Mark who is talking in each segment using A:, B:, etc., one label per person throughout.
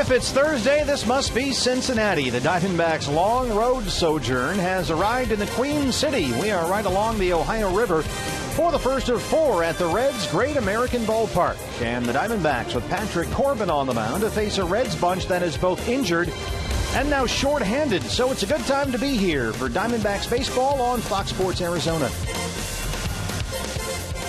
A: If it's Thursday, this must be Cincinnati. The Diamondbacks' long road sojourn has arrived in the Queen City. We are right along the Ohio River for the first of four at the Reds' Great American Ballpark. And the Diamondbacks, with Patrick Corbin on the mound, to face a Reds bunch that is both injured and now shorthanded. So it's a good time to be here for Diamondbacks baseball on Fox Sports Arizona.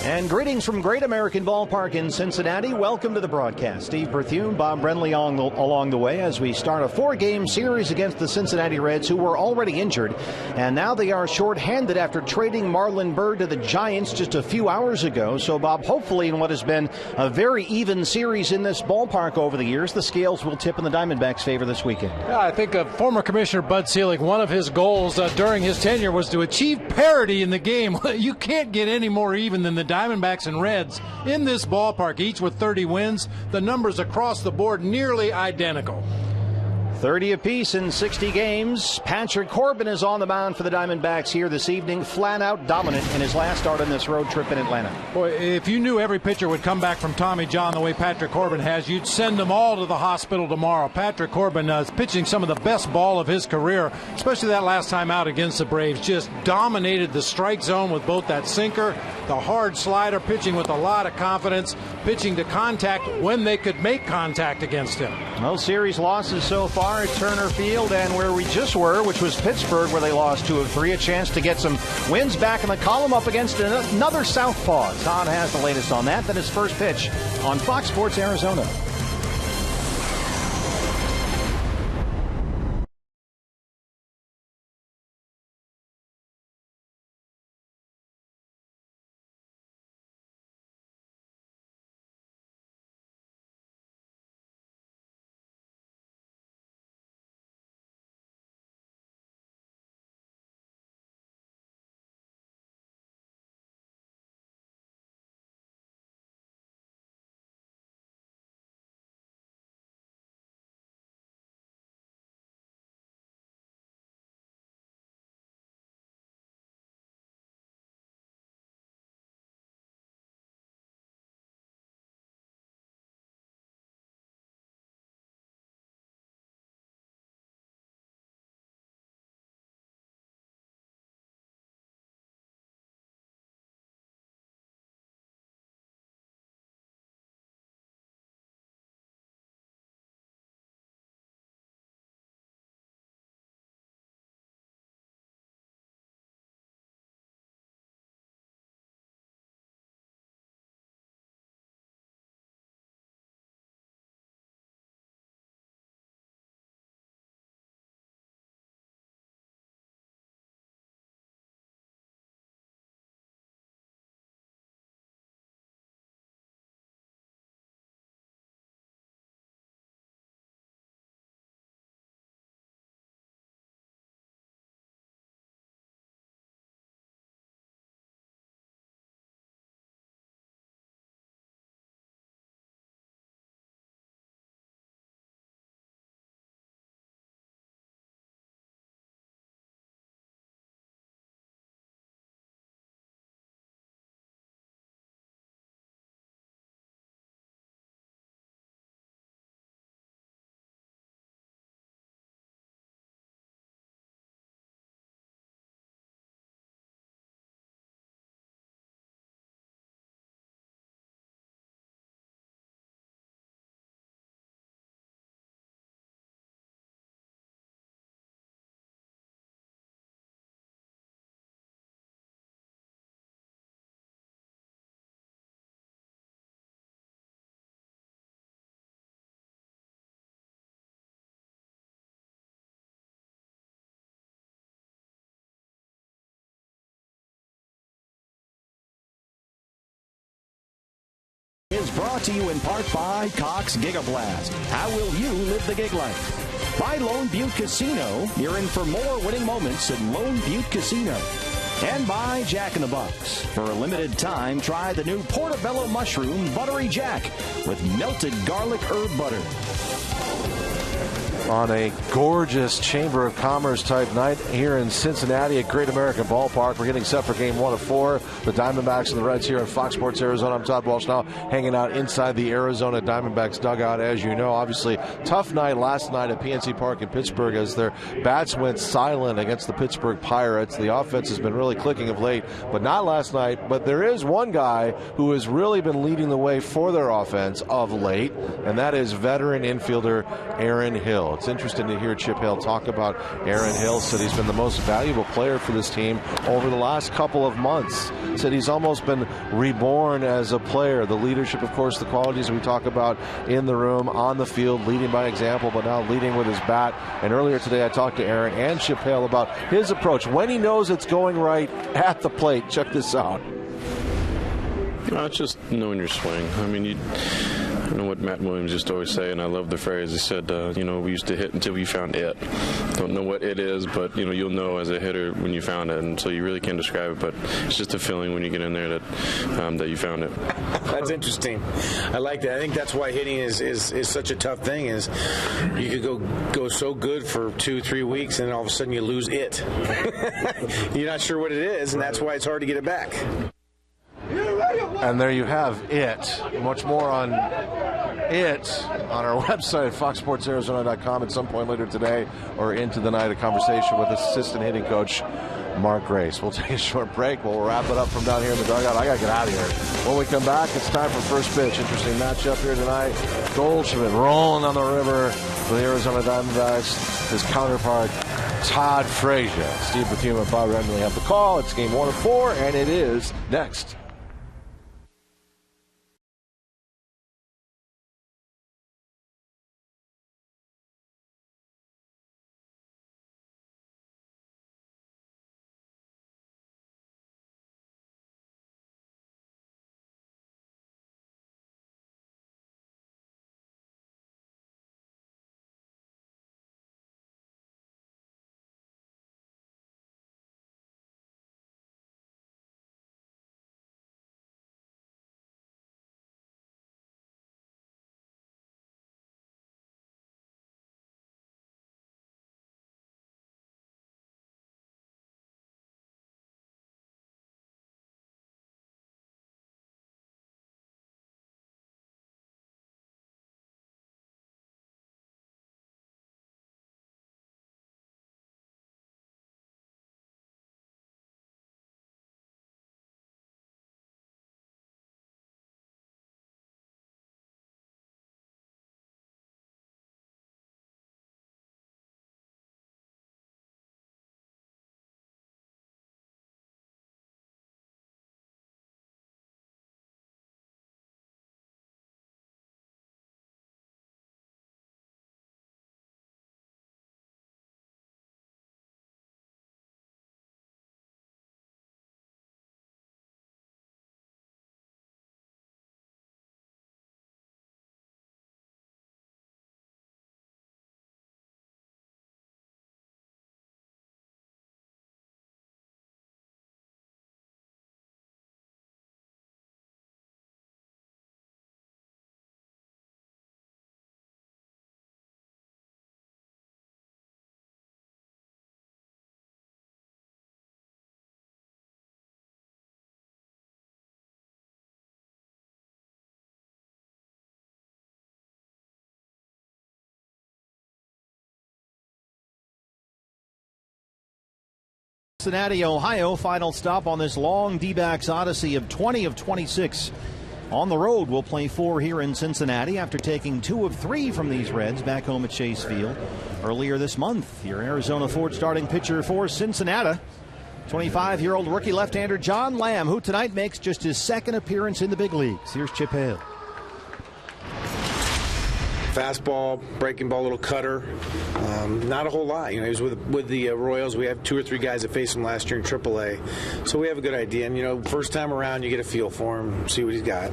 A: And greetings from Great American Ballpark in Cincinnati. Welcome to the broadcast. Steve Berthune, Bob Brenly along the way as we start a four-game series against the Cincinnati Reds, who were already injured. And now they are shorthanded after trading Marlon Byrd to the Giants just a few hours ago. So, Bob, hopefully in what has been a very even series in this ballpark over the years, the scales will tip in the Diamondbacks' favor this weekend.
B: Yeah, I think former Commissioner Bud Selig, one of his goals during his tenure was to achieve parity in the game. You can't get any more even than the Diamondbacks and Reds in this ballpark, each with 30 wins. The numbers across the board nearly identical.
A: 30 apiece in 60 games. Patrick Corbin is on the mound for the Diamondbacks here this evening, flat out dominant in his last start on this road trip in Atlanta.
B: Boy, if you knew every pitcher would come back from Tommy John the way Patrick Corbin has, you'd send them all to the hospital tomorrow. Patrick Corbin is pitching some of the best ball of his career, especially that last time out against the Braves. Just dominated the strike zone with both that sinker, the hard slider, pitching with a lot of confidence, pitching to contact when they could make contact against him.
A: No series losses so far at Turner Field, and where we just were, which was Pittsburgh, where they lost 2 of 3. A chance to get some wins back in the column up against another southpaw. Todd has the latest on that. Then his first pitch on Fox Sports Arizona.
C: Is brought to you in part by Cox Gigablast. How will you live the gig life? By Lone Butte Casino. You're in for more winning moments at Lone Butte Casino. And by Jack in the Box. For a limited time, try the new Portobello Mushroom Buttery Jack with melted garlic herb butter.
D: on a gorgeous Chamber of Commerce type night here in Cincinnati at Great American Ballpark. We're getting set for game 1 of 4. The Diamondbacks and the Reds here at Fox Sports Arizona. I'm Todd Walsh now, hanging out inside the Arizona Diamondbacks dugout. As you know, obviously, tough night last night at PNC Park in Pittsburgh as their bats went silent against the Pittsburgh Pirates. The offense has been really clicking of late, but not last night. But there is one guy who has really been leading the way for their offense of late, and that is veteran infielder Aaron Hill. It's interesting to hear Chip Hale talk about Aaron Hill. Said he's been the most valuable player for this team over the last couple of months. Said he's almost been reborn as a player. The leadership, of course, the qualities we talk about in the room, on the field, leading by example, but now leading with his bat. And earlier today I talked to Aaron and Chip Hale about his approach when he knows it's going right at the plate. Check this out.
E: It's just knowing your swing. I mean, I know what Matt Williams used to always say, and I love the phrase. He said, we used to hit until we found it. Don't know what it is, but, you'll know as a hitter when you found it, and so you really can't describe it, but it's just a feeling when you get in there that you found it.
F: That's interesting. I like that. I think that's why hitting is such a tough thing, is you could go so good for 2-3 weeks, and then all of a sudden you lose it. You're not sure what it is, and that's why it's hard to get it back.
D: And there you have it. Much more on it on our website at foxsportsarizona.com at some point later today or into the night. A conversation with assistant hitting coach Mark Grace. We'll take a short break. We'll wrap it up from down here in the dugout. I got to get out of here. When we come back, it's time for first pitch. Interesting matchup here tonight. Goldschmidt rolling on the river for the Arizona Diamondbacks. His counterpart, Todd Frazier. Steve Bethune and Bob Remley have the call. It's game 1 of 4, and it is next.
A: Cincinnati, Ohio, final stop on this long D-backs odyssey of 20 of 26. On the road, we'll play 4 here in Cincinnati after taking 2 of 3 from these Reds back home at Chase Field earlier this month. Your Arizona Ford starting pitcher for Cincinnati, 25-year-old rookie left-hander John Lamb, who tonight makes just his second appearance in the big leagues. Here's Chip Hale.
F: Fastball, breaking ball, little cutter. Not a whole lot. He was with the Royals. We have 2 or 3 guys that faced him last year in AAA. So we have a good idea. And, first time around, you get a feel for him, see what he's got.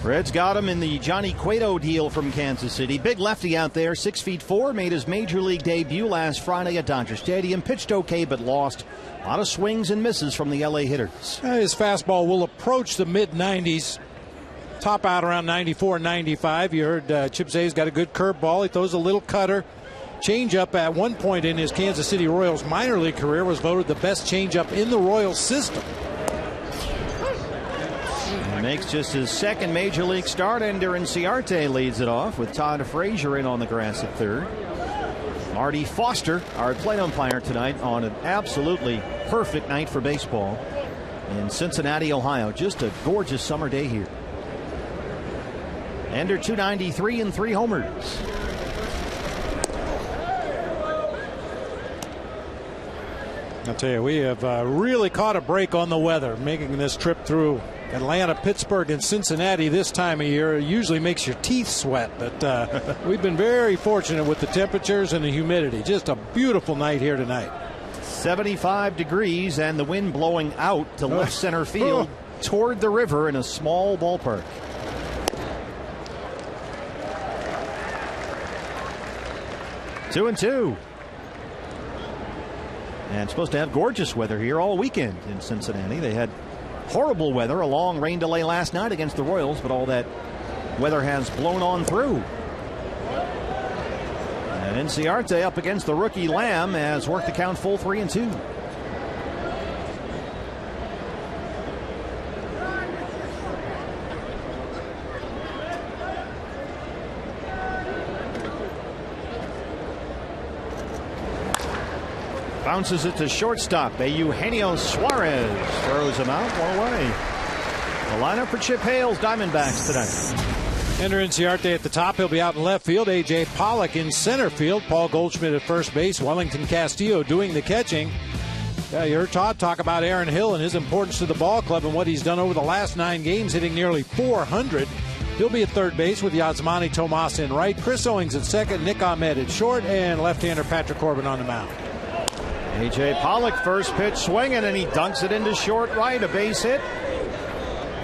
A: Reds got him in the Johnny Cueto deal from Kansas City. Big lefty out there, 6'4", made his major league debut last Friday at Dodger Stadium. Pitched okay, but lost. A lot of swings and misses from the LA hitters.
B: His fastball will approach the mid-90s. top out around 94, 95. You heard Chip Zay's got a good curveball. He throws a little cutter. Changeup at one point in his Kansas City Royals minor league career was voted the best changeup in the Royals system.
A: He makes just his second major league start. Ender Inciarte leads it off with Todd Frazier in on the grass at third. Marty Foster, our plate umpire tonight, on an absolutely perfect night for baseball in Cincinnati, Ohio. Just a gorgeous summer day here. Ender 293 and 3 homers.
B: I'll tell you, we have really caught a break on the weather, making this trip through Atlanta, Pittsburgh, and Cincinnati this time of year. It usually makes your teeth sweat, but we've been very fortunate with the temperatures and the humidity. Just a beautiful night here tonight.
A: 75 degrees and the wind blowing out to left center field toward the river in a small ballpark. Two and two. And supposed to have gorgeous weather here all weekend in Cincinnati. They had horrible weather, a long rain delay last night against the Royals, but all that weather has blown on through. And Inciarte up against the rookie Lamb has worked the count full 3-2. Bounces it to shortstop. Eugenio Suarez throws him out. One away. The lineup for Chip Hale's Diamondbacks tonight.
B: Ender Inciarte at the top. He'll be out in left field. A.J. Pollock in center field. Paul Goldschmidt at first base. Wellington Castillo doing the catching. Yeah, you heard Todd talk about Aaron Hill and his importance to the ball club and what he's done over the last 9 games, hitting nearly 400. He'll be at third base with Yasmani Tomas in right. Chris Owings at second. Nick Ahmed at short. And left-hander Patrick Corbin on the mound.
A: A.J. Pollock, first pitch swinging, and he dunks it into short right, a base hit.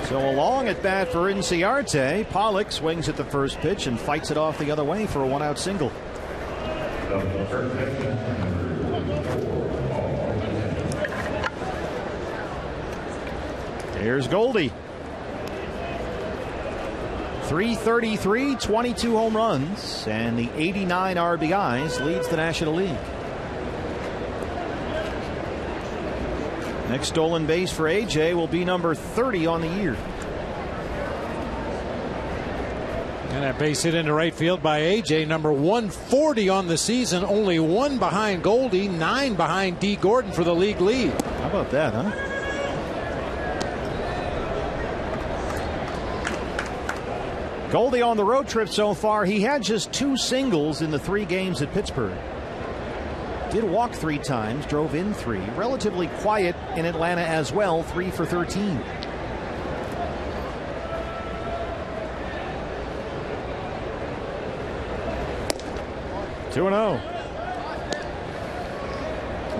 A: So a long at bat for Inciarte. Pollock swings at the first pitch and fights it off the other way for a 1-out single. Here's Goldie. 333, 22 home runs, and the 89 RBIs leads the National League. Next stolen base for A.J. will be number 30 on the year.
B: And that base hit into right field by A.J. number 140 on the season. Only 1 behind Goldie, 9 behind D. Gordon for the league lead.
A: How about that, huh? Goldie on the road trip so far. He had just 2 singles in the 3 games at Pittsburgh. Did walk 3 times, drove in 3. Relatively quiet in Atlanta as well, 3 for 13. Two and 0.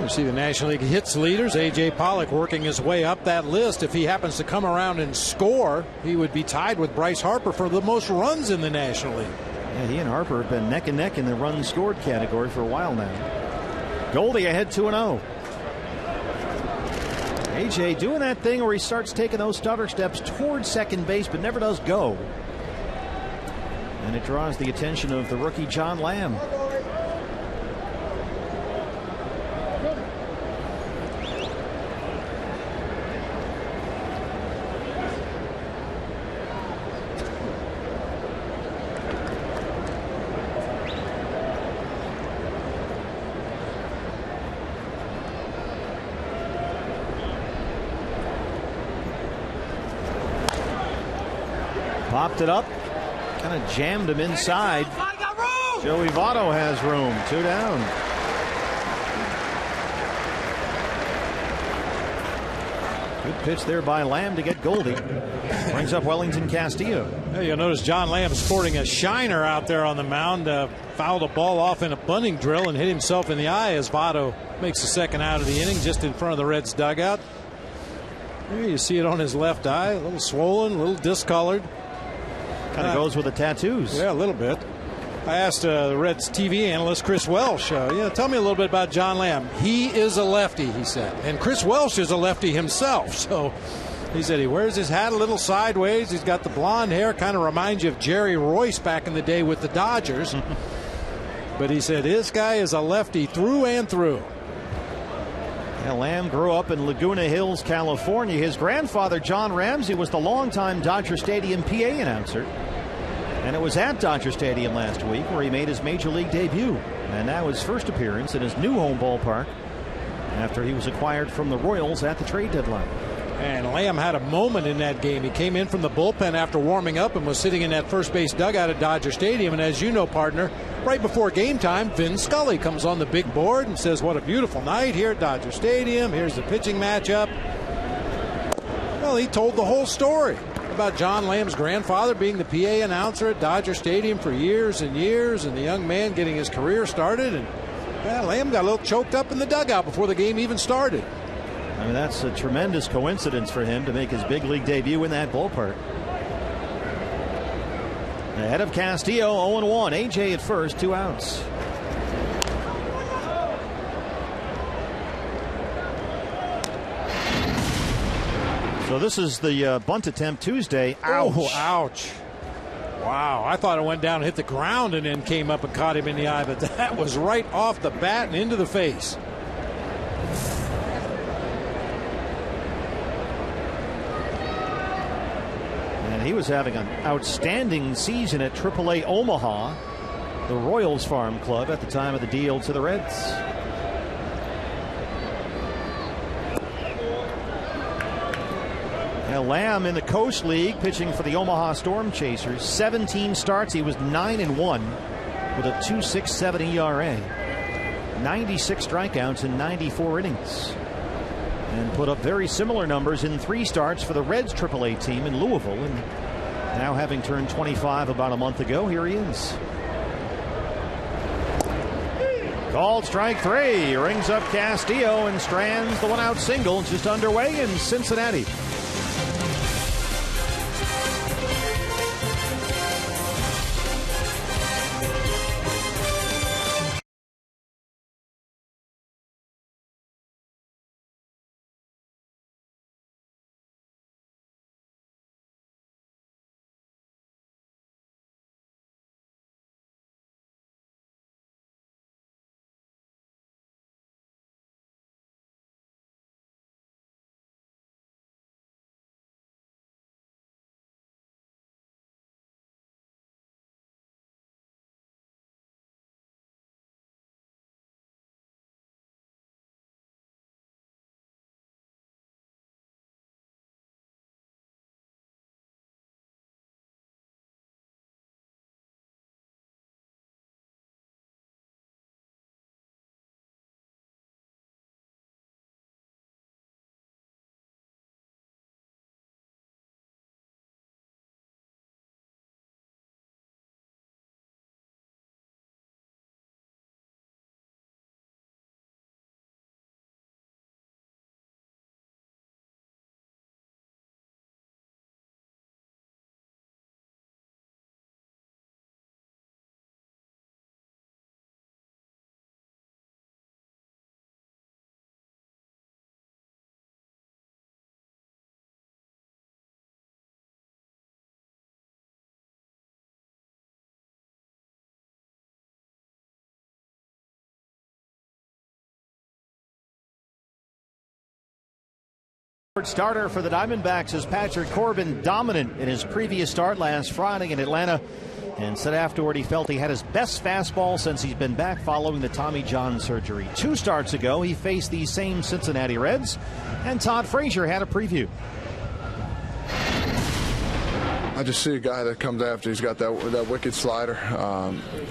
B: You see the National League hits leaders. A.J. Pollock working his way up that list. If he happens to come around and score, he would be tied with Bryce Harper for the most runs in the National League.
A: Yeah, he and Harper have been neck and neck in the runs scored category for a while now. Goldie ahead 2-0. A.J. doing that thing where he starts taking those stutter steps towards second base but never does go. And it draws the attention of the rookie John Lamb. Popped it up, kind of jammed him inside. Joey Votto has room, 2 down. Good pitch there by Lamb to get Goldie. Brings up Wellington Castillo.
B: Yeah, you'll notice John Lamb sporting a shiner out there on the mound. Fouled a ball off in a bunting drill and hit himself in the eye as Votto makes the second out of the inning just in front of the Reds dugout. There you see it on his left eye, a little swollen, a little discolored.
A: Kind of goes with the tattoos.
B: Yeah, a little bit. I asked the Reds TV analyst Chris Welsh, tell me a little bit about John Lamb. He is a lefty, he said. And Chris Welsh is a lefty himself. So He said he wears his hat a little sideways. He's got the blonde hair. Kind of reminds you of Jerry Royce back in the day with the Dodgers. But he said this guy is a lefty through and through.
A: Lamb grew up in Laguna Hills, California. His grandfather, John Ramsey, was the longtime Dodger Stadium PA announcer. And it was at Dodger Stadium last week where he made his major league debut. And now his first appearance in his new home ballpark after he was acquired from the Royals at the trade deadline.
B: And Lamb had a moment in that game. He came in from the bullpen after warming up and was sitting in that first base dugout at Dodger Stadium. And as you know, partner, right before game time, Vin Scully comes on the big board and says, what a beautiful night here at Dodger Stadium. Here's the pitching matchup. Well, he told the whole story about John Lamb's grandfather being the PA announcer at Dodger Stadium for years and years, and the young man getting his career started. And Lamb got a little choked up in the dugout before the game even started.
A: I mean, that's a tremendous coincidence for him to make his big league debut in that ballpark. Ahead of Castillo, 0-1. A.J. at first, 2 outs. So this is the bunt attempt Tuesday. Ouch.
B: Oh, ouch. Wow. I thought it went down and hit the ground and then came up and caught him in the eye, but that was right off the bat and into the face.
A: He was having an outstanding season at AAA Omaha, the Royals farm club, at the time of the deal to the Reds. Now Lamb in the Coast League pitching for the Omaha Storm Chasers. 17 starts. He was 9-1 with a 2.67 ERA. 96 strikeouts in 94 innings. And put up very similar numbers in 3 starts for the Reds AAA team in Louisville. And now, having turned 25 about a month ago, here he is. Called strike 3. Rings up Castillo and strands the 1-out single just underway in Cincinnati. Starter for the Diamondbacks is Patrick Corbin, dominant in his previous start last Friday in Atlanta, and said afterward he felt he had his best fastball since he's been back following the Tommy John surgery. 2 starts ago, he faced these same Cincinnati Reds, and Todd Frazier had a preview.
G: I just see a guy that comes after. He's got that wicked slider.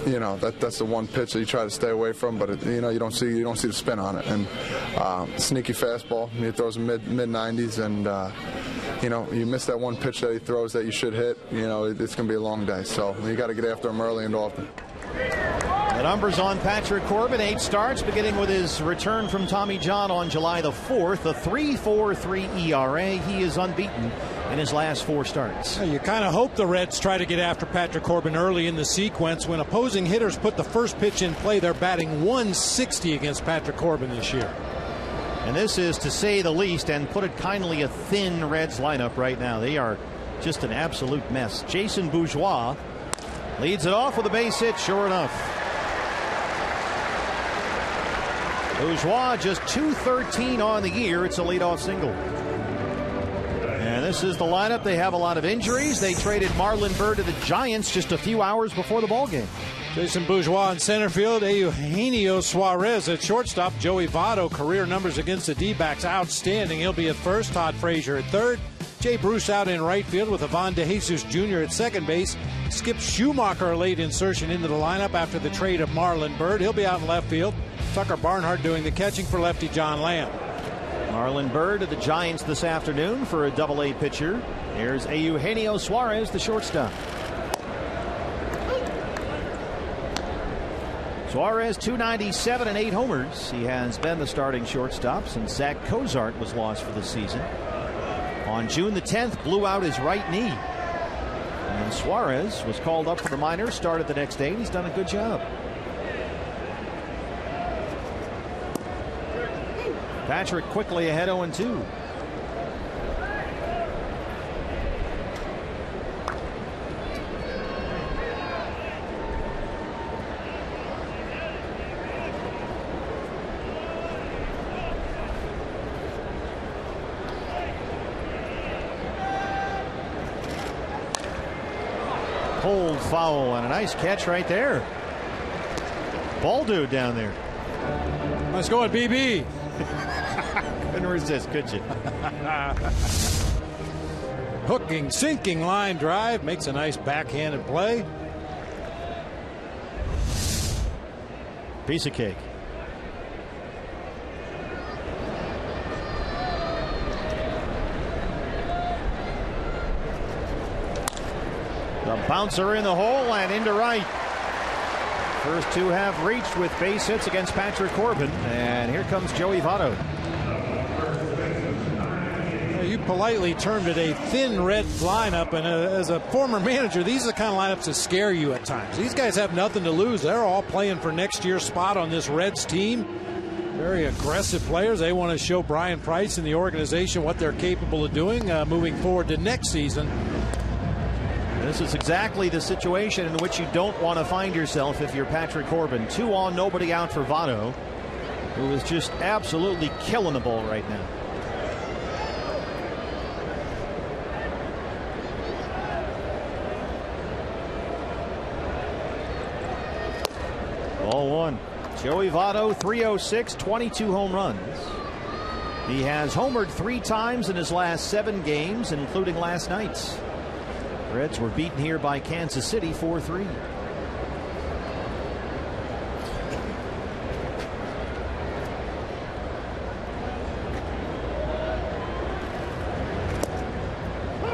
G: That's the one pitch that you try to stay away from, but you don't see the spin on it. And sneaky fastball. He throws a mid 90s, and you miss that one pitch that he throws that you should hit. It's going to be a long day. So you got to get after him early and often.
A: The numbers on Patrick Corbin: 8 starts, beginning with his return from Tommy John on July the 4th. A 3.43 ERA. He is unbeaten in his last 4 starts.
B: You kind of hope the Reds try to get after Patrick Corbin early in the sequence. When opposing hitters put the first pitch in play, they're batting 160 against Patrick Corbin this year.
A: And this is, to say the least, and put it kindly, a thin Reds lineup right now. They are just an absolute mess. Jason Bourgeois leads it off with a base hit, sure enough. Bourgeois just .213 on the year. It's a leadoff single. And this is the lineup. They have a lot of injuries. They traded Marlon Byrd to the Giants just a few hours before the ballgame.
B: Jason Bourgeois in center field. Eugenio Suarez at shortstop. Joey Votto, career numbers against the D-backs outstanding. He'll be at first. Todd Frazier at third. Jay Bruce out in right field with Ivan DeJesus Jr. at second base. Skip Schumacher, a late insertion into the lineup after the trade of Marlon Byrd. He'll be out in left field. Tucker Barnhart doing the catching for lefty John Lamb.
A: Marlon Byrd of the Giants this afternoon for a Double-A pitcher. Here's Eugenio Suarez, the shortstop. Suarez, .297 and 8 homers. He has been the starting shortstop since Zach Cozart was lost for the season. On June the 10th, blew out his right knee. And Suarez was called up for the minors, started the next day, and he's done a good job. Patrick quickly ahead 0-2. Cold foul and a nice catch right there. Ball dude down there.
B: Nice going, BB.
A: Couldn't resist, could you?
B: Hooking, sinking line drive. Makes a nice backhanded play.
A: Piece of cake. The bouncer in the hole and into right. First two have reached with base hits against Patrick Corbin. And here comes Joey Votto.
B: You politely termed it a thin red lineup, and as a former manager, these are the kind of lineups that scare you at times. These guys have nothing to lose. They're all playing for next year's spot on this Reds team. Very aggressive players. They want to show Brian Price and the organization what they're capable of doing moving forward to next season.
A: This is exactly the situation in which you don't want to find yourself if you're Patrick Corbin. 2 on, nobody out for Votto, who is just absolutely killing the ball right now. Ball one. Joey Votto, .306, 22 home runs. He has homered 3 times in his last 7 games, including last night's. Reds were beaten here by Kansas City 4-3.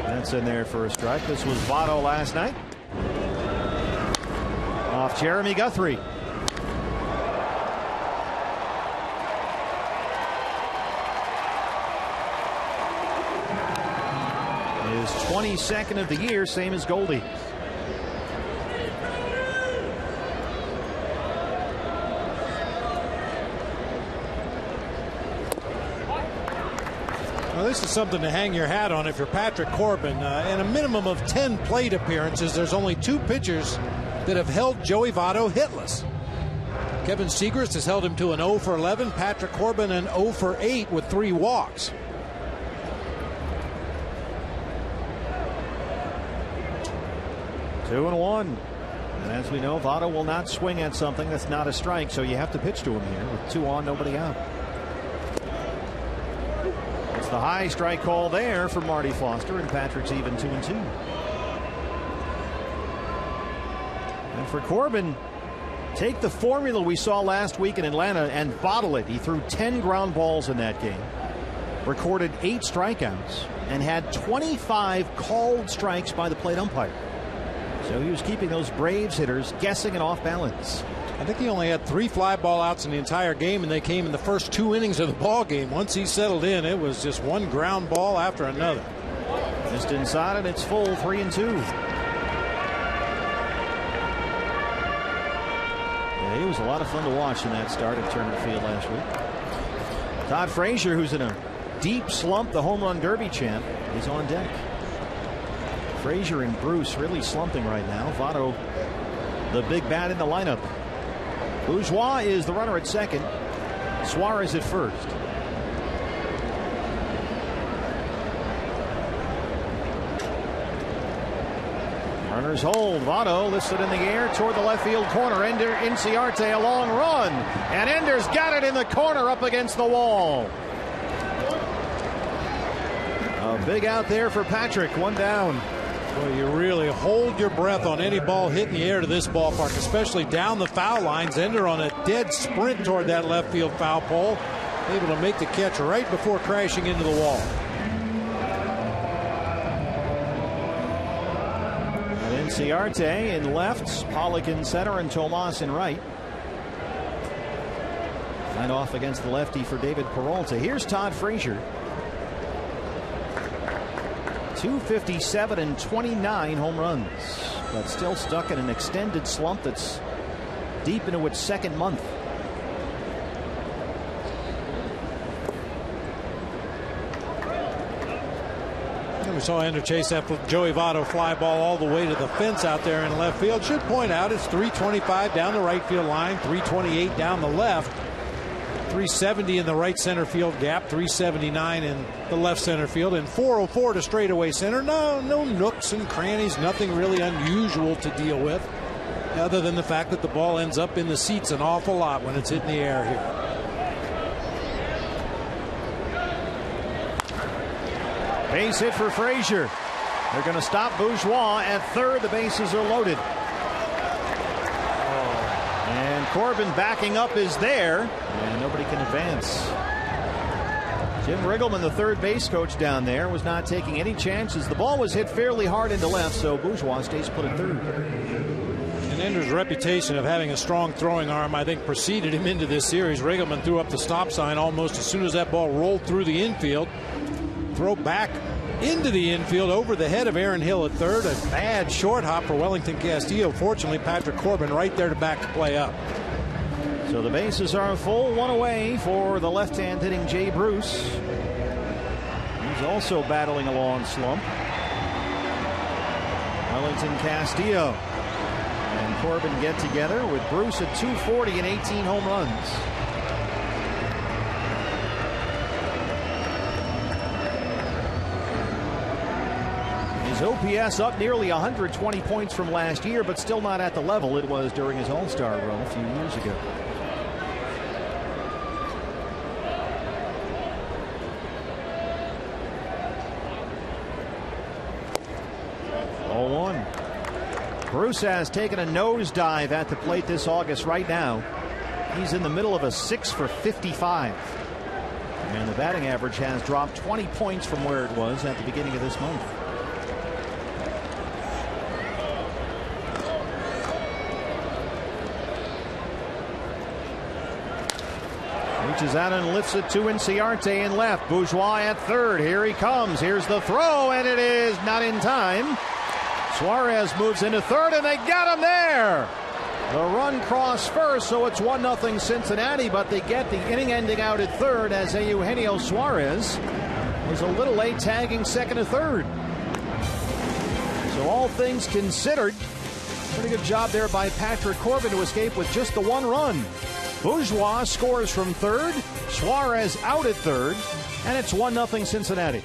A: That's in there for a strike. This was Votto last night. Off Jeremy Guthrie. His 22nd of the year, same as Goldie.
B: Well, this is something to hang your hat on if you're Patrick Corbin. In a minimum of 10 plate appearances, there's only 2 pitchers that have held Joey Votto hitless. Kevin Segrist has held him to an 0 for 11. Patrick Corbin an 0 for 8 with 3 walks.
A: 2-1. And as we know, Votto will not swing at something that's not a strike, so you have to pitch to him here with 2 on, nobody out. It's the high strike call there for Marty Foster, and Patrick's even 2-2. And for Corbin, take the formula we saw last week in Atlanta and bottle it. He threw 10 ground balls in that game, recorded 8 strikeouts, and had 25 called strikes by the plate umpire. So he was keeping those Braves hitters guessing and off balance.
B: I think he only had 3 fly ball outs in the entire game, and they came in the first 2 innings of the ball game. Once he settled in, it was just one ground ball after another.
A: Just inside, and it's full 3-2. Yeah, he was a lot of fun to watch in that start at Turner Field last week. Todd Frazier, who's in a deep slump, the home run derby champ, is on deck. Frazier and Bruce really slumping right now. Votto, the big bat in the lineup. Bourgeois is the runner at second. Suarez at first. Runners hold. Votto lifted in the air toward the left field corner. Ender Inciarte, a long run. And Ender's got it in the corner up against the wall. A big out there for Patrick. One down.
B: Well, you really hold your breath on any ball hit in the air to this ballpark, especially down the foul lines. Ender on a dead sprint toward that left field foul pole, able to make the catch right before crashing into the wall.
A: And Inciarte in left, Pollock in center, and Tomas in right. Line off against the lefty for David Peralta. Here's Todd Frazier. 257 and 29 home runs, but still stuck in an extended slump that's deep into its second month.
B: We saw Ender chase that Joey Votto fly ball all the way to the fence out there in left field. Should point out it's 325 down the right field line, 328 down the left, 370 in the right center field gap, 379 in the left center field, and 404 to straightaway center. No nooks and crannies, nothing really unusual to deal with, other than the fact that the ball ends up in the seats an awful lot when it's hitting the air here.
A: Base hit for Frazier. They're going to stop Bourgeois at third. The bases are loaded. And Corbin backing up is there, and nobody can advance. Jim Riggleman, the third base coach down there, was not taking any chances. The ball was hit fairly hard into left, so Bourgeois stays put at third.
B: And Ender's reputation of having a strong throwing arm, I think, preceded him into this series. Riggleman threw up the stop sign almost as soon as that ball rolled through the infield. Throw back into the infield over the head of Aaron Hill at third. A bad short hop for Wellington Castillo. Fortunately, Patrick Corbin right there to back the play up.
A: So the bases are full, one away for the left-hand hitting Jay Bruce. He's also battling a long slump. Wellington Castillo and Corbin get together with Bruce at 240 and 18 home runs. His OPS up nearly 120 points from last year, but still not at the level it was during his All-Star run a few years ago. Bruce has taken a nosedive at the plate this August right now. He's in the middle of a 6 for 55. And the batting average has dropped 20 points from where it was at the beginning of this month. Reaches out and lifts it to Inciarte in left. Bourgeois at third. Here he comes. Here's the throw, and it is not in time. Suarez moves into third, and they got him there. The run crossed first, so it's 1-0 Cincinnati, but they get the inning ending out at third as Eugenio Suarez was a little late tagging second and third. So all things considered, pretty good job there by Patrick Corbin to escape with just the one run. Bourgeois scores from third, Suarez out at third, and it's 1-0 Cincinnati.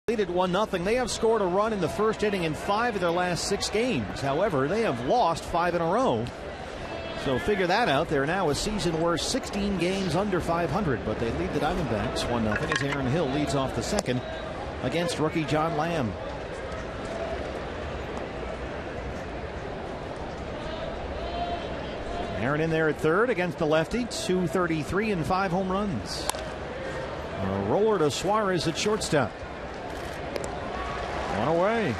A: Leaded 1-0. They have scored a run in the first inning in 5 of their last 6 games. However, they have lost 5 in a row. So figure that out. They're now a season worst 16 games under 500, but they lead the Diamondbacks 1-0 as Aaron Hill leads off the second against rookie John Lamb. Aaron in there at third against the lefty, 233 and 5 home runs. A roller to Suarez at shortstop. One away.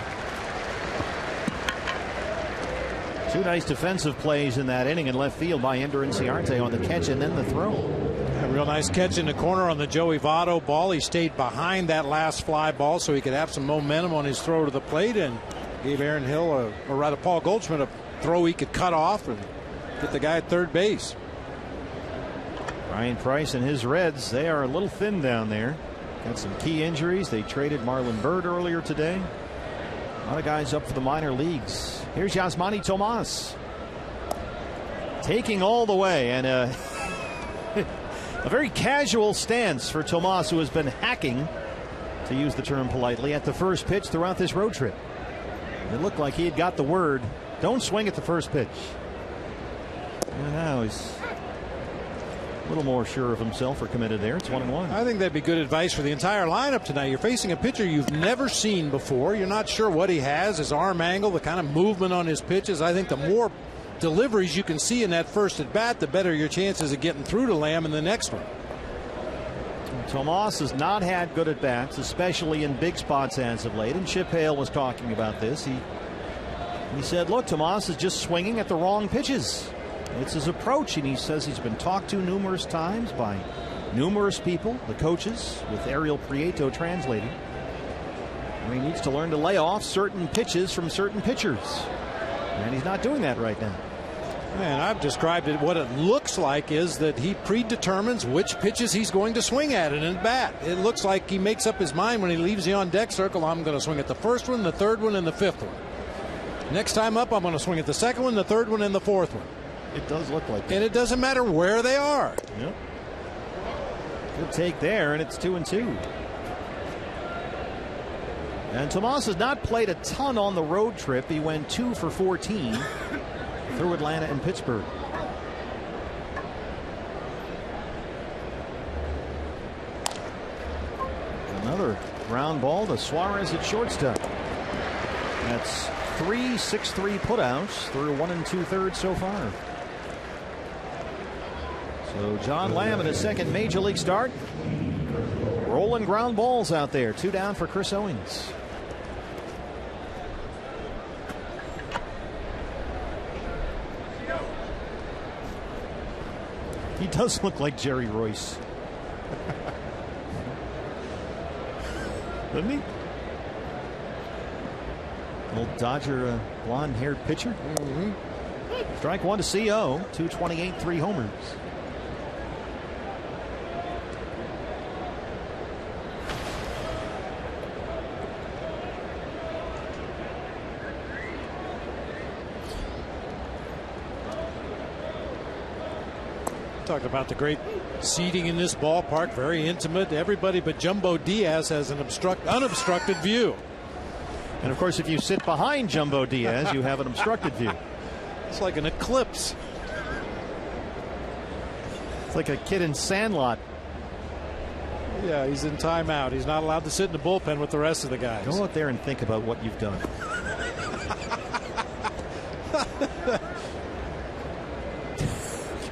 A: 2 nice defensive plays in that inning in left field by Ender Inciarte on the catch and then the throw.
B: A real nice catch in the corner on the Joey Votto ball. He stayed behind that last fly ball so he could have some momentum on his throw to the plate and gave Aaron Hill, or rather Paul Goldschmidt, a throw he could cut off and get the guy at third base.
A: Ryan Price and his Reds, they are a little thin down there. Got some key injuries. They traded Marlon Byrd earlier today. A lot of guys up for the minor leagues. Here's Yasmani Tomas. Taking all the way, and a very casual stance for Tomas, who has been hacking, to use the term politely, at the first pitch throughout this road trip. It looked like he had got the word, don't swing at the first pitch. And now he's a little more sure of himself or committed there. It's 1-1.
B: I think that'd be good advice for the entire lineup tonight. You're facing a pitcher you've never seen before. You're not sure what he has, his arm angle, the kind of movement on his pitches. I think the more deliveries you can see in that first at bat, the better your chances of getting through to Lamb in the next one.
A: Tomas has not had good at bats, especially in big spots as of late. And Chip Hale was talking about this. He said, look, Tomas is just swinging at the wrong pitches. It's his approach, and he says he's been talked to numerous times by numerous people, the coaches, with Ariel Prieto translating. And he needs to learn to lay off certain pitches from certain pitchers. And he's not doing that right now.
B: And I've described it. What it looks like is that he predetermines which pitches he's going to swing at in a bat. It looks like he makes up his mind when he leaves the on-deck circle. I'm going to swing at the first one, the third one, and the fifth one. Next time up, I'm going to swing at the second one, the third one, and the fourth one.
A: It does look like that.
B: And it doesn't matter where they are.
A: Yep. Good take there, and it's 2-2. And Tomas has not played a ton on the road trip. He went 2 for 14 through Atlanta and Pittsburgh. Another ground ball to Suarez at shortstop. That's 3 6-3 putouts through 1 2/3 so far. So John Lamb in his second major league start. Rolling ground balls out there. 2 down for Chris Owings. He does look like Jerry Royce. Doesn't he? Old Dodger blonde-haired pitcher. Strike 1 to CO. 228, 3 homers.
B: Talk about the great seating in this ballpark. Very intimate. Everybody but Jumbo Diaz has an unobstructed view.
A: And of course, if you sit behind Jumbo Diaz, you have an obstructed view.
B: It's like an eclipse.
A: It's like a kid in Sandlot.
B: Yeah, he's in timeout. He's not allowed to sit in the bullpen with the rest of the guys.
A: Go out there and think about what you've done.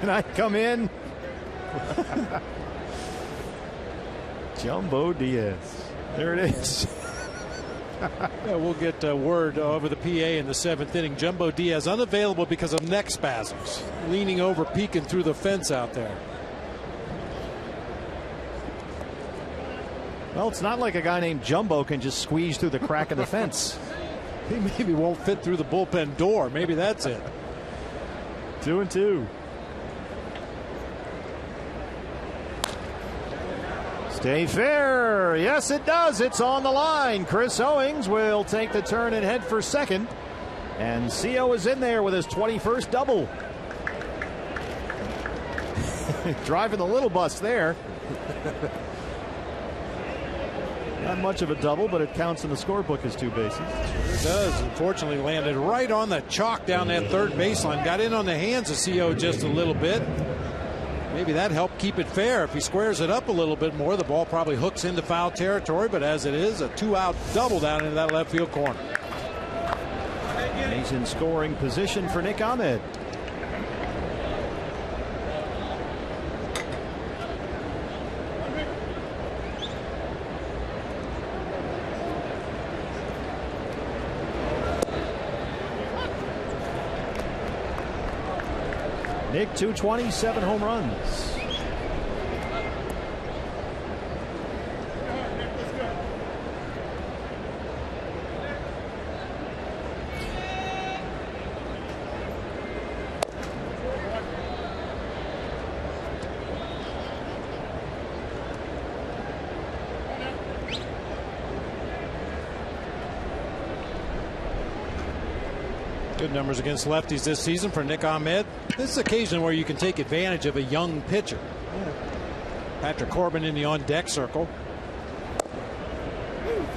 A: Can I come in? Jumbo Diaz. There it is.
B: Yeah, we'll get word over the PA in the 7th inning. Jumbo Diaz unavailable because of neck spasms. Leaning over, peeking through the fence out there.
A: Well, it's not like a guy named Jumbo can just squeeze through the crack of the fence.
B: He maybe won't fit through the bullpen door. Maybe that's it.
A: 2-2. Stay fair. Yes, it does. It's on the line. Chris Owings will take the turn and head for second. And CO is in there with his 21st double. Driving the little bus there. Not much of a double, but it counts in the scorebook as 2 bases.
B: It does. Unfortunately, landed right on the chalk down that third baseline. Got in on the hands of CO just a little bit. Maybe that helped keep it fair. If he squares it up a little bit more, the ball probably hooks into foul territory. But as it is, a 2-out double down into that left field corner.
A: And he's in scoring position for Nick Ahmed. Nick, 227 home runs.
B: Good numbers against lefties this season for Nick Ahmed. This is an occasion where you can take advantage of a young pitcher. Patrick Corbin in the on-deck circle.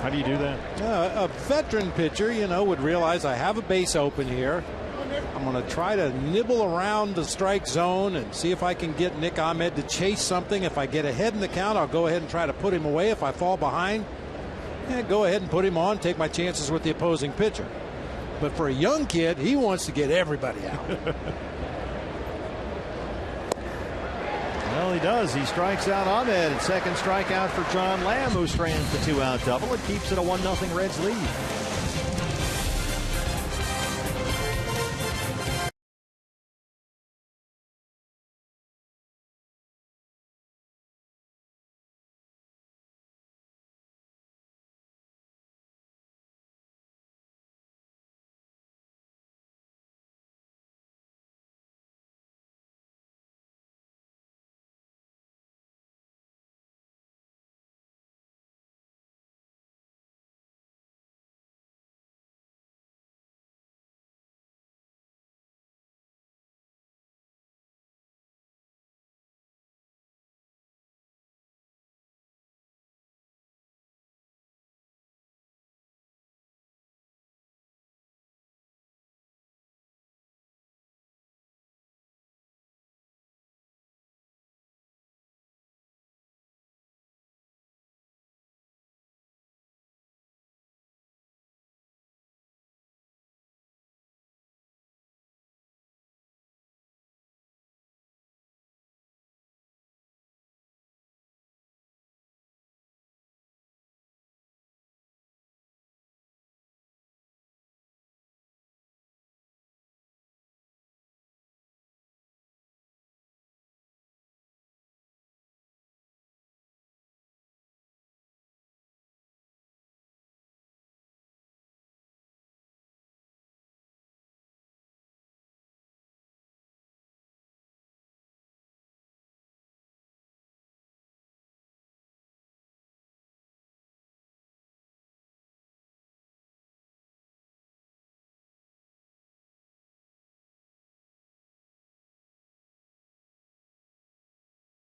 A: How do you do that?
B: A veteran pitcher, would realize I have a base open here. I'm going to try to nibble around the strike zone and see if I can get Nick Ahmed to chase something. If I get ahead in the count, I'll go ahead and try to put him away. If I fall behind, go ahead and put him on, take my chances with the opposing pitcher. But for a young kid, he wants to get everybody out.
A: Well, he does. He strikes out Ahmed, and second strikeout for John Lamb, who strands the 2-out double. It keeps it a 1-0 Reds lead.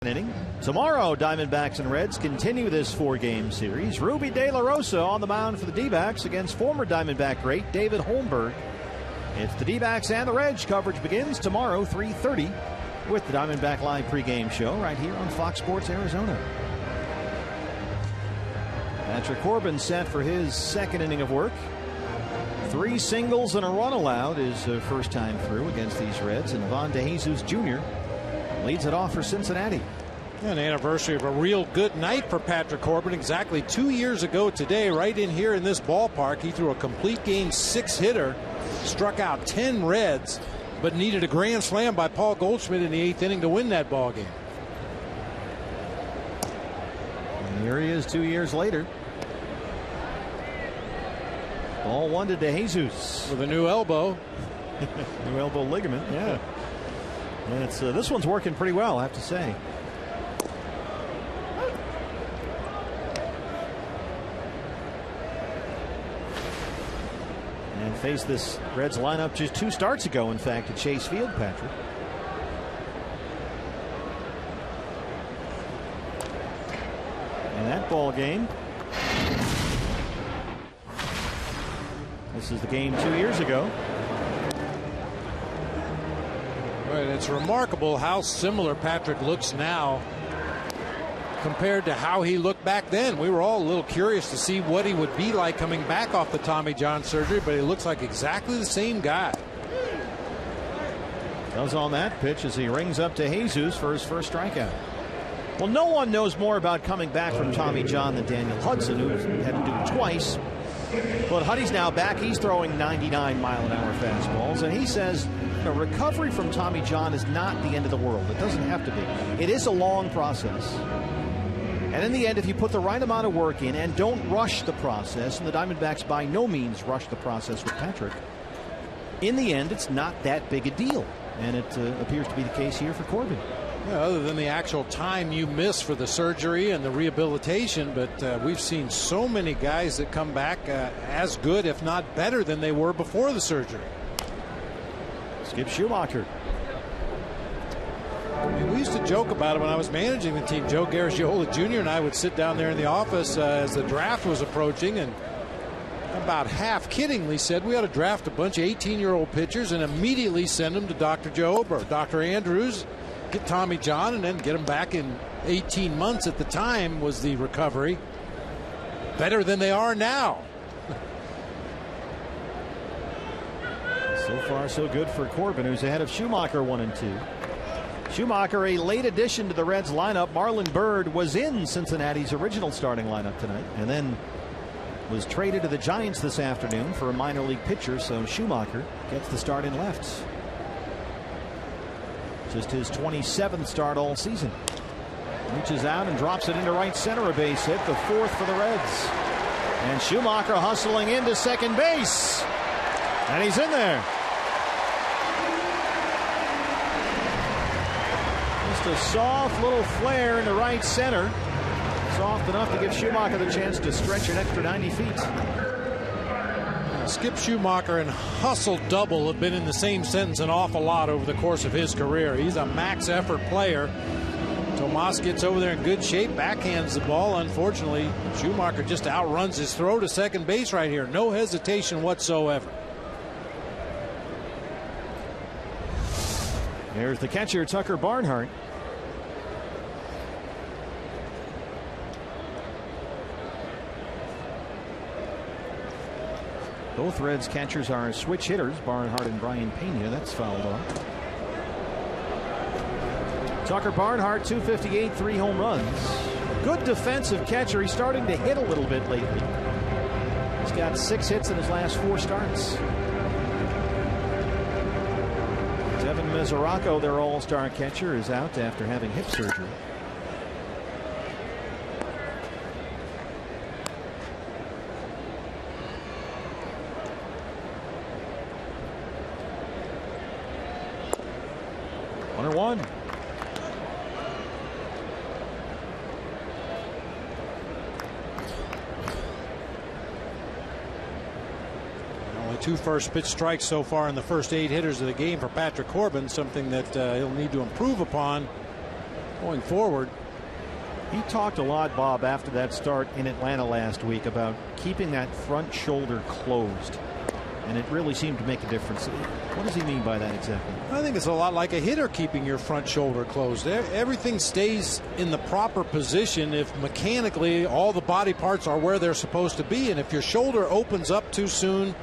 A: Inning. Tomorrow, Diamondbacks and Reds continue this 4-game series. Ruby De La Rosa on the mound for the D-backs against former Diamondback great David Holmberg. It's the D-backs and the Reds. Coverage begins tomorrow, 3:30, with the Diamondback Live pregame show right here on Fox Sports Arizona. Patrick Corbin set for his second inning of work. 3 singles and a run allowed his first time through against these Reds, and Von DeJesus Jr. leads it off for Cincinnati.
B: An anniversary of a real good night for Patrick Corbin. Exactly 2 years ago today, right in here in this ballpark, he threw a complete game 6-hitter, struck out 10 Reds, but needed a grand slam by Paul Goldschmidt in the 8th inning to win that ball game.
A: And here he is 2 years later. Ball 1 to DeJesus.
B: With a new elbow.
A: New elbow ligament, yeah. And it's this one's working pretty well, I have to say. And faced this Reds lineup just 2 starts ago, in fact, at Chase Field, Patrick. And that ball game This is the game 2 years ago.
B: Right, it's remarkable how similar Patrick looks now compared to how he looked back then. We were all a little curious to see what he would be like coming back off the Tommy John surgery, but he looks like exactly the same guy.
A: Does on that pitch as he rings up to Jesus for his first strikeout. Well, no one knows more about coming back from Tommy John than Daniel Hudson, who had to do it twice. But Huddy's now back. He's throwing 99-mile-an-hour fastballs, and he says recovery from Tommy John is not the end of the world. It doesn't have to be. It is a long process. And in the end, if you put the right amount of work in and don't rush the process, and the Diamondbacks by no means rush the process with Patrick, in the end, it's not that big a deal. And it appears to be the case here for Corbin.
B: Yeah, other than the actual time you miss for the surgery and the rehabilitation, but we've seen so many guys that come back as good, if not better, than they were before the surgery.
A: Skip Schumacher.
B: I mean, we used to joke about it when I was managing the team. Joe Garagiola Jr. and I would sit down there in the office as the draft was approaching, and about half kiddingly said we ought to draft a bunch of 18-year-old pitchers and immediately send them to Dr. Jobe or Dr. Andrews, get Tommy John, and then get them back in 18 months. At the time was the recovery. Better than they are now.
A: So far, so good for Corbin, who's ahead of Schumacher 1-2. Schumacher, a late addition to the Reds lineup. Marlon Byrd was in Cincinnati's original starting lineup tonight, and then was traded to the Giants this afternoon for a minor league pitcher, so Schumacher gets the start in left. Just his 27th start all season. Reaches out and drops it into right center, a base hit, the fourth for the Reds. And Schumacher hustling into second base. And he's in there. Just a soft little flare into right center. Soft enough to give Schumacher the chance to stretch an extra 90 feet.
B: Skip Schumacher and hustle double have been in the same sentence an awful lot over the course of his career. He's a max effort player. Tomas gets over there in good shape, backhands the ball. Unfortunately, Schumacher just outruns his throw to second base right here. No hesitation whatsoever.
A: There's the catcher, Tucker Barnhart. Both Reds catchers are switch hitters, Barnhart and Brian Pena. That's fouled off. Tucker Barnhart, 258, 3 home runs. Good defensive catcher. He's starting to hit a little bit lately. He's got 6 hits in his last 4 starts. Devin Mesoraco, their all-star catcher, is out after having hip surgery. One.
B: Only 2 first pitch strikes so far in the first 8 hitters of the game for Patrick Corbin, something that he'll need to improve upon going forward.
A: He talked a lot, Bob, after that start in Atlanta last week about keeping that front shoulder closed. And it really seemed to make a difference. What does he mean by that exactly?
B: I think it's a lot like a hitter keeping your front shoulder closed. Everything stays in the proper position if mechanically all the body parts are where they're supposed to be. And if your shoulder opens up too soon,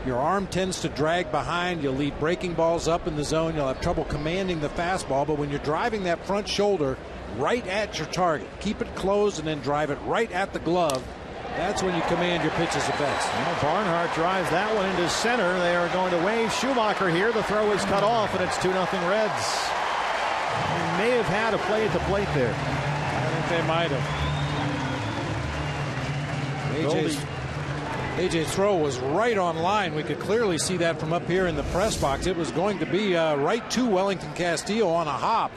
B: your arm tends to drag behind. You'll lead breaking balls up in the zone. You'll have trouble commanding the fastball. But when you're driving that front shoulder right at your target, keep it closed and then drive it right at the glove. That's when you command your pitches the best.
A: Well, Barnhart drives that one into center. They are going to wave Schumacher here. The throw is cut off, and it's 2-0 Reds. They may have had a play at the plate there.
B: I think they might have. AJ's throw was right on line. We could clearly see that from up here in the press box. It was going to be right to Wellington Castillo on a hop.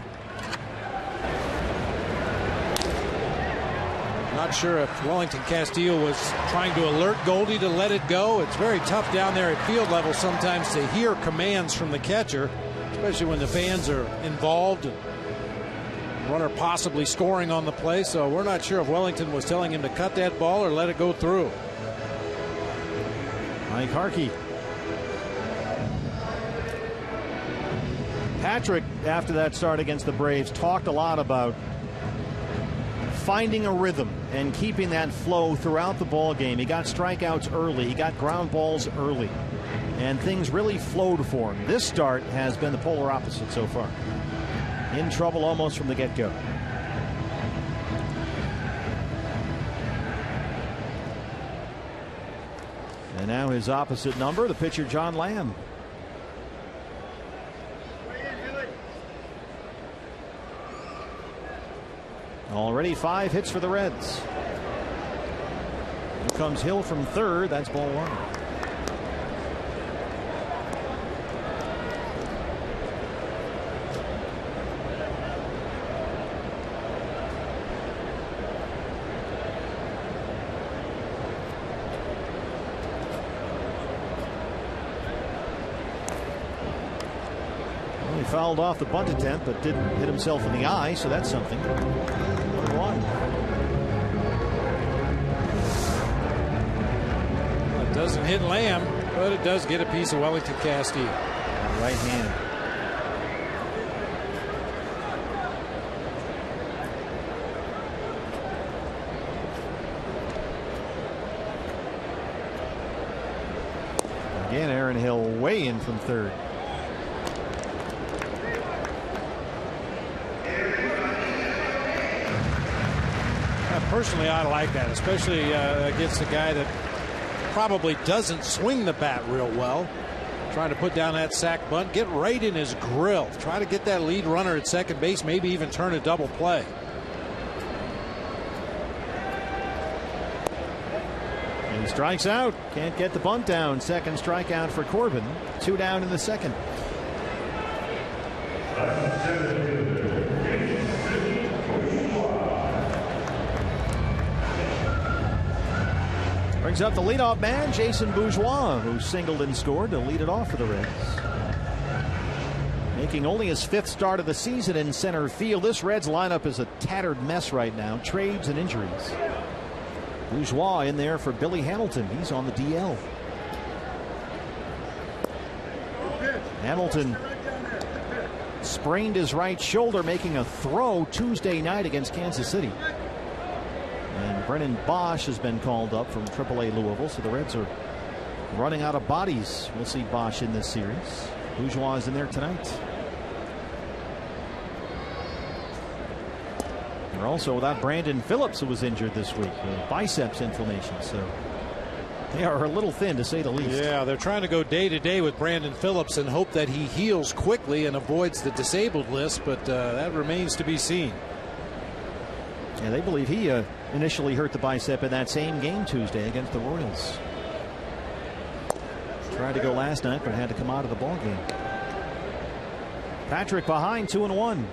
B: Not sure if Wellington Castillo was trying to alert Goldie to let it go. It's very tough down there at field level sometimes to hear commands from the catcher, especially when the fans are involved. runner possibly scoring on the play, so we're not sure if Wellington was telling him to cut that ball or let it go through.
A: Mike Harkey. Patrick, after that start against the Braves, talked a lot about finding a rhythm and keeping that flow throughout the ball game. He got strikeouts early. He got ground balls early. And things really flowed for him. This start has been the polar opposite so far. In trouble almost from the get-go. And now his opposite number, the pitcher John Lamb. Already 5 hits for the Reds. Here comes Hill from third. That's ball 1. He fouled off the bunt attempt, but didn't hit himself in the eye, so that's something. 1-1.
B: It doesn't hit Lamb, but it does get a piece of Wellington Castillo.
A: Right hand. Again, Aaron Hill way in from third.
B: Personally, I like that, especially against a guy that probably doesn't swing the bat real well. Trying to put down that sac bunt, get right in his grill. Try to get that lead runner at second base, maybe even turn a double play.
A: And he strikes out. Can't get the bunt down. Second strikeout for Corbin. 2 down in the second. Brings up the leadoff man, Jason Bourgeois, who singled and scored to lead it off for the Reds. Making only his 5th start of the season in center field. This Reds lineup is a tattered mess right now. Trades and injuries. Bourgeois in there for Billy Hamilton. He's on the DL. Hamilton sprained his right shoulder making a throw Tuesday night against Kansas City. And Brennan Bosch has been called up from AAA Louisville, so the Reds are running out of bodies. We'll see Bosch in this series. Bourgeois is in there tonight. They're also without Brandon Phillips, who was injured this week with biceps inflammation, so they are a little thin, to say the least.
B: Yeah, they're trying to go day to day with Brandon Phillips and hope that he heals quickly and avoids the disabled list, but that remains to be seen.
A: Yeah, they believe he initially hurt the bicep in that same game Tuesday against the Royals. Tried to go last night, but had to come out of the ball game. Patrick behind 2-1.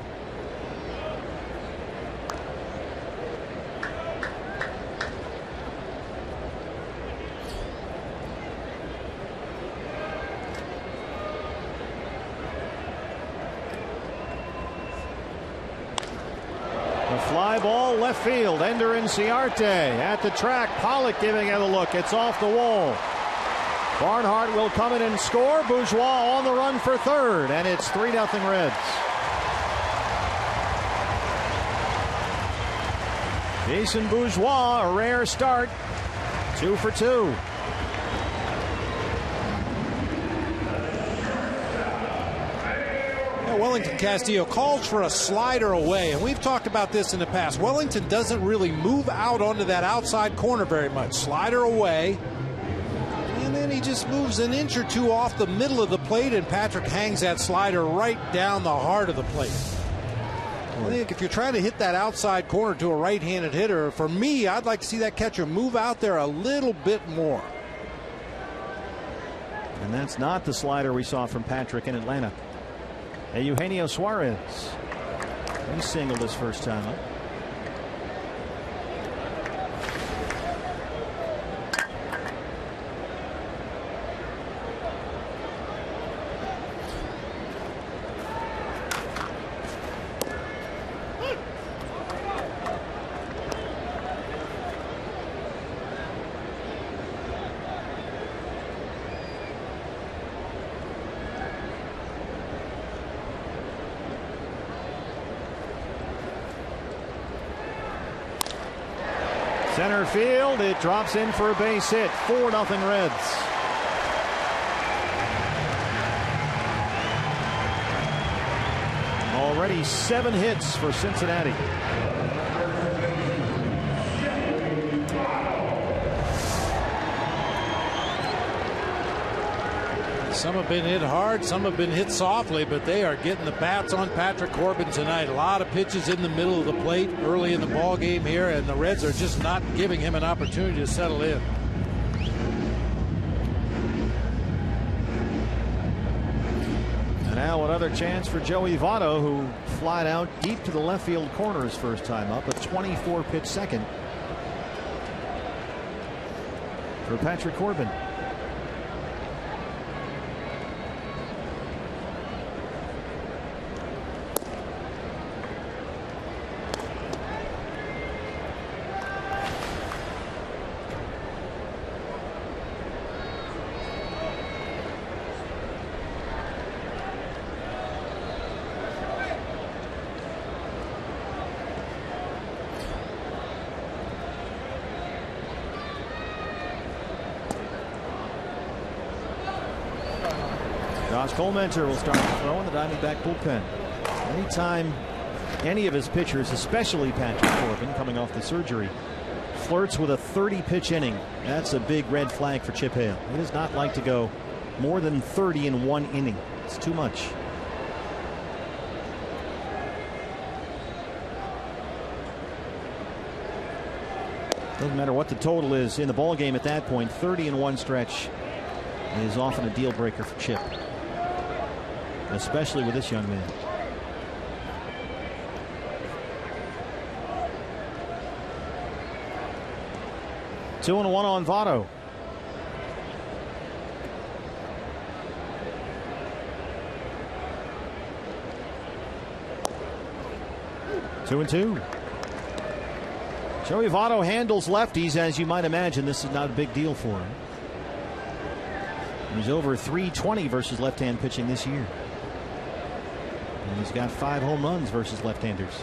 A: Fly ball left field. Ender Inciarte at the track. Pollock giving it a look. It's off the wall. Barnhart will come in and score. Bourgeois on the run for third, and it's 3-0 Reds. Jason Bourgeois, a rare start. 2 for 2.
B: Wellington Castillo calls for a slider away, and we've talked about this in the past. Wellington doesn't really move out onto that outside corner very much. Slider away, and then he just moves an inch or two off the middle of the plate, and Patrick hangs that slider right down the heart of the plate. I think if you're trying to hit that outside corner to a right-handed hitter, for me, I'd like to see that catcher move out there a little bit more.
A: And that's not the slider we saw from Patrick in Atlanta. Eugenio Suarez. He singled his first time up. Center field, it drops in for a base hit. 4-0 Reds. Already 7 hits for Cincinnati.
B: Some have been hit hard, some have been hit softly, but they are getting the bats on Patrick Corbin tonight. A lot of pitches in the middle of the plate early in the ball game here, and the Reds are just not giving him an opportunity to settle in.
A: And now another chance for Joey Votto, who flied out deep to the left field corner his first time up. A 24-pitch second for Patrick Corbin. Josh Colmenter will start to throw in the Diamondback bullpen. Anytime any of his pitchers, especially Patrick Corbin, coming off the surgery, flirts with a 30-pitch inning, that's a big red flag for Chip Hale. He does not like to go more than 30 in one inning. It's too much. Doesn't matter what the total is in the ball game at that point. 30 in one stretch is often a deal breaker for Chip, especially with this young man. Two and one on Votto. Two and two. Joey Votto handles lefties, as you might imagine. This is not a big deal for him. He's over 320 versus left-hand pitching this year. And he's got 5 home runs versus left-handers.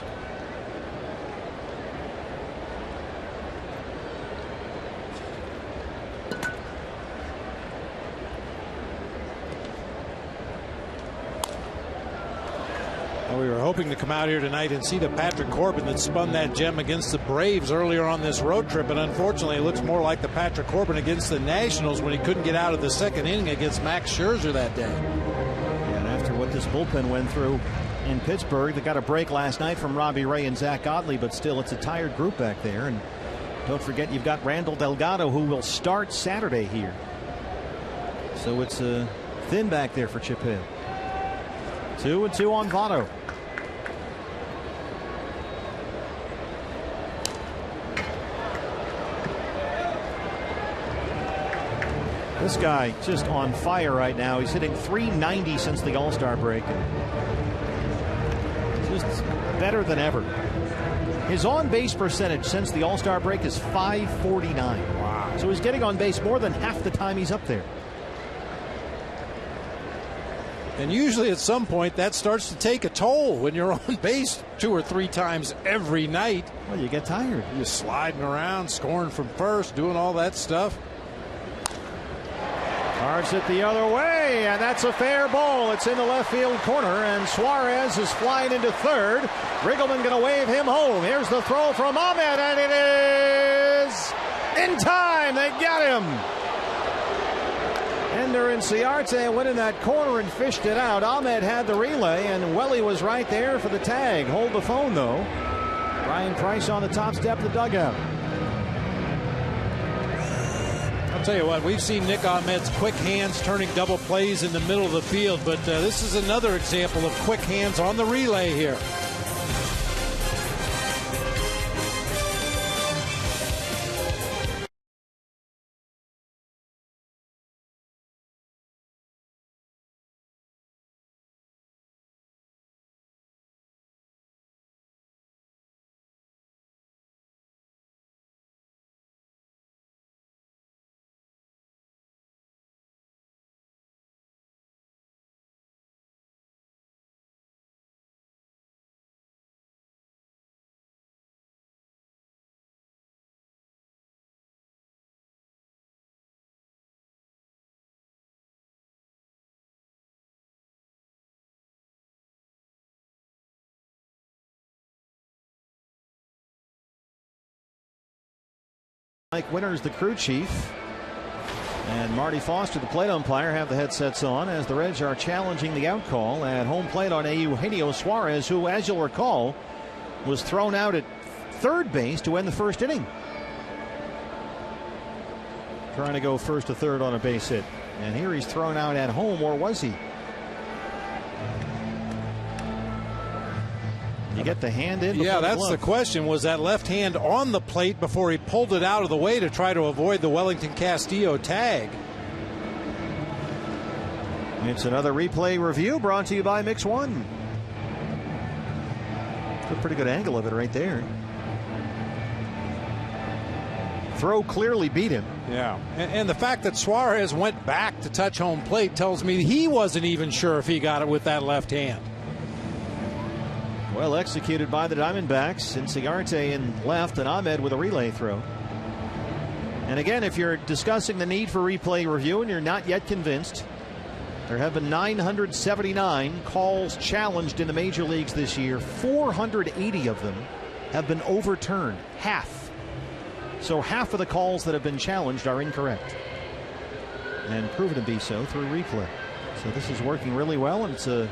B: We were hoping to come out here tonight and see the Patrick Corbin that spun that gem against the Braves earlier on this road trip, but unfortunately it looks more like the Patrick Corbin against the Nationals when he couldn't get out of the second inning against Max Scherzer that day.
A: And after what this bullpen went through in Pittsburgh, they got a break last night from Robbie Ray and Zach Godley, but still it's a tired group back there. And don't forget, you've got Randall Delgado, who will start Saturday here. So it's thin back there for Chip Hale. 2 and 2 on Votto. This guy just on fire right now. He's hitting .390 since the All-Star break. Just better than ever. His on-base percentage since the All-Star break is .549. Wow. So he's getting on base more than half the time he's up there.
B: And usually at some point that starts to take a toll when you're on base 2 or 3 times every night.
A: Well, you get tired.
B: You're sliding around, scoring from first, doing all that stuff.
A: Carves it the other way, and that's a fair ball. It's in the left field corner, and Suarez is flying into third. Riggleman going to wave him home. Here's the throw from Ahmed, and it is in time. They got him. Ender and Ciarte went in that corner and fished it out. Ahmed had the relay, and Welly was right there for the tag. Hold the phone, though. Brian Price on the top step of the dugout.
B: I'll tell you what, we've seen Nick Ahmed's quick hands turning double plays in the middle of the field, but this is another example of quick hands on the relay here.
A: Mike Winters, the crew chief, and Marty Foster, the plate umpire, have the headsets on as the Reds are challenging the out call at home plate on Eugenio Suarez, who, as you'll recall, was thrown out at third base to end the first inning. Trying to go first to third on a base hit. And here he's thrown out at home, or was he? You get the hand in.
B: Yeah, that's the question. Was that left hand on the plate before he pulled it out of the way to try to avoid the Wellington Castillo tag?
A: It's another replay review brought to you by Mix One. It's a pretty good angle of it right there. Throw clearly beat him.
B: Yeah, and the fact that Suarez went back to touch home plate tells me he wasn't even sure if he got it with that left hand.
A: Well executed by the Diamondbacks. Inciarte in left and Ahmed with a relay throw. And again, if you're discussing the need for replay review and you're not yet convinced, there have been 979 calls challenged in the major leagues this year. 480 of them have been overturned. Half. So half of the calls that have been challenged are incorrect and proven to be so through replay. So this is working really well, and it's a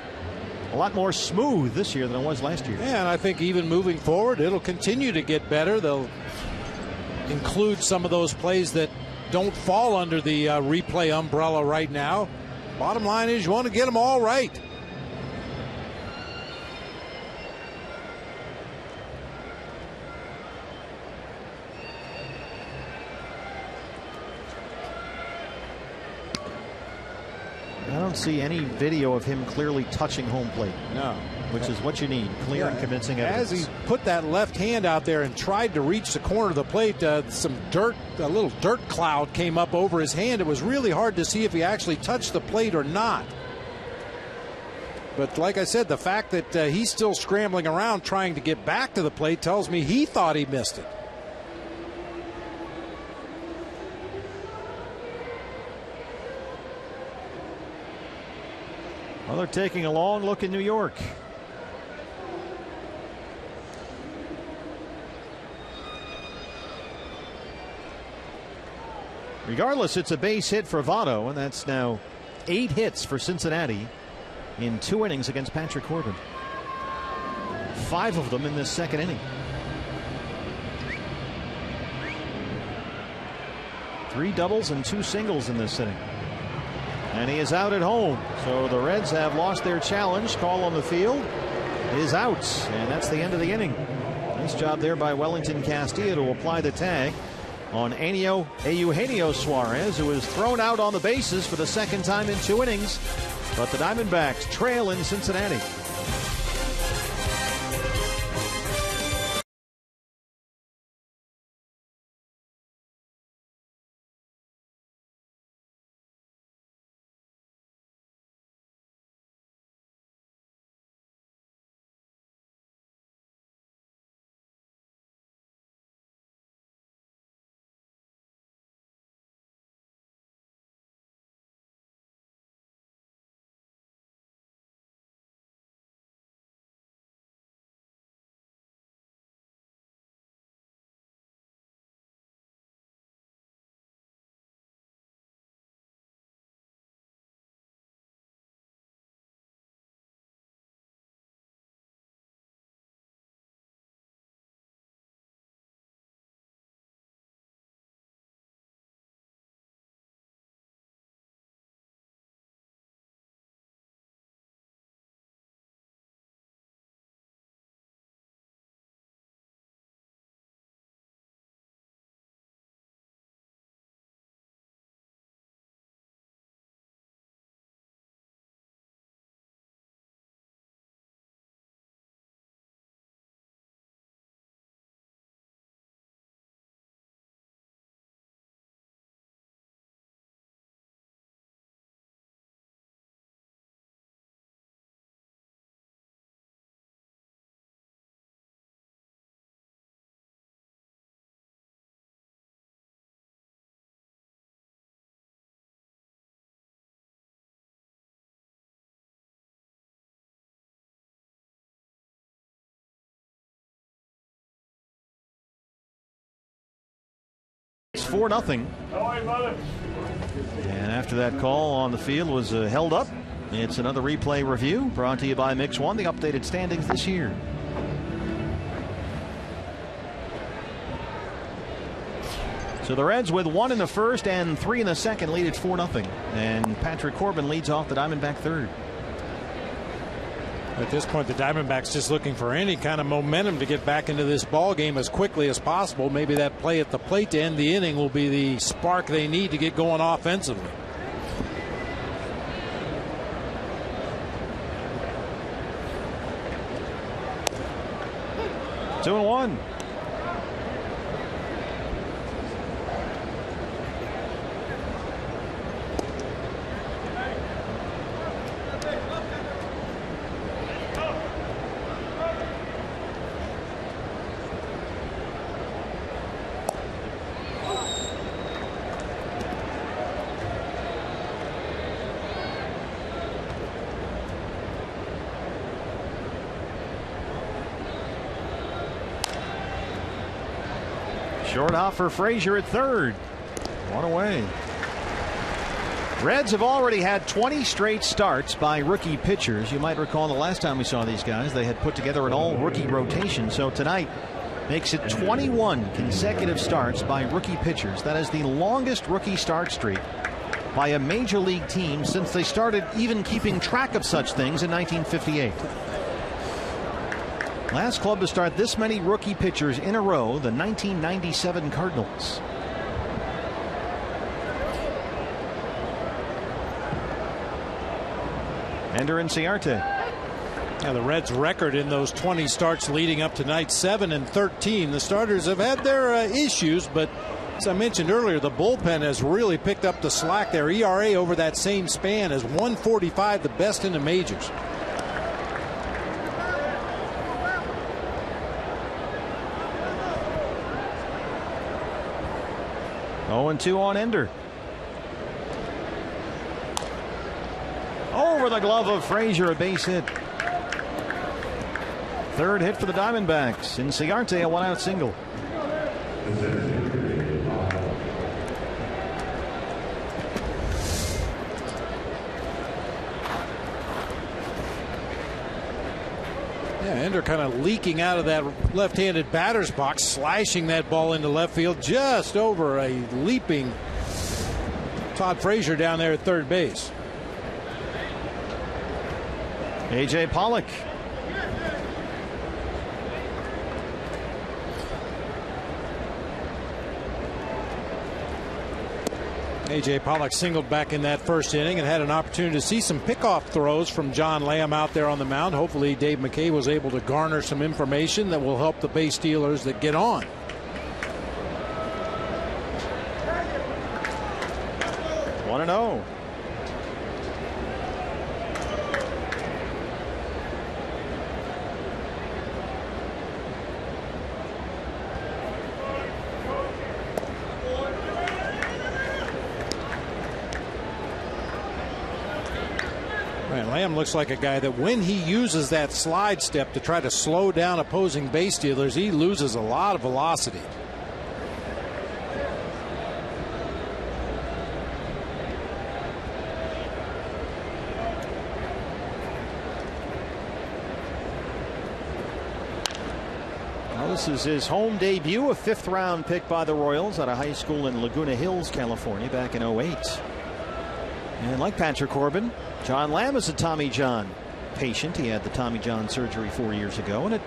A: lot more smooth this year than it was last year.
B: Yeah, and I think even moving forward, it'll continue to get better. They'll include some of those plays that don't fall under the replay umbrella right now. Bottom line is you want to get them all right.
A: I don't see any video of him clearly touching home plate.
B: No.
A: Which is what you need, clear and convincing evidence.
B: As he put that left hand out there and tried to reach the corner of the plate, some dirt, a little dirt cloud came up over his hand. It was really hard to see if he actually touched the plate or not. But like I said, the fact that he's still scrambling around trying to get back to the plate tells me he thought he missed it.
A: Well, they're taking a long look in New York. Regardless, it's a base hit for Votto, and that's now 8 hits for Cincinnati in 2 innings against Patrick Corbin. 5 of them in this second inning. 3 doubles and 2 singles in this inning. And he is out at home. So the Reds have lost their challenge. Call on the field is out. And that's the end of the inning. Nice job there by Wellington Castillo to apply the tag on Eugenio Suarez, who was thrown out on the bases for the second time in 2 innings. But the Diamondbacks trail in Cincinnati. 4-0. And after that call on the field was held up. It's another replay review brought to you by Mix One, the updated standings this year. So the Reds with 1 in the first and 3 in the second lead at 4-0. And Patrick Corbin leads off the Diamondback third.
B: At this point, the Diamondbacks just looking for any kind of momentum to get back into this ball game as quickly as possible. Maybe that play at the plate to end the inning will be the spark they need to get going offensively.
A: Two and one. Short off for Frazier at third. One away. Reds have already had 20 straight starts by rookie pitchers. You might recall the last time we saw these guys, they had put together an all-rookie rotation. So tonight makes it 21 consecutive starts by rookie pitchers. That is the longest rookie start streak by a major league team since they started even keeping track of such things in 1958. Last club to start this many rookie pitchers in a row, the 1997 Cardinals. Ender Inciarte.
B: Now the Reds' record in those 20 starts leading up tonight, 7-13. The starters have had their issues, but as I mentioned earlier, the bullpen has really picked up the slack. Their ERA over that same span is 1.45, the best in the majors.
A: 0-2 on Ender. Over the glove of Frazier, a base hit. Third hit for the Diamondbacks. Inciarte, a one-out single.
B: Ender kind of leaking out of that left-handed batter's box, slashing that ball into left field just over a leaping Todd Frazier down there at third base.
A: A.J. Pollock.
B: A.J. Pollock singled back in that first inning and had an opportunity to see some pickoff throws from John Lamb out there on the mound. Hopefully Dave McKay was able to garner some information that will help the base stealers that get on.
A: One and 0.
B: Lamb looks like a guy that when he uses that slide step to try to slow down opposing base stealers, he loses a lot of velocity.
A: Well, this is his home debut, a 5th round pick by the Royals out of high school in Laguna Hills, California, back in 08. And like Patrick Corbin, John Lamb is a Tommy John patient. He had the Tommy John surgery 4 years ago, and it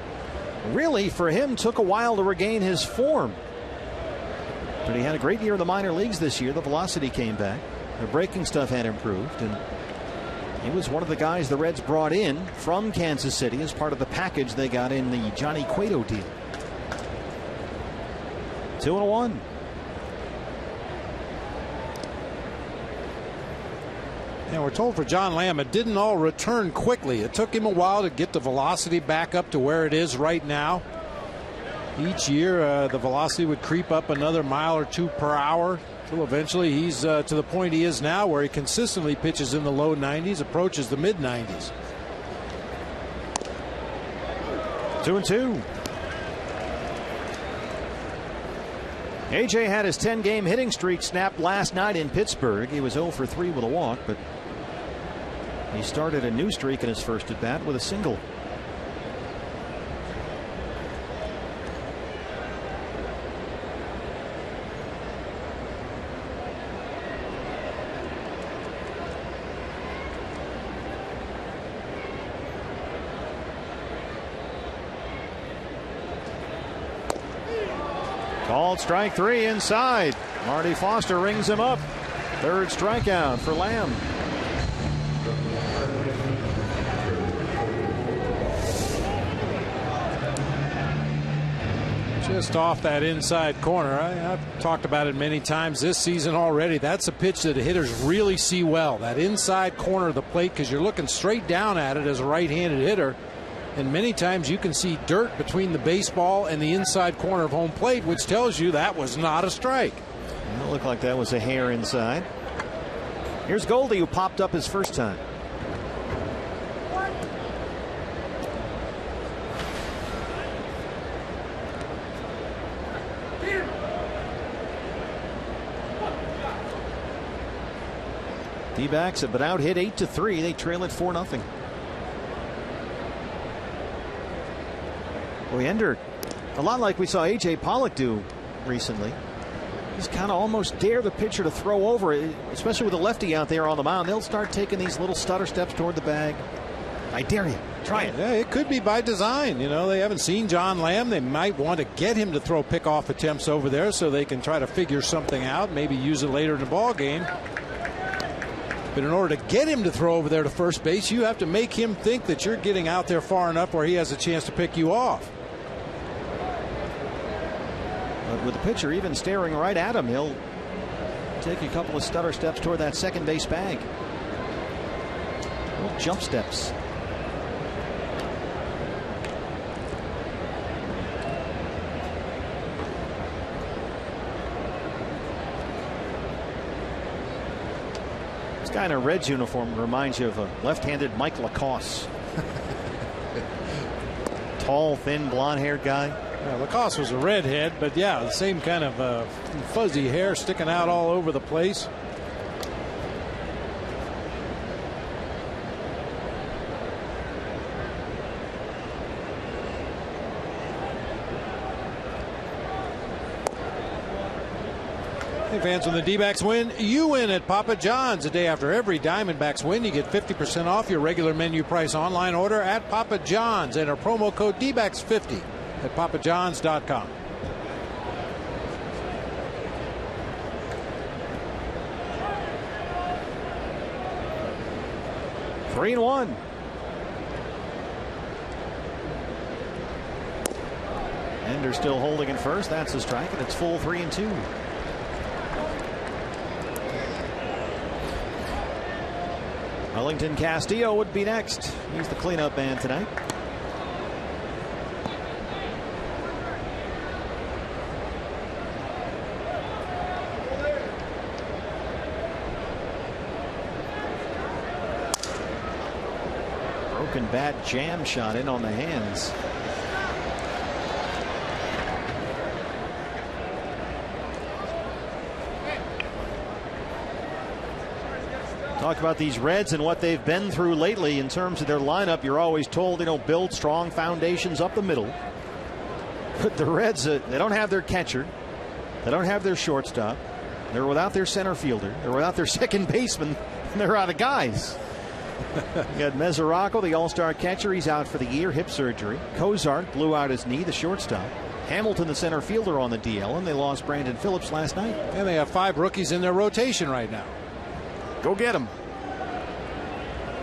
A: really, for him, took a while to regain his form. But he had a great year in the minor leagues this year. The velocity came back. The breaking stuff had improved, and he was one of the guys the Reds brought in from Kansas City as part of the package they got in the Johnny Cueto deal. 2-1.
B: And we're told for John Lamb, it didn't all return quickly. It took him a while to get the velocity back up to where it is right now. Each year, the velocity would creep up another mile or two per hour until eventually he's to the point he is now where he consistently pitches in the low 90s, approaches the mid 90s.
A: 2-2. AJ had his 10-game hitting streak snapped last night in Pittsburgh. He was 0 for 3 with a walk, but he started a new streak in his first at bat with a single. Called strike 3 inside. Marty Foster rings him up. Third strikeout for Lamb.
B: Just off that inside corner. I've talked about it many times this season already. That's a pitch that the hitters really see well. That inside corner of the plate, because you're looking straight down at it as a right-handed hitter. And many times you can see dirt between the baseball and the inside corner of home plate, which tells you that was not a strike.
A: It looked like that was a hair inside. Here's Goldie, who popped up his first time. D-backs have been out hit 8-3. They trail it 4-0. Ender, a lot like we saw A.J. Pollock do recently. He's kind of almost dare the pitcher to throw over it, especially with a lefty out there on the mound. They'll start taking these little stutter steps toward the bag. I dare you. Try it.
B: Yeah, it could be by design. You know, they haven't seen John Lamb. They might want to get him to throw pickoff attempts over there so they can try to figure something out, maybe use it later in the ball game. But in order to get him to throw over there to first base, you have to make him think that you're getting out there far enough where he has a chance to pick you off.
A: But with the pitcher even staring right at him, he'll take a couple of stutter steps toward that second base bag. Little jump steps. This guy in a Reds uniform reminds you of a left-handed Mike Lacoste. Tall, thin, blonde-haired guy.
B: Yeah, Lacoste was a redhead, but yeah, the same kind of fuzzy hair sticking out all over the place. Hey fans, when the D-backs win, you win at Papa John's. The day after every Diamondbacks win, you get 50% off your regular menu price online order at Papa John's. Enter promo code D-backs50 at papajohns.com.
A: Three and one. Ender still holding in first. That's a strike, and it's full 3-2. Wellington Castillo would be next. He's the cleanup man tonight. Broken bat jam shot in on the hands. Talk about these Reds and what they've been through lately in terms of their lineup. You're always told, build strong foundations up the middle. But the Reds, they don't have their catcher. They don't have their shortstop. They're without their center fielder. They're without their second baseman. And they're out of guys. You got Mesoraco, the all-star catcher. He's out for the year, hip surgery. Cozart blew out his knee, the shortstop. Hamilton, the center fielder, on the DL, and they lost Brandon Phillips last night.
B: And they have 5 rookies in their rotation right now.
A: Go get him.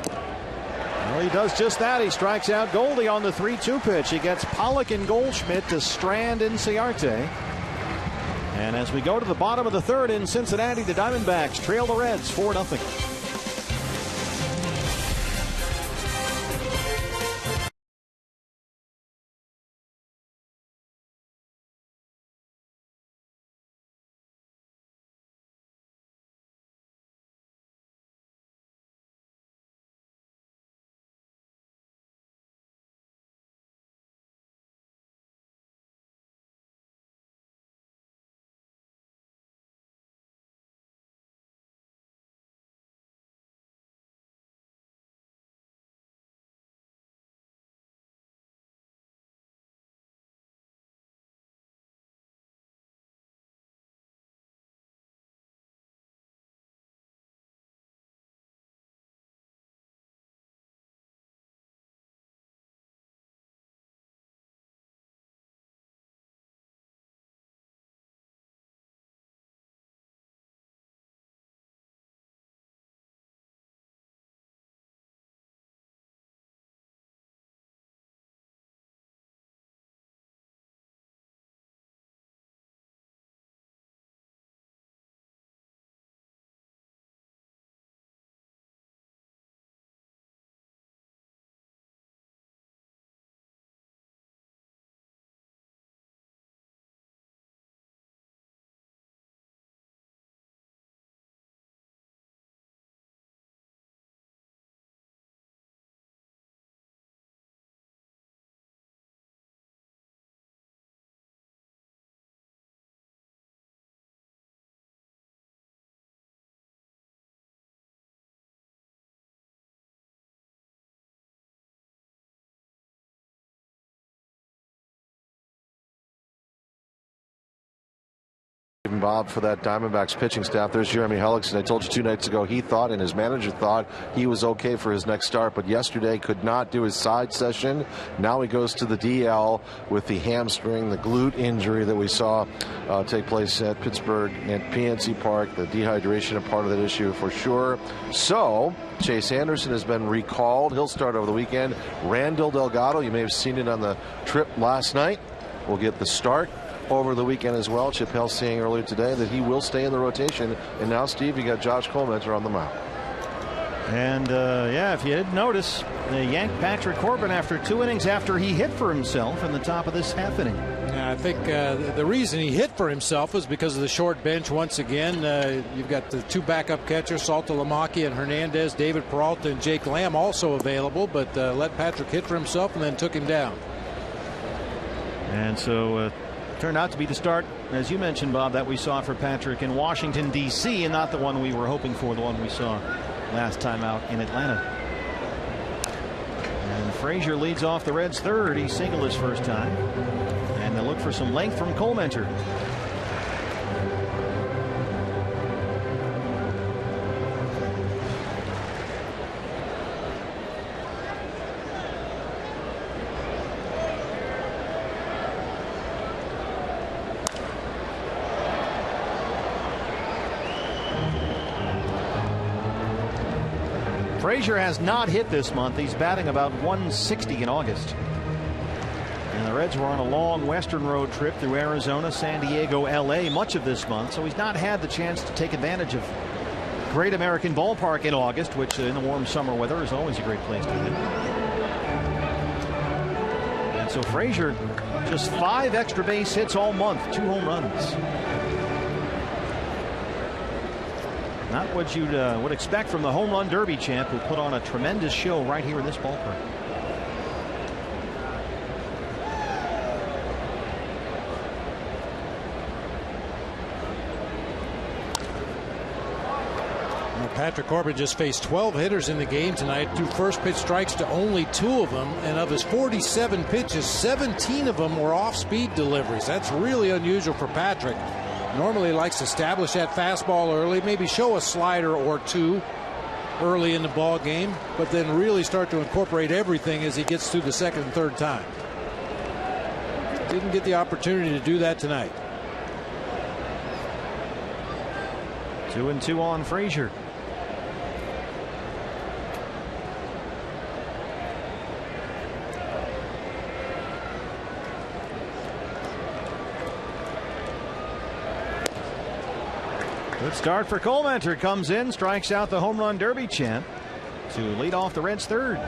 A: Well, he does just that. He strikes out Goldie on the 3-2 pitch. He gets Pollock and Goldschmidt to Strand and Ciarte. And as we go to the bottom of the third in Cincinnati, the Diamondbacks trail the Reds 4-0.
D: Bob, for that Diamondbacks pitching staff. There's Jeremy Hellickson. I told you 2 nights ago he thought, and his manager thought, he was okay for his next start, but yesterday could not do his side session. Now he goes to the DL with the hamstring, the glute injury that we saw take place at Pittsburgh and PNC Park. The dehydration, a part of that issue for sure. So Chase Anderson has been recalled. He'll start over the weekend. Randall Delgado, you may have seen it on the trip last night, will get the start over the weekend as well. Chip Hill saying earlier today that he will stay in the rotation. And now, Steve, you got Josh Comenter on the mound.
A: And if you didn't notice, they yanked Patrick Corbin after 2 innings after he hit for himself in the top of this half inning.
B: Yeah, I think the reason he hit for himself was because of the short bench once again. You've got the 2 backup catchers, Saltalamacchia and Hernandez, David Peralta and Jake Lamb also available, but let Patrick hit for himself and then took him down.
A: And so turned out to be the start, as you mentioned, Bob, that we saw for Patrick in Washington, D.C., and not the one we were hoping for, the one we saw last time out in Atlanta. And Frazier leads off the Reds' third. He singled his first time. And they'll look for some length from Comenter. Frazier has not hit this month. He's batting about 160 in August. And the Reds were on a long western road trip through Arizona, San Diego, L.A. much of this month, so he's not had the chance to take advantage of Great American Ballpark in August, which in the warm summer weather is always a great place to hit. And so Frazier, just 5 extra base hits all month, 2 home runs. Not what you would expect from the home run derby champ, who put on a tremendous show right here in this ballpark.
B: Patrick Corbin just faced 12 hitters in the game tonight, 2 first pitch strikes to only 2 of them, and of his 47 pitches, 17 of them were off-speed deliveries. That's really unusual for Patrick. Normally likes to establish that fastball early, maybe show a slider or 2 early in the ball game, but then really start to incorporate everything as he gets through the second and third time. Didn't get the opportunity to do that tonight.
A: 2-2 on Frazier. Good start for Comenter. Comes in, strikes out the home run derby champ to lead off the Reds' third.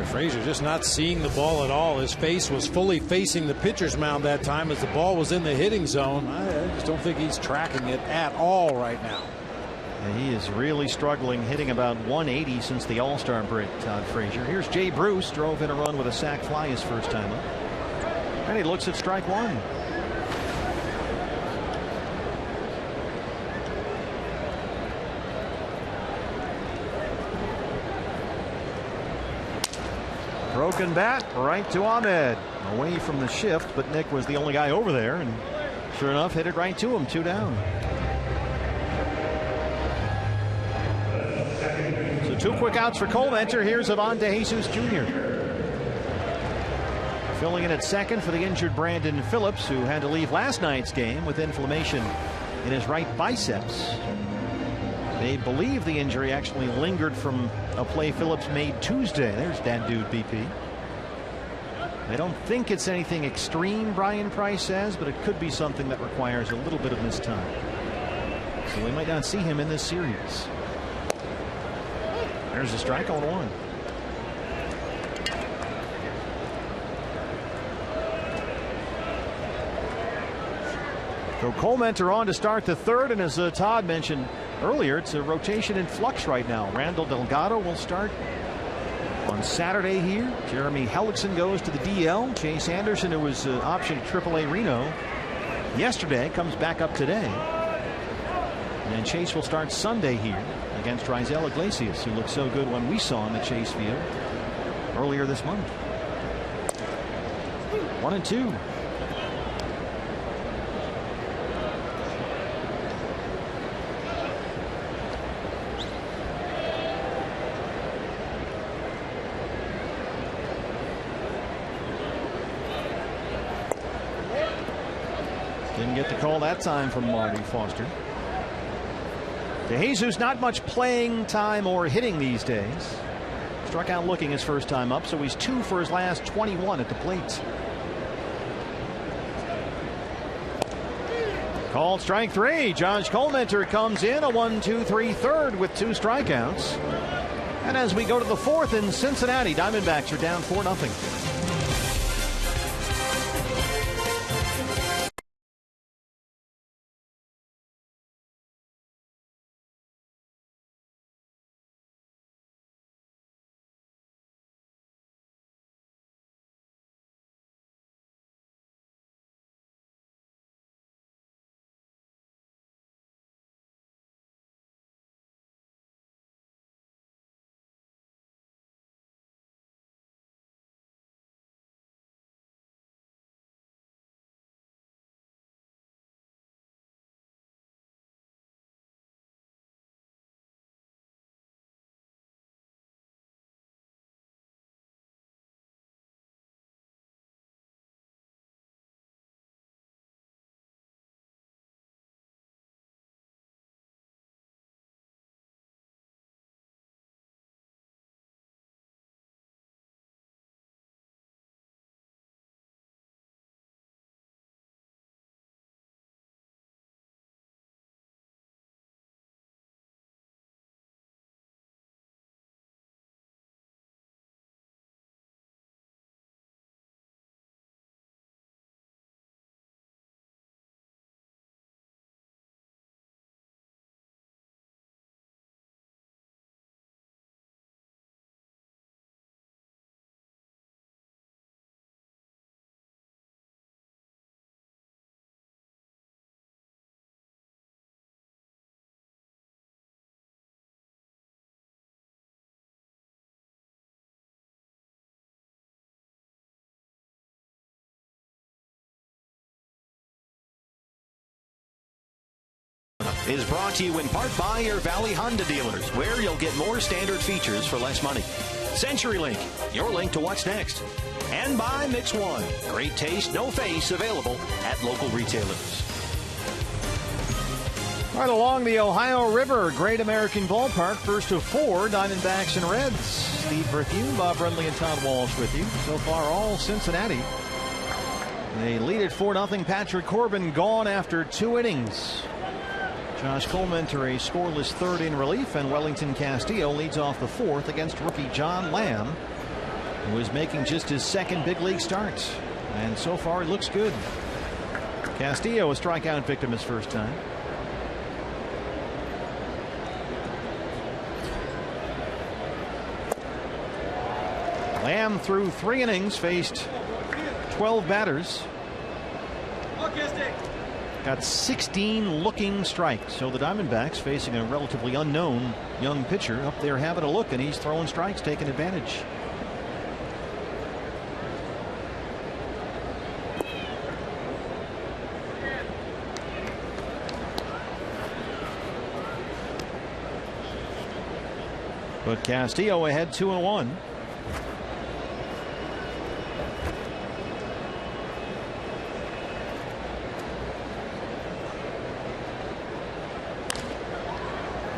B: Frazier just not seeing the ball at all. His face was fully facing the pitcher's mound that time as the ball was in the hitting zone. I just don't think he's tracking it at all right now.
A: And he is really struggling, hitting about 180 since the All-Star break, Todd Frazier. Here's Jay Bruce, drove in a run with a sac fly his first time up. And he looks at strike 1. Broken bat right to Ahmed. Away from the shift, but Nick was the only guy over there, and sure enough hit it right to him. 2 down. So 2 quick outs for Comenter. Here's Ivan De Jesus Jr. Filling in at second for the injured Brandon Phillips, who had to leave last night's game with inflammation in his right biceps. They believe the injury actually lingered from a play Phillips made Tuesday. There's that dude BP. They don't think it's anything extreme, Brian Price says, but it could be something that requires a little bit of missed time. So we might not see him in this series. There's a strike on 1. So Comenter on to start the third, and as Todd mentioned earlier, it's a rotation in flux right now. Randall Delgado will start on Saturday here. Jeremy Hellickson goes to the DL. Chase Anderson, who was optioned AAA Reno yesterday, comes back up today. And Chase will start Sunday here against Raisel Iglesias, who looked so good when we saw him at Chase Field earlier this month. 1-2. Didn't get the call that time from Marty Foster. DeJesus not much playing time or hitting these days. Struck out looking his first time up, so he's 2 for his last 21 at the plate. Called strike 3. Josh Colmenter comes in, a 1-2-3 third with 2 strikeouts. And as we go to the 4th in Cincinnati, Diamondbacks are down 4-0. Is brought to you in part by your Valley Honda dealers, where you'll get more standard features for less money. CenturyLink, your link to what's next. And by Mix One, great taste, no face, available at local retailers. Right along the Ohio River, Great American Ballpark, first of 4, Diamondbacks and Reds. Steve Berthune, Bob Brenly, and Todd Walsh with you. So far, all Cincinnati. They lead at 4-0. Patrick Corbin gone after 2 innings. Josh Colmenter a scoreless 3rd in relief, and Wellington Castillo leads off the 4th against rookie John Lamb, who is making just his 2nd big league start. And so far, it looks good. Castillo a strikeout victim his first time. Lamb through 3 innings, faced 12 batters. Got 16 looking strikes. So the Diamondbacks facing a relatively unknown young pitcher up there having a look, and he's throwing strikes, taking advantage. But Castillo ahead 2-1.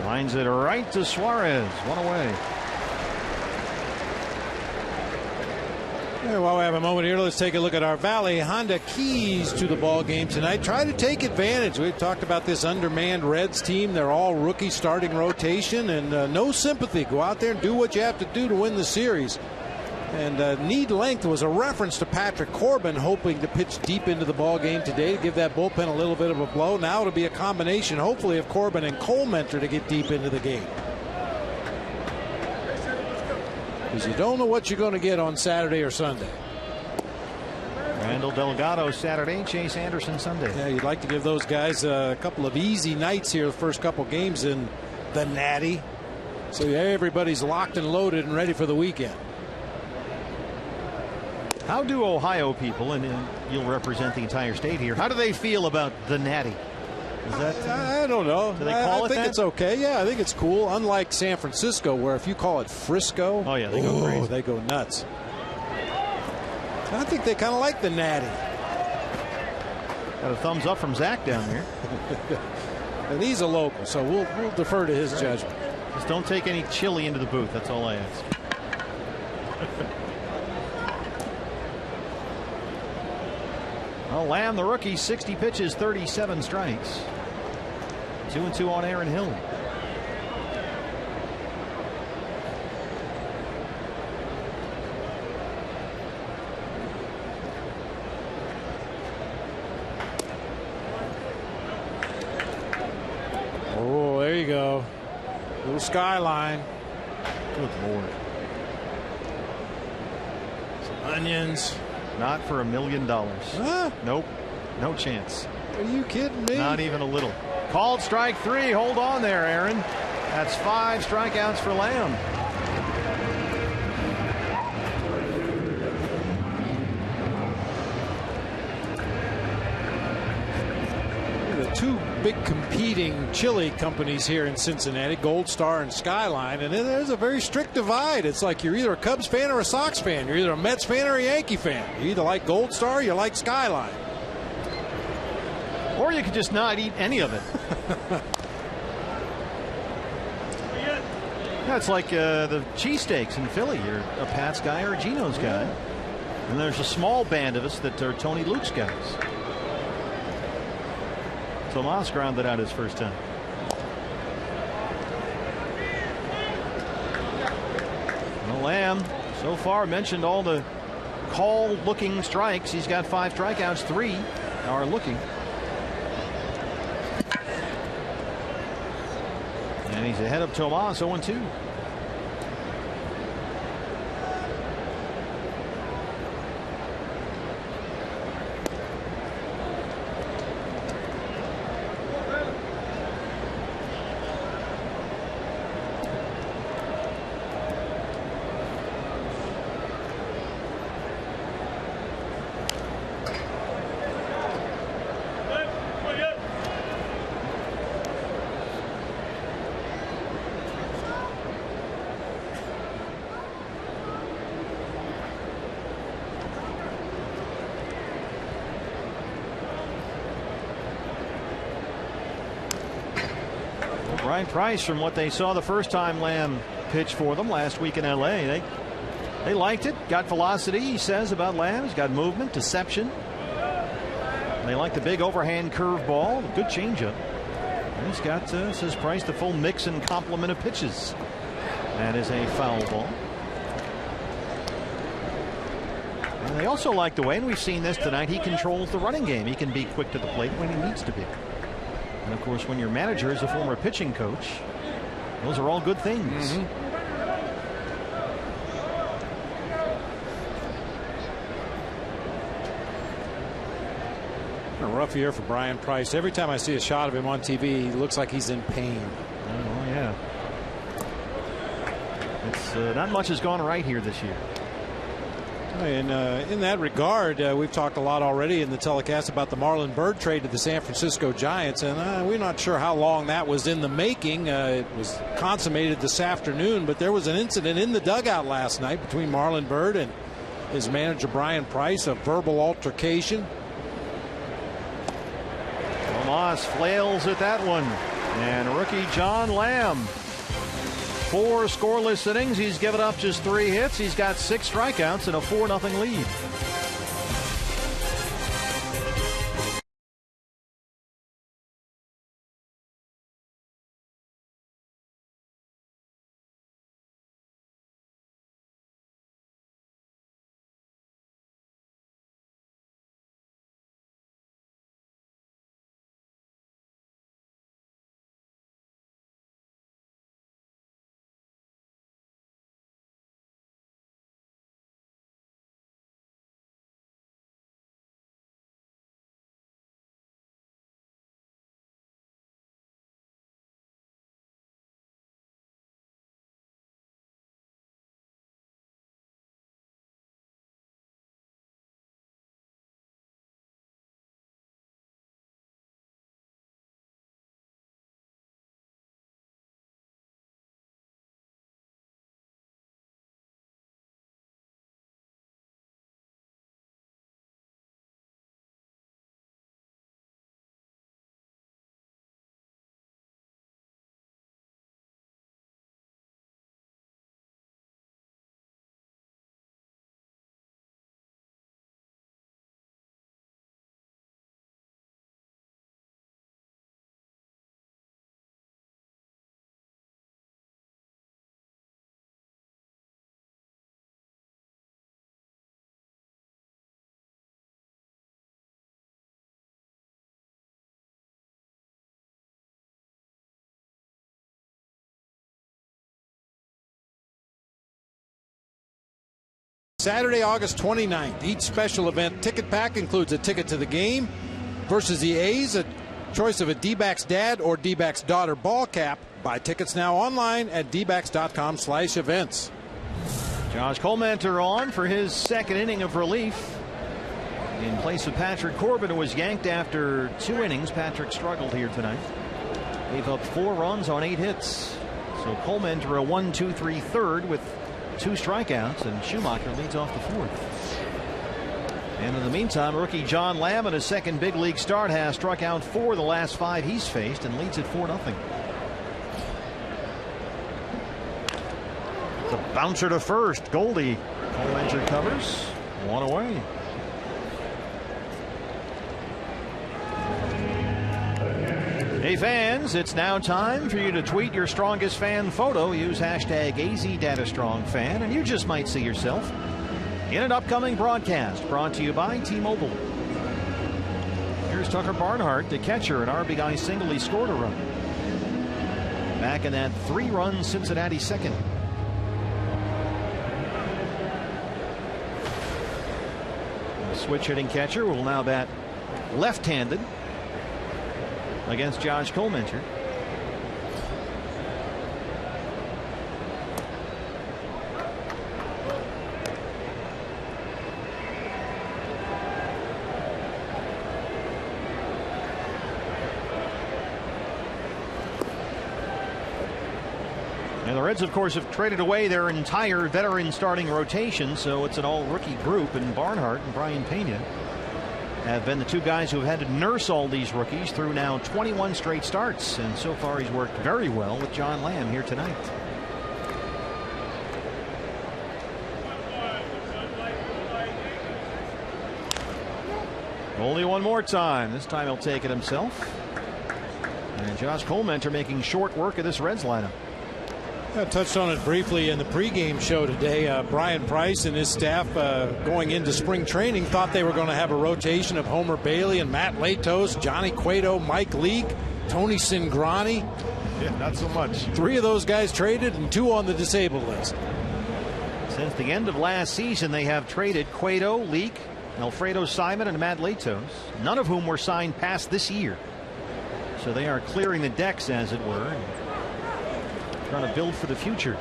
A: Lines it right to Suarez. 1 away.
B: Yeah, while we have a moment here, let's take a look at our Valley Honda keys to the ball game tonight. Try to take advantage. We've talked about this undermanned Reds team. They're all rookie starting rotation, and no sympathy. Go out there and do what you have to do to win the series. And need length was a reference to Patrick Corbin, hoping to pitch deep into the ball game today to give that bullpen a little bit of a blow. Now it'll be a combination, hopefully, of Corbin and Colmenter to get deep into the game. Because you don't know what you're going to get on Saturday or Sunday.
A: Randall Delgado Saturday, Chase Anderson Sunday.
B: Yeah, you'd like to give those guys a couple of easy nights here, the first couple games in the Natty. So everybody's locked and loaded and ready for the weekend.
A: How do Ohio people, and you'll represent the entire state here, how do they feel about the Natty? Is that,
B: I don't know.
A: Do they call
B: I
A: it
B: think
A: that?
B: it's okay. Yeah, I think it's cool. Unlike San Francisco, where if you call it Frisco,
A: oh yeah, they go crazy.
B: They go nuts. I think they kind of like the Natty.
A: Got a thumbs up from Zach down there.
B: And he's a local, so we'll defer to his judgment.
A: Just don't take any chili into the booth. That's all I ask. Well, Lamb, the rookie, 60 pitches, 37 strikes. 2-2 on Aaron Hill.
B: Oh, there you go. Little skyline.
A: Good Lord.
B: Some onions.
A: Not for $1 million.
B: Huh?
A: Nope. No chance.
B: Are you kidding me?
A: Not even a little. Called strike 3. Hold on there, Aaron. That's 5 strikeouts for Lamb.
B: The two big competing chili companies here in Cincinnati, Gold Star and Skyline, and then there's a very strict divide. It's like you're either a Cubs fan or a Sox fan. You're either a Mets fan or a Yankee fan. You either like Gold Star or you like Skyline.
A: Or you could just not eat any of it. That's like the cheesesteaks in Philly. You're a Pat's guy or a Geno's guy. And there's a small band of us that are Tony Luke's guys. Tomas grounded out his first time. Well, Lamb, so far, mentioned all the call-looking strikes. He's got 5 strikeouts. 3 are looking. And he's ahead of Tomas, 0-2. Brian Price, from what they saw the first time Lamb pitched for them last week in L.A., they liked it. Got velocity, he says, about Lamb. He's got movement, deception. They like the big overhand curveball, good changeup. And he's got, says Price, the full mix and complement of pitches. That is a foul ball. And they also like the way, and we've seen this tonight, he controls the running game. He can be quick to the plate when he needs to be. And of course, when your manager is a former pitching coach, those are all good things.
B: A rough year for Brian Price. Every time I see a shot of him on TV, he looks like he's in pain.
A: Oh, yeah. It's not much has gone right here this year.
B: And in that regard, we've talked a lot already in the telecast about the Marlon Byrd trade to the San Francisco Giants, and we're not sure how long that was in the making. It was consummated this afternoon, but there was an incident in the dugout last night between Marlon Byrd and his manager Brian Price, a verbal altercation.
A: Tomas flails at that one, and rookie John Lamb. 4 scoreless innings. He's given up just 3 hits. He's got 6 strikeouts and a 4-0 lead.
B: Saturday, August 29th. Each special event ticket pack includes a ticket to the game versus the A's, a choice of a D-backs dad or D-backs daughter ball cap. Buy tickets now online at dbacks.com/events.
A: Josh Collmenter on for his second inning of relief in place of Patrick Corbin, who was yanked after 2 innings. Patrick struggled here tonight. Gave up 4 runs on 8 hits. So Collmenter a 1-2-3 third with 2 strikeouts, and Schumacher leads off the 4th. And in the meantime, rookie John Lamb in his second big league start has struck out 4 the last 5 he's faced and leads at 4-0. The bouncer to first. Goldie. Collmenter covers. 1 away. Hey fans, it's now time for you to tweet your strongest fan photo. Use hashtag AZDataStrongFan, and you just might see yourself in an upcoming broadcast brought to you by T-Mobile. Here's Tucker Barnhart, the catcher, an RBI single. He scored a run back in that 3-run Cincinnati second. The switch hitting catcher will now bat left-handed against Josh Collmenter. And the Reds, of course, have traded away their entire veteran starting rotation, so it's an all-rookie group, and Barnhart and Brian Pena have been the 2 guys who have had to nurse all these rookies through now 21 straight starts, and so far he's worked very well with John Lamb here tonight. Only one more time. This time he'll take it himself. And Josh Collmenter making short work of this Reds lineup.
B: I touched on it briefly in the pregame show today. Brian Price and his staff going into spring training thought they were going to have a rotation of Homer Bailey and Matt Latos, Johnny Cueto, Mike Leake, Tony Cingrani.
A: Yeah, not so much.
B: 3 of those guys traded and 2 on the disabled list.
A: Since the end of last season, they have traded Cueto, Leake, Alfredo Simon, and Matt Latos, none of whom were signed past this year. So they are clearing the decks, as it were, trying to build for the future.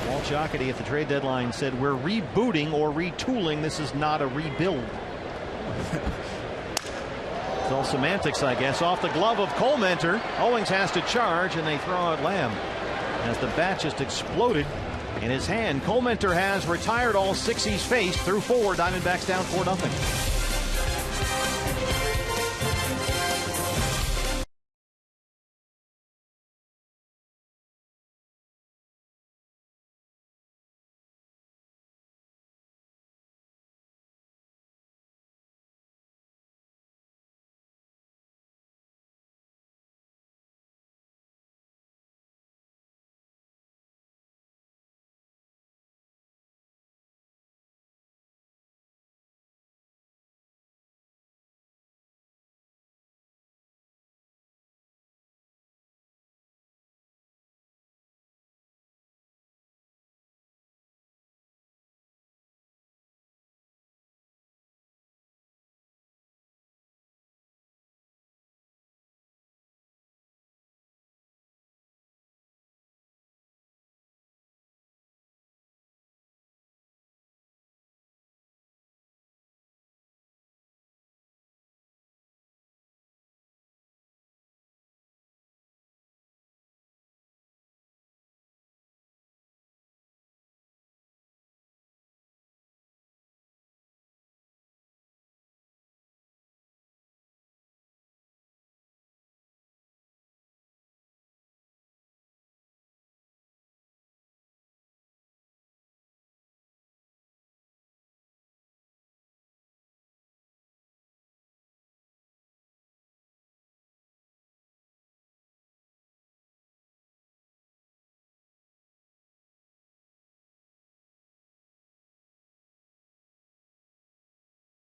A: Walt Jocketty at the trade deadline said, "We're rebooting or retooling. This is not a rebuild." It's all semantics, I guess. Off the glove of Collmenter. Owings has to charge, and they throw out Lamb as the bat just exploded in his hand. Collmenter has retired all 6 he's faced through 4. Diamondbacks down 4-0.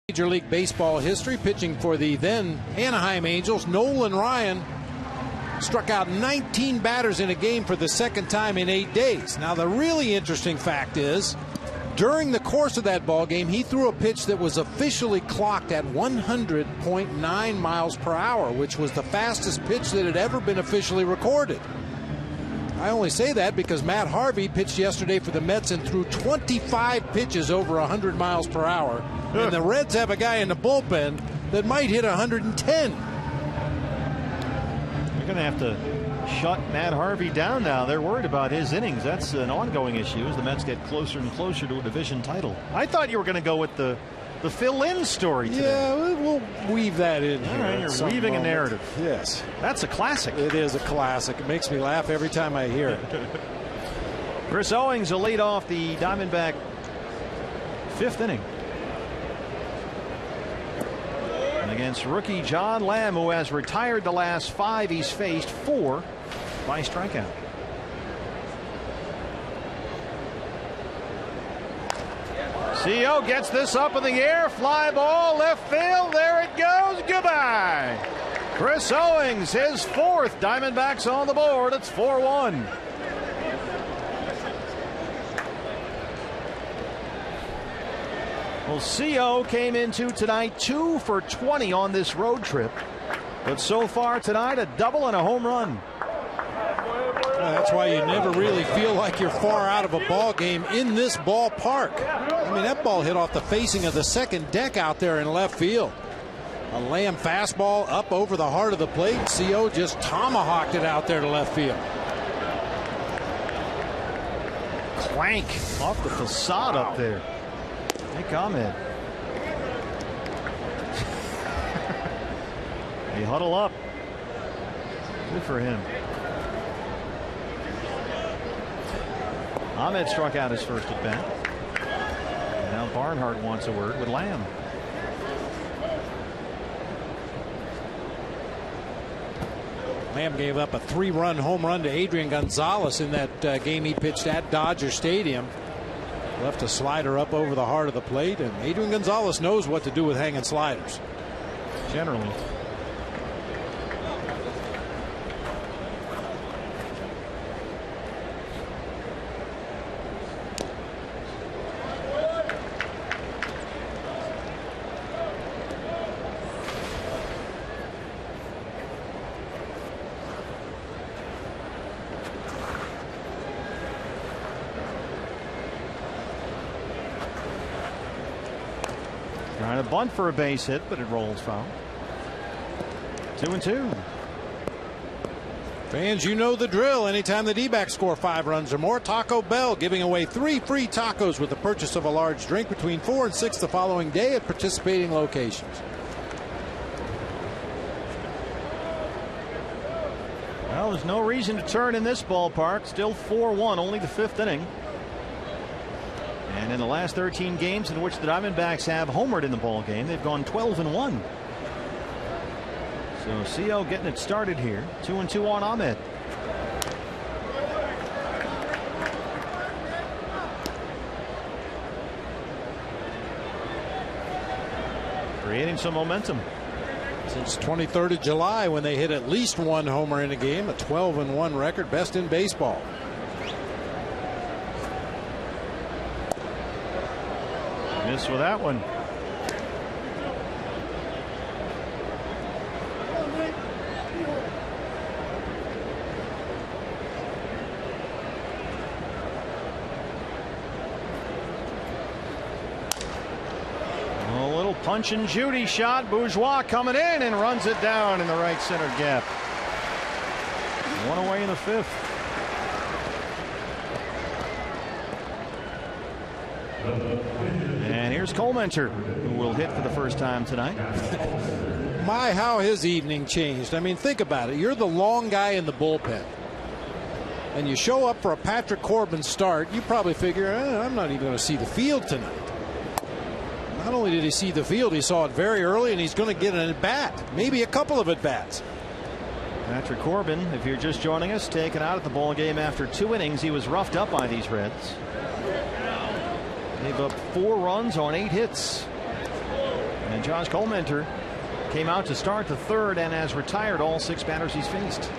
B: Major League Baseball history, pitching for the then Anaheim Angels, Nolan Ryan struck out 19 batters in a game for the second time in 8 days. Now, the really interesting fact is During the course of that ball game, he threw a pitch that was officially clocked at 100.9 miles per hour, which was the fastest pitch that had ever been officially recorded. I only say that because Matt Harvey pitched yesterday for the Mets and threw 25 pitches over 100 miles per hour. And the Reds have a guy in the bullpen that might hit 110.
A: You're going to have to shut Matt Harvey down now. They're worried about his innings. That's an ongoing issue as the Mets get closer and closer to a division title. I thought you were going to go with the fill-in story today.
B: Yeah, we'll weave that in here.
A: All right, you're weaving a narrative.
B: Yes.
A: That's a classic.
B: It is a classic. It makes me laugh every time I hear it.
A: Chris Owings will lead off the Diamondback fifth inning. And against rookie John Lamb, who has retired the last 5 he's faced, 4 by strikeout. CO gets this up in the air, fly ball, left field, there it goes, goodbye. Chris Owings, his 4th. Diamondbacks on the board. It's 4-1. Well, CO came into tonight 2 for 20 on this road trip, but so far tonight a double and a home run.
B: That's why you never really feel like you're far out of a ball game in this ballpark. I mean, that ball hit off the facing of the second deck out there in left field. A Lamb fastball up over the heart of the plate. CO just tomahawked it out there to left field.
A: Clank off the facade up there. Hey, comment. They huddle up. Good for him. Ahmed struck out his first at bat. And now Barnhart wants a word with Lamb.
B: Lamb gave up a 3-run home run to Adrian Gonzalez in that game he pitched at Dodger Stadium. Left a slider up over the heart of the plate, and Adrian Gonzalez knows what to do with hanging sliders.
A: Generally. Trying to bunt for a base hit, but it rolls foul. 2-2.
B: Fans, you know the drill. Anytime the D-backs score 5 runs or more, Taco Bell giving away 3 free tacos with the purchase of a large drink between 4 and 6 the following day at participating locations.
A: Well, there's no reason to turn in this ballpark. Still 4-1, only the 5th inning. And in the last 13 games in which the Diamondbacks have homered in the ball game, they've gone 12-1. So CO getting it started here. 2-2 on Ahmed. Creating some momentum.
B: Since 23rd of July, when they hit at least 1 homer in a game, a 12-1 record, best in baseball.
A: Miss with that one. A little punch and Judy shot. Bourgeois coming in and runs it down in the right center gap. 1 away in the 5th. And here's Colementor, who will hit for the first time tonight.
B: My, how his evening changed. I mean, think about it. You're the long guy in the bullpen, and you show up for a Patrick Corbin start. You probably figure, I'm not even going to see the field tonight. Not only did he see the field, he saw it very early, and he's going to get an at-bat, maybe a couple of at-bats.
A: Patrick Corbin, if you're just joining us, taken out of the ball game after 2 innings. He was roughed up by these Reds. Gave up 4 runs on 8 hits. And Josh Colementor came out to start the 3rd and has retired all 6 batters he's faced.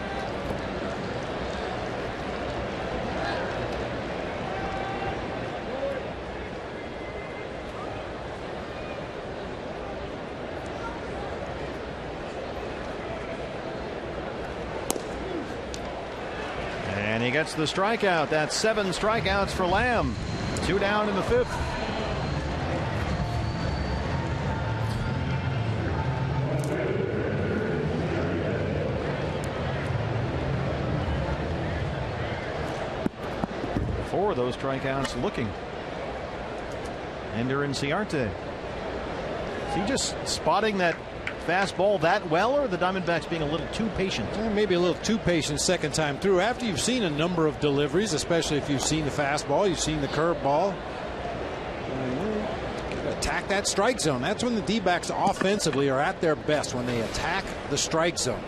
A: he gets the strikeout. That's 7 strikeouts for Lamb. 2 down in the 5th. Four of those strikeouts looking. Ender and Ciarte. Is he just spotting that fastball that well, or the Diamondbacks being a little too patient?
B: Maybe a little too patient second time through. After you've seen a number of deliveries, especially if you've seen the fastball, you've seen the curveball, attack that strike zone. That's when the D-backs offensively are at their best, when they attack the strike zone.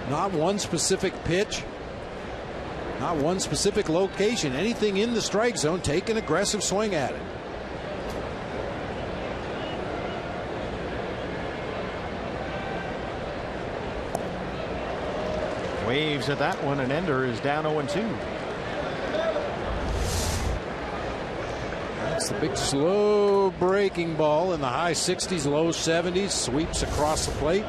B: Not one specific pitch, not one specific location. Anything in the strike zone, take an aggressive swing at it.
A: Waves at that one, and Ender is down 0-2.
B: That's the big slow breaking ball in the high 60s, low 70s. Sweeps across the plate.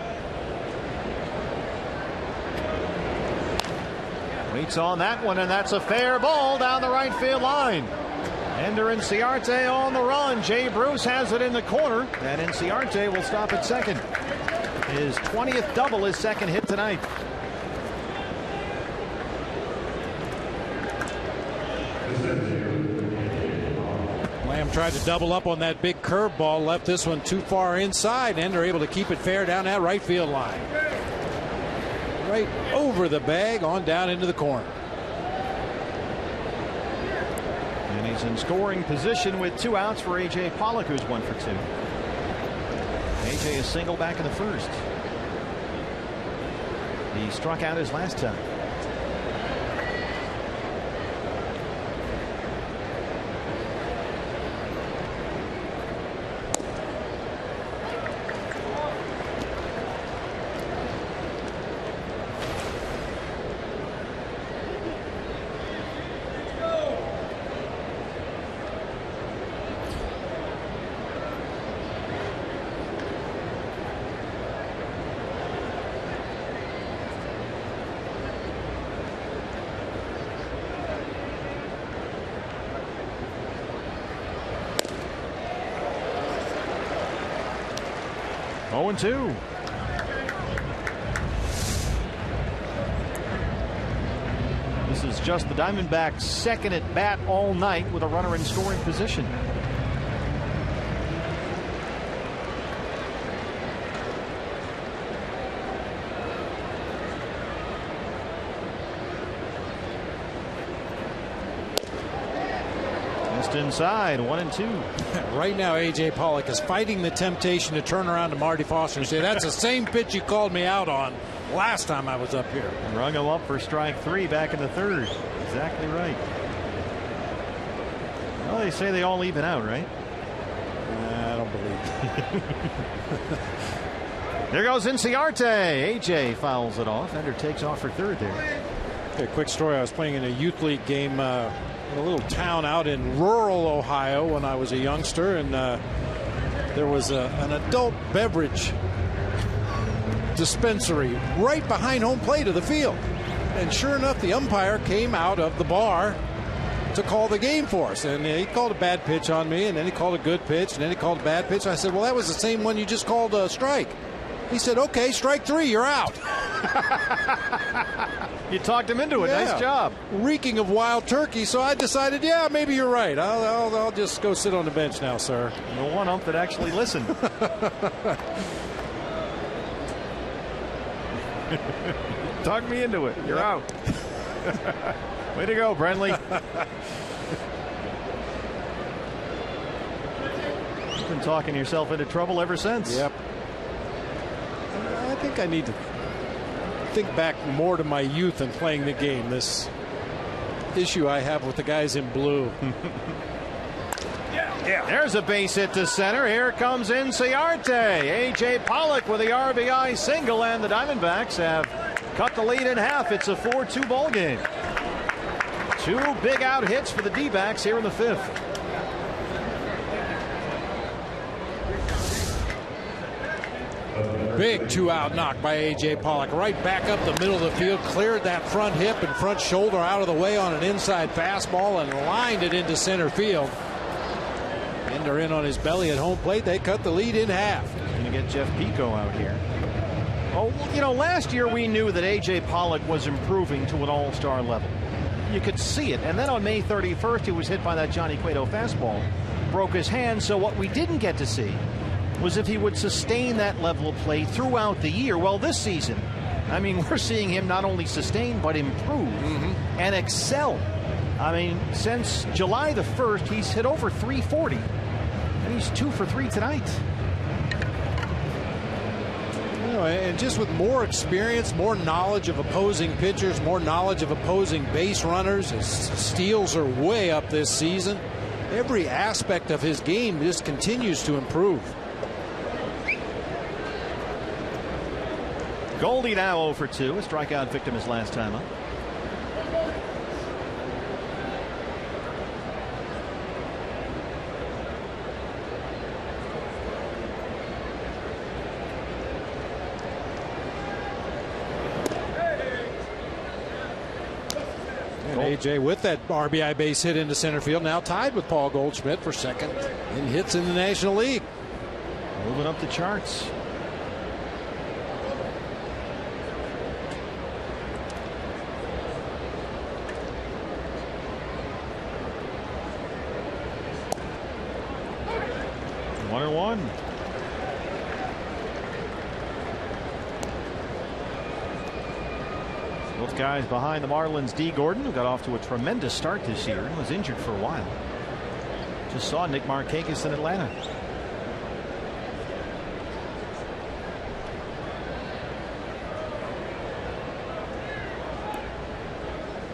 A: Waits on that one, and that's a fair ball down the right field line. Ender and Ciarte on the run. Jay Bruce has it in the corner, and Ciarte will stop at second. His 20th double, his second hit tonight.
B: Lamb tried to double up on that big curveball, left this one too far inside. Ender able to keep it fair down that right field line. Right over the bag, on down into the corner.
A: And he's in scoring position with 2 outs for A.J. Pollock, who's 1 for 2. A.J. is single back in the 1st. He struck out his last time. Oh, 0-2. This is just the Diamondbacks' second at bat all night with a runner in scoring position. Inside, 1-2.
B: Right now, A.J. Pollock is fighting the temptation to turn around to Marty Foster and say, that's the same pitch you called me out on last time I was up here.
A: Rung him up for strike 3 back in the 3rd. Exactly right. Well, they say they all even out, right?
B: I don't believe it.
A: There goes Cincinnati. A.J. fouls it off. Ender takes off for 3rd there.
B: Okay, quick story. I was playing in a youth league game in a little town out in rural Ohio when I was a youngster, and there was an adult beverage dispensary right behind home plate of the field. And sure enough, the umpire came out of the bar to call the game for us. And he called a bad pitch on me, and then he called a good pitch, and then he called a bad pitch. I said, well, that was the same one you just called a strike. He said, okay, strike 3, you're out.
A: You talked him into it. Yeah. Nice job.
B: Reeking of wild turkey, so I decided, yeah, maybe you're right. I'll just go sit on the bench now, sir.
A: The one ump that actually listened. Talk me into it. You're out. Way to go, Brenly. You've been talking yourself into trouble ever since.
B: Yep. I think I need to think back more to my youth and playing the game. This issue I have with the guys in blue.
A: Yeah. There's a base hit to center. Here comes Cincinnati. A.J. Pollock with the RBI single, and the Diamondbacks have cut the lead in half. It's a 4-2 ball game. 2 big out hits for the D-backs here in the 5th.
B: Big two-out knock by A.J. Pollock. Right back up the middle of the field. Cleared that front hip and front shoulder out of the way on an inside fastball and lined it into center field. Ender in on his belly at home plate. They cut the lead in half.
A: Going to get Jeff Pico out here. Oh, you know, last year we knew that A.J. Pollock was improving to an all-star level. You could see it. And then on May 31st, he was hit by that Johnny Cueto fastball. Broke his hand. So what we didn't get to see was if he would sustain that level of play throughout the year. Well, this season, I mean, we're seeing him not only sustain but improve and excel. I mean, since July the 1st, he's hit over 340, and he's 2 for 3 tonight.
B: You know, and just with more experience, more knowledge of opposing pitchers, more knowledge of opposing base runners, his steals are way up this season. Every aspect of his game just continues to improve.
A: Goldie now 0 for 2, a strikeout victim his last time up.
B: And A.J. with that RBI base hit into center field, now tied with Paul Goldschmidt for second in hits in the National League.
A: Moving up the charts. One and one. Both guys behind the Marlins. D. Gordon, who got off to a tremendous start this year and was injured for a while. Just saw Nick Markakis in Atlanta.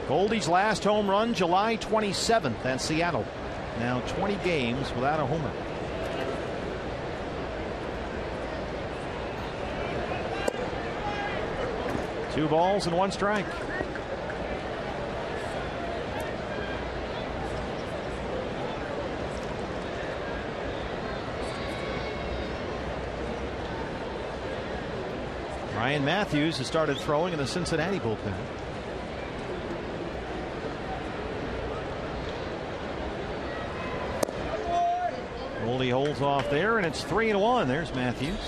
A: Goldie's last home run July 27th at Seattle. Now 20 games without a homer. Two balls and one strike. Ryan Matthews has started throwing in the Cincinnati bullpen. Goldie holds off there, and it's 3-1. There's Matthews.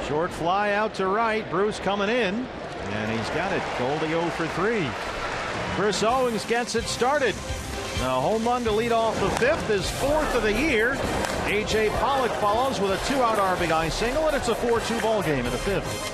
A: Short fly out to right. Bruce coming in, and he's got it. Goldie 0 for 3. Chris Owings gets it started. Now home run to lead off the fifth, his fourth of the year. A.J. Pollock follows with a 2-out RBI single, and it's a 4-2 ball game in the fifth.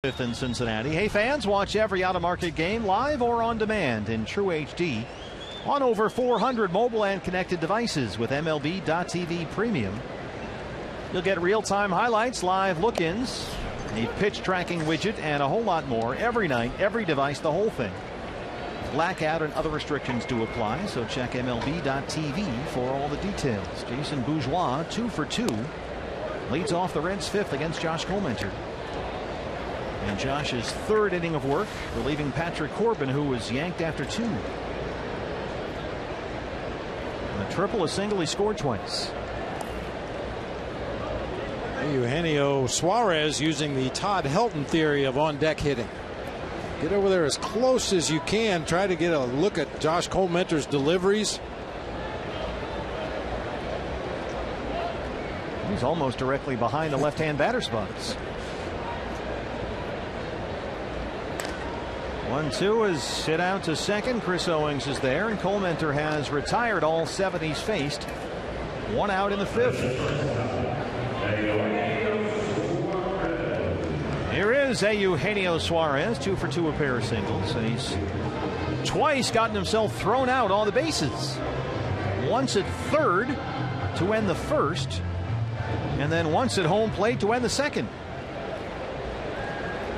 A: 5th in Cincinnati. Hey fans, watch every out-of-market game live or on demand in True HD on over 400 mobile and connected devices with MLB.TV Premium. You'll get real-time highlights, live look-ins, a pitch tracking widget, and a whole lot more every night, every device, the whole thing. Blackout and other restrictions do apply, so check MLB.TV for all the details. Jason Bourgeois, 2 for 2, leads off the Reds' 5th against Josh Comenter. And Josh's 3rd inning of work, relieving Patrick Corbin, who was yanked after 2. A triple, a single, he scored twice.
B: Eugenio Suarez using the Todd Helton theory of on-deck hitting. Get over there as close as you can. Try to get a look at Josh Colementer's deliveries.
A: He's almost directly behind the left-hand batter spots. 1-2 is hit out to second. Chris Owings is there, and Comenter has retired all 7 he's faced. 1 out in the 5th. Here is Eugenio Suarez, 2 for 2, a pair of singles, and he's twice gotten himself thrown out on the bases. Once at third to end the 1st, and then once at home plate to end the 2nd.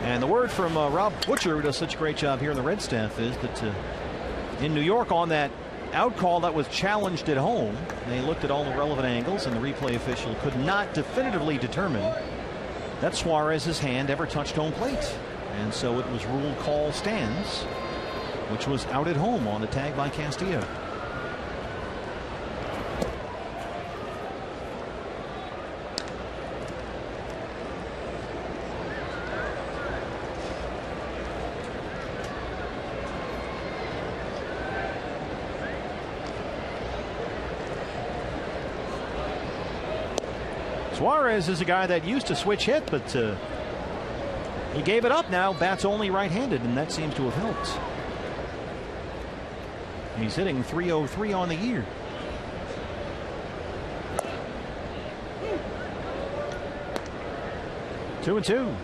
A: And the word from Rob Butcher, who does such a great job here in the Red staff, is that in New York, on that out call that was challenged at home, they looked at all the relevant angles, and the replay official could not definitively determine that Suarez's hand ever touched home plate. And so it was ruled call stands, which was out at home on the tag by Castillo. Suarez is a guy that used to switch hit, but he gave it up now. Bats only right-handed, and that seems to have helped. He's hitting .303 on the year. Two and 2.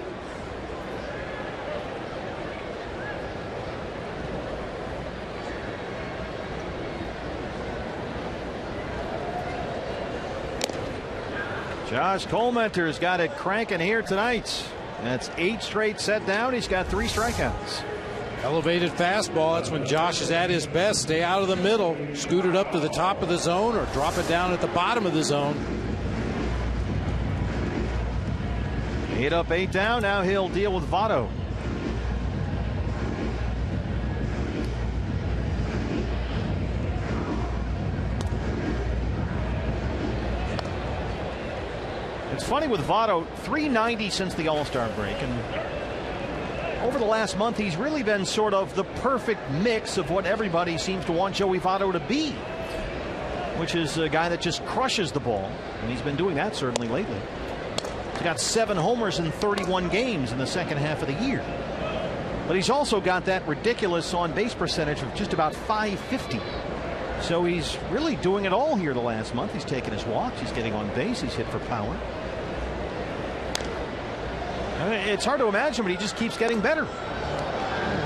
A: Josh Colementer's got it cranking here tonight. That's 8 straight set down. He's got 3 strikeouts.
B: Elevated fastball. That's when Josh is at his best. Stay out of the middle. Scoot it up to the top of the zone or drop it down at the bottom of the zone.
A: 8 up, 8 down. Now he'll deal with Votto. It's funny with Votto, 390 since the All-Star break, and over the last month he's really been sort of the perfect mix of what everybody seems to want Joey Votto to be, which is a guy that just crushes the ball, and he's been doing that certainly lately. He's got 7 homers in 31 games in the second half of the year, but he's also got that ridiculous on-base percentage of just about .550. So he's really doing it all here the last month. He's taking his walks, he's getting on base, he's hit for power. It's hard to imagine, but he just keeps getting better.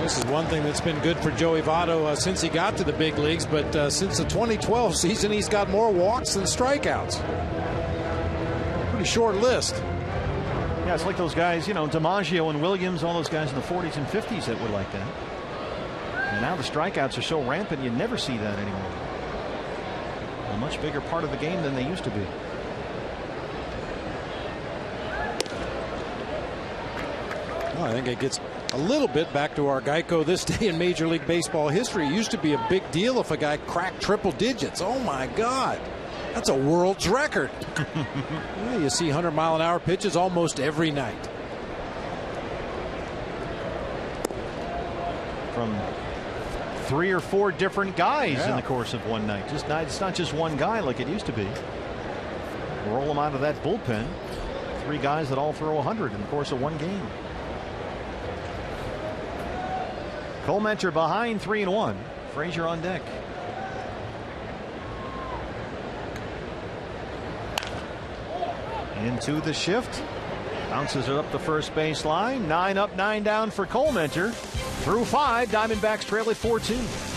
B: This is one thing that's been good for Joey Votto since he got to the big leagues, but since the 2012 season, he's got more walks than strikeouts. Pretty short list.
A: Yeah, it's like those guys, you know, DiMaggio and Williams, all those guys in the 40s and 50s that were like that. And now the strikeouts are so rampant, you never see that anymore. A much bigger part of the game than they used to be.
B: Well, I think it gets a little bit back to our Geico this day in Major League Baseball history. It used to be a big deal if a guy cracked triple digits. Oh, my God. That's a world's record. Yeah, you see 100-mile-an-hour pitches almost every night.
A: From 3 or 4 different guys in the course of one night. It's not just one guy like it used to be. Roll them out of that bullpen. 3 guys that all throw 100 in the course of one game. Comenter behind 3-1. Frazier on deck. Into the shift. Bounces it up the first base line. 9 up, 9 down for Colementor. Through 5, Diamondbacks trail at 4-2.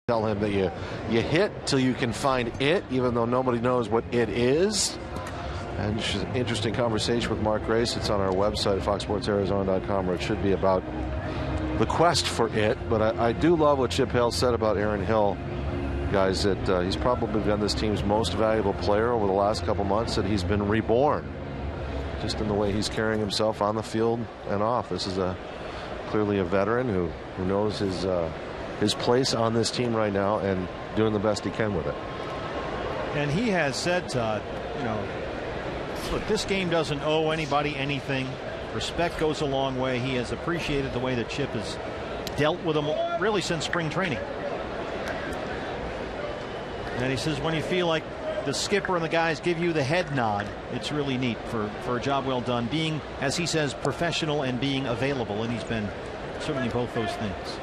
D: Tell him that you hit till you can find it, even though nobody knows what it is. And it's an interesting conversation with Mark Grace. It's on our website, foxsportsarizona.com, where it should be about the quest for it. But I do love what Chip Hale said about Aaron Hill, guys, that he's probably been this team's most valuable player over the last couple months, that he's been reborn just in the way he's carrying himself on the field and off. This is clearly a veteran who knows his place on this team right now and doing the best he can with it.
A: And he has said, Todd, look, this game doesn't owe anybody anything. Respect goes a long way. He has appreciated the way that Chip has dealt with him really since spring training. And he says when you feel like the skipper and the guys give you the head nod, it's really neat for a job well done, being, as he says, professional and being available. And he's been certainly both those things.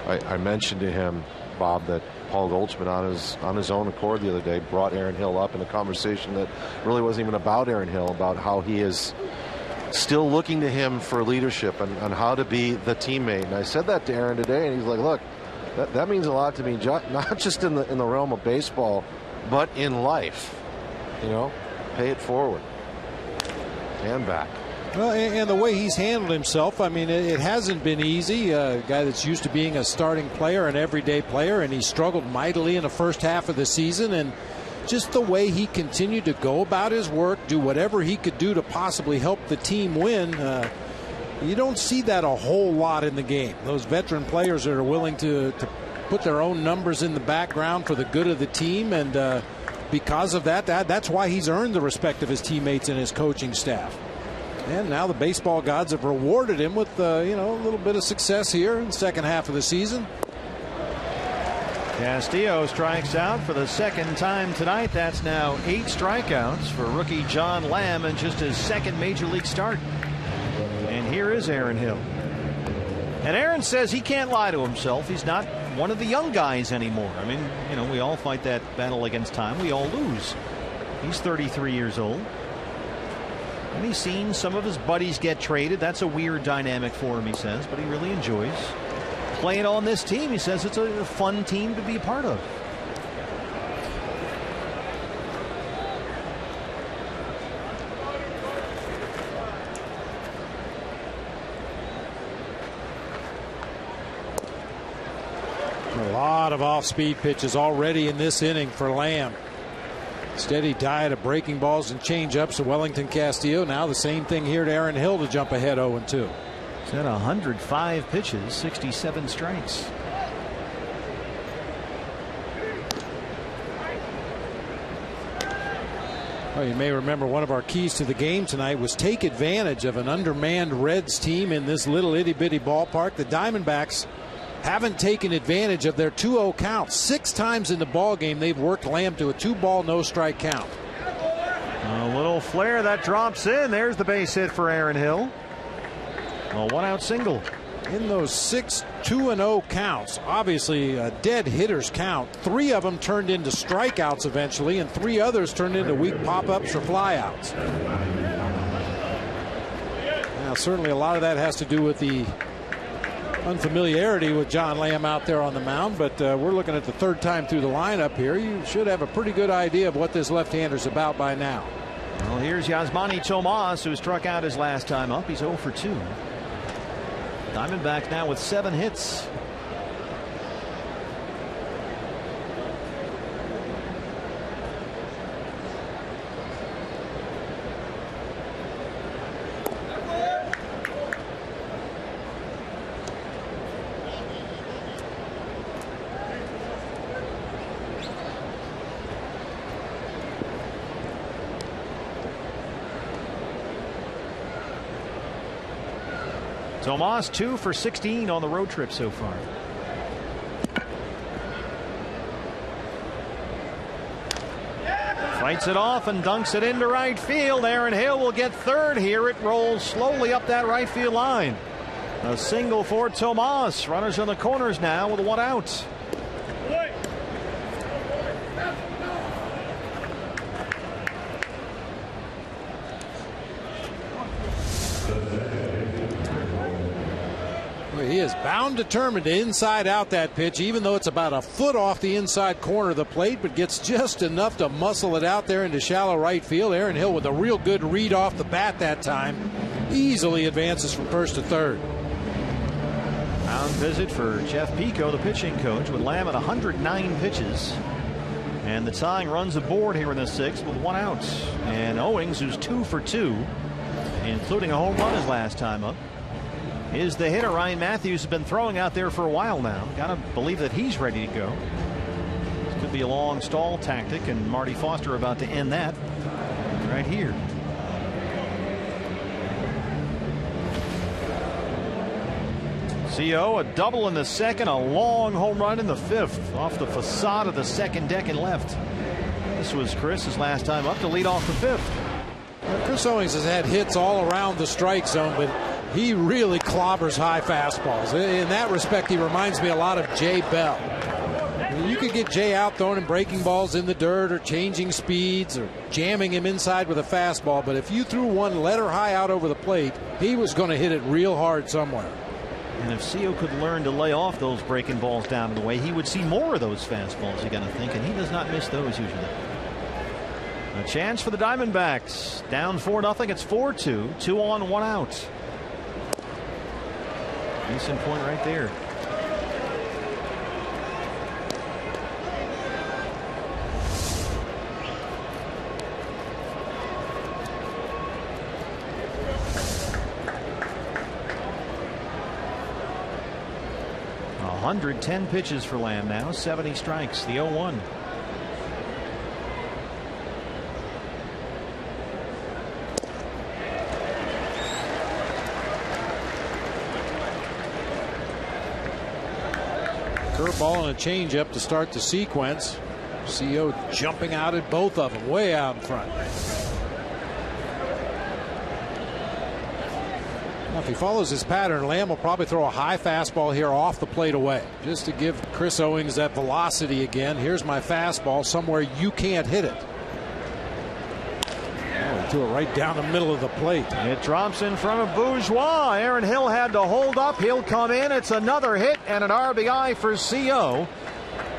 D: I mentioned to him, Bob, that Paul Goldschmidt on his own accord the other day brought Aaron Hill up in a conversation that really wasn't even about Aaron Hill, about how he is still looking to him for leadership and how to be the teammate. And I said that to Aaron today, and he's like, look, that means a lot to me, not just in the realm of baseball, but in life. Pay it forward and back.
B: Well, and the way he's handled himself, I mean, it hasn't been easy. A guy that's used to being a starting player, an everyday player, and he struggled mightily in the first half of the season. And just the way he continued to go about his work, do whatever he could do to possibly help the team win, you don't see that a whole lot in the game. Those veteran players that are willing to put their own numbers in the background for the good of the team, and because of that's why he's earned the respect of his teammates and his coaching staff. And now the baseball gods have rewarded him with a little bit of success here in the second half of the season.
A: Castillo strikes out for the second time tonight. That's now 8 strikeouts for rookie John Lamb in just his second major league start. And here is Aaron Hill. And Aaron says he can't lie to himself. He's not one of the young guys anymore. I mean, we all fight that battle against time. We all lose. He's 33 years old. And he's seen some of his buddies get traded. That's a weird dynamic for him, he says, but he really enjoys playing on this team. He says it's a fun team to be a part of.
B: A lot of off-speed pitches already in this inning for Lamb. Steady diet of breaking balls and change-ups to Wellington Castillo. Now the same thing here to Aaron Hill to jump ahead 0-2.
A: He's had 105 pitches, 67 strikes.
B: Well, you may remember one of our keys to the game tonight was take advantage of an undermanned Reds team in this little itty-bitty ballpark. The Diamondbacks haven't taken advantage of their 2-0 count. 6 times in the ball game they've worked Lamb to a 2-ball, no-strike count.
A: A little flare that drops in. There's the base hit for Aaron Hill. A 1-out single.
B: In those 6 2-0 counts, obviously a dead hitters count, 3 of them turned into strikeouts eventually, and 3 others turned into weak pop-ups or flyouts. Now, certainly a lot of that has to do with the unfamiliarity with John Lamb out there on the mound, but we're looking at the 3rd time through the lineup here. You should have a pretty good idea of what this left-hander's about by now.
A: Well, here's Yasmani Tomas, who struck out his last time up. He's 0 for 2. Diamondbacks now with 7 hits. Tomas 2 for 16 on the road trip so far. Fights it off and dunks it into right field. Aaron Hill will get 3rd here. It rolls slowly up that right field line. A single for Tomas. Runners on the corners now with 1 out.
B: He is bound determined to inside out that pitch, even though it's about a foot off the inside corner of the plate, but gets just enough to muscle it out there into shallow right field. Aaron Hill with a real good read off the bat that time. Easily advances from 1st to 3rd.
A: Mound visit for Jeff Pico, the pitching coach, with Lamb at 109 pitches. And the tying runs aboard here in the 6th with 1 out. And Owings, who's 2 for 2, including a home run his last time up, is the hitter. Ryan Matthews has been throwing out there for a while now. Gotta believe that he's ready to go. This could be a long stall tactic, and Marty Foster about to end that right here. CO a double in the 2nd, a long home run in the 5th off the facade of the 2nd deck and left. This was Chris's last time up to lead off the 5th.
B: Well, Chris Owings has had hits all around the strike zone, but he really clobbers high fastballs. In that respect, he reminds me a lot of Jay Bell. You could get Jay out throwing him breaking balls in the dirt or changing speeds or jamming him inside with a fastball, but if you threw one letter high out over the plate, he was going to hit it real hard somewhere.
A: And if CO could learn to lay off those breaking balls down in the way, he would see more of those fastballs, you got to think, and he does not miss those usually. A chance for the Diamondbacks. Down 4-0. It's 4-2. 2 on, 1 out. Decent point right there. A 110 pitches for Lamb now. 70 strikes. The 0-1.
B: Curveball and a changeup to start the sequence. CO jumping out at both of them, way out in front. Now, if he follows his pattern, Lamb will probably throw a high fastball here off the plate away, just to give Chris Owings that velocity again. Here's my fastball somewhere you can't hit it. Threw it right down the middle of the plate.
A: It drops in front of Bourgeois. Aaron Hill had to hold up. He'll come in. It's another hit and an RBI for CO.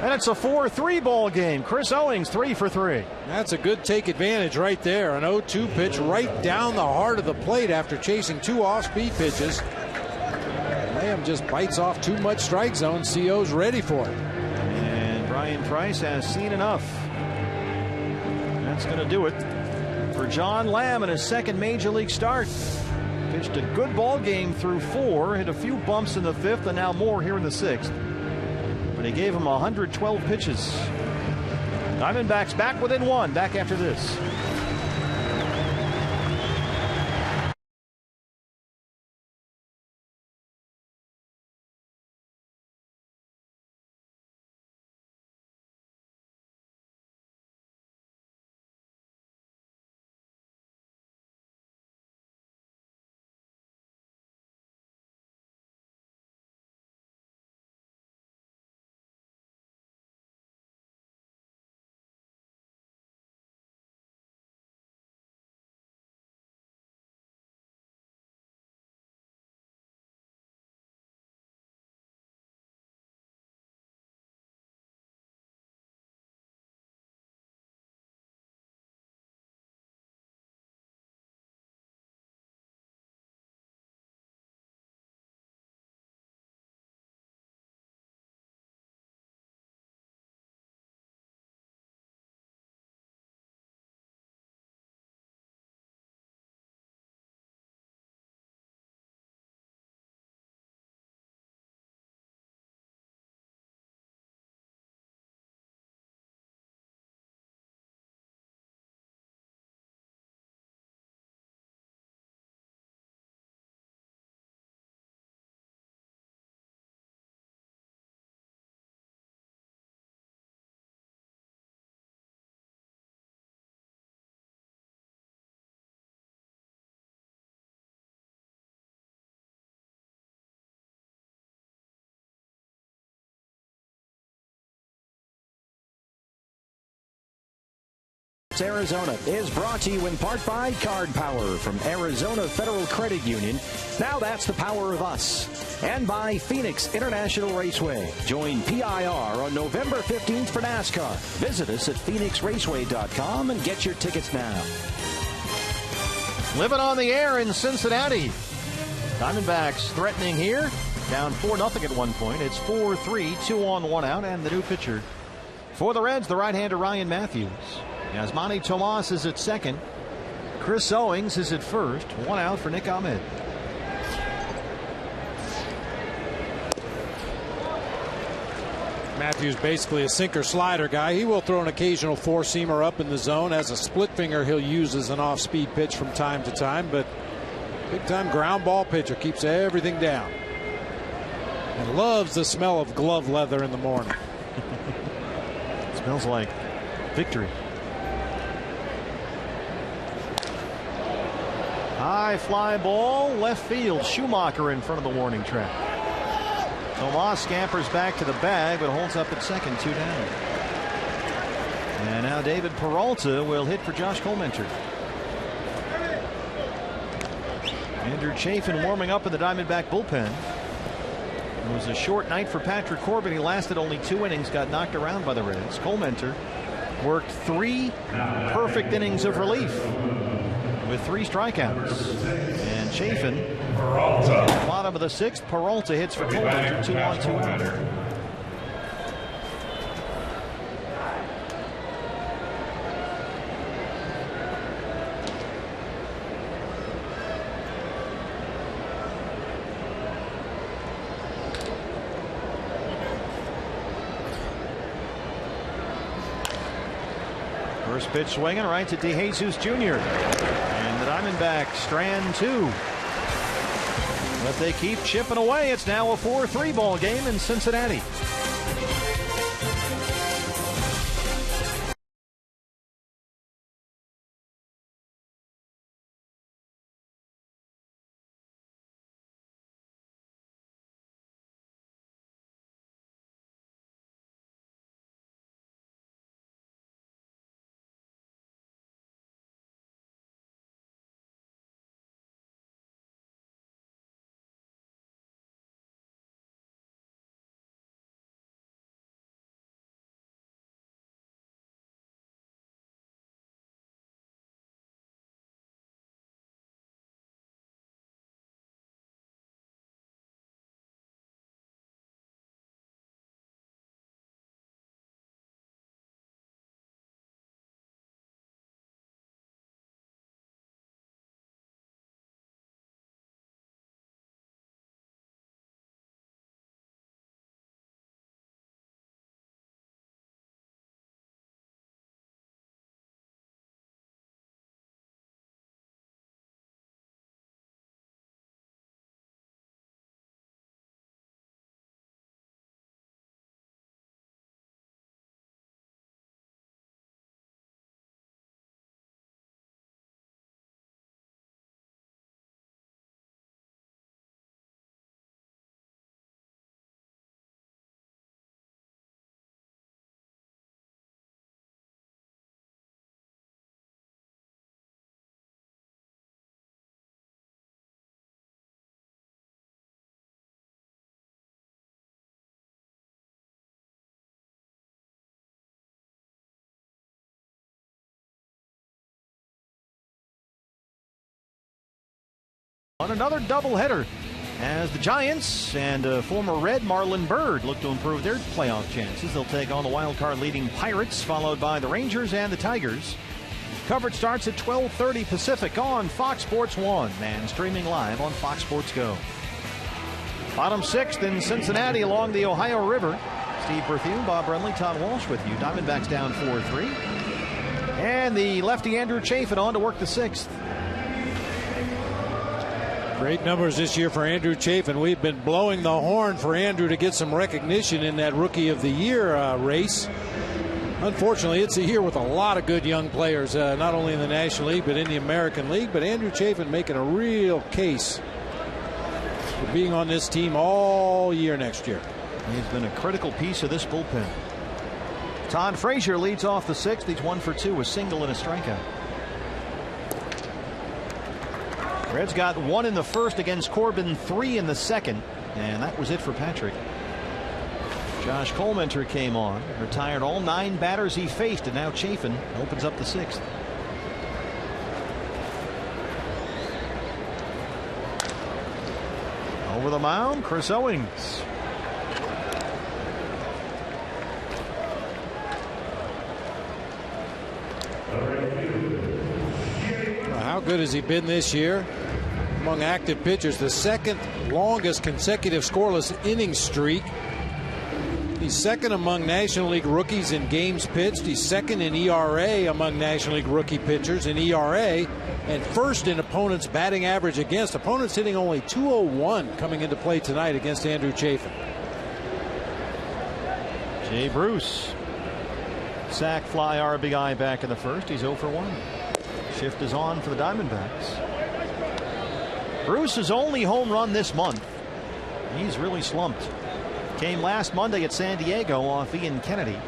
A: And it's a 4-3 ball game. Chris Owings 3 for 3.
B: That's a good take advantage right there. An 0-2 pitch right down the heart of the plate after chasing 2 off-speed pitches. Lamb just bites off too much strike zone. CO's ready for it.
A: And Brian Price has seen enough. That's going to do it for John Lamb in his 2nd major league start. Pitched a good ball game through 4, hit a few bumps in the 5th, and now more here in the 6th. But he gave him 112 pitches. Diamondbacks back within 1. Back after this.
C: Arizona is brought to you in part by Card Power from Arizona Federal Credit Union. Now that's the power of us. And by Phoenix International Raceway. Join PIR on November 15th for NASCAR. Visit us at phoenixraceway.com and get your tickets now.
A: Living on the air in Cincinnati. Diamondbacks threatening here. Down 4-0 at one point. It's 4-3, 2 on, 1 out, and the new pitcher for the Reds, the right-hander Ryan Matthews. Yasmani Tomas is at second. Chris Owings is at first. 1 out for Nick Ahmed.
B: Matthews basically a sinker slider guy. He will throw an occasional four-seamer up in the zone. As a split finger he'll use as an off-speed pitch from time to time, but big-time ground ball pitcher, keeps everything down. And loves the smell of glove leather in the morning.
A: Smells like victory. High fly ball, left field. Schumacher in front of the warning track. Tomas scampers back to the bag, but holds up at second, 2 down. And now David Peralta will hit for Josh Colmenter. Andrew Chafin warming up in the Diamondback bullpen. It was a short night for Patrick Corbin. He lasted only 2 innings, got knocked around by the Reds. Colmenter worked 3 perfect innings of relief with 3 strikeouts. And Chafin, bottom of the 6th, Peralta hits for Colmenter, 2 on, 2 out. First pitch swinging right to DeJesus Jr. And the Diamondbacks strand 2. But they keep chipping away. It's now a 4-3 ball game in Cincinnati. On another doubleheader as the Giants and former Red Marlon Byrd look to improve their playoff chances. They'll take on the wild card leading Pirates, followed by the Rangers and the Tigers. Coverage starts at 12:30 Pacific on Fox Sports 1 and streaming live on Fox Sports Go. Bottom 6th in Cincinnati along the Ohio River. Steve Berthune, Bob Brenly, Todd Walsh with you. Diamondbacks down 4-3. And the lefty Andrew Chafin on to work the 6th.
B: Great numbers this year for Andrew Chafin. We've been blowing the horn for Andrew to get some recognition in that Rookie of the Year race. Unfortunately, it's a year with a lot of good young players, not only in the National League but in the American League. But Andrew Chafin making a real case for being on this team all year next year.
A: He's been a critical piece of this bullpen. Todd Frazier leads off the sixth. He's 1 for 2, a single and a strikeout. Reds got 1 in the first against Corbin, 3 in the second, and that was it for Patrick. Josh Colementor came on, retired all 9 batters he faced, and now Chafin opens up the sixth. Over the mound, Chris Owings.
B: How good has he been this year? Among active pitchers, the second longest consecutive scoreless inning streak. He's second among National League rookies in games pitched. He's second in ERA among National League rookie pitchers in ERA, and first in opponents' batting average against. Opponents hitting only .201 coming into play tonight against Andrew Chafin.
A: Jay Bruce. Sack fly RBI back in the first. He's 0 for 1. Shift is on for the Diamondbacks. Bruce's only home run this month. He's really slumped. Came last Monday at San Diego off Ian Kennedy,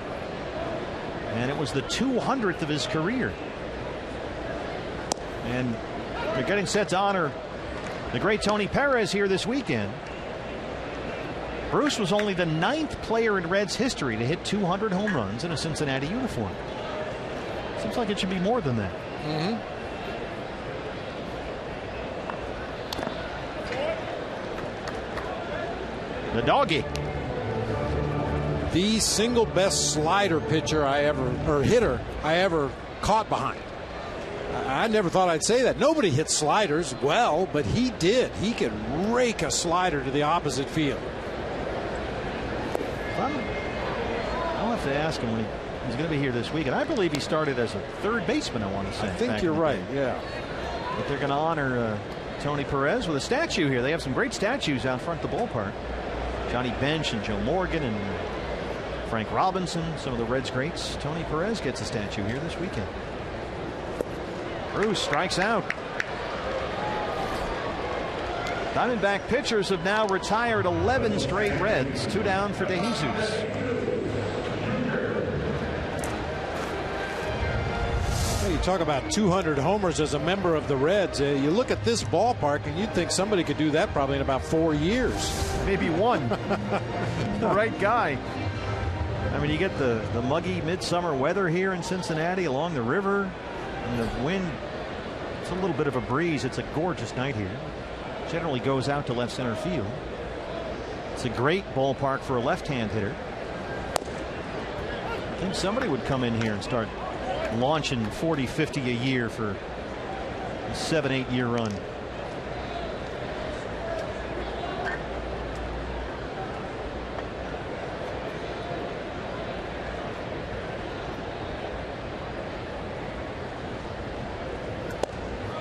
A: and it was the 200th of his career. And they're getting set to honor the great Tony Perez here this weekend. Bruce was only the 9th player in Reds history to hit 200 home runs in a Cincinnati uniform. Seems like it should be more than that. The doggy.
B: The single best slider pitcher hitter I ever caught behind. I never thought I'd say that. Nobody hits sliders well, but he did. He could rake a slider to the opposite field.
A: I'll have to ask him when he's going to be here this week. And I believe he started as a third baseman, I want to say.
B: I think you're right, yeah.
A: But they're going to honor Tony Perez with a statue here. They have some great statues out front of the ballpark. Johnny Bench and Joe Morgan and Frank Robinson, some of the Reds greats. Tony Perez gets a statue here this weekend. Bruce strikes out. Diamondback pitchers have now retired 11 straight Reds. 2 down for De Jesus.
B: You talk about 200 homers as a member of the Reds. You look at this ballpark and you'd think somebody could do that probably in about 4 years.
A: Maybe 1. The right guy. I mean, you get the muggy midsummer weather here in Cincinnati along the river, and the wind. It's a little bit of a breeze. It's a gorgeous night here. Generally goes out to left center field. It's a great ballpark for a left-hand hitter. I think somebody would come in here and start launching 40-50 a year for a 7-8 year run.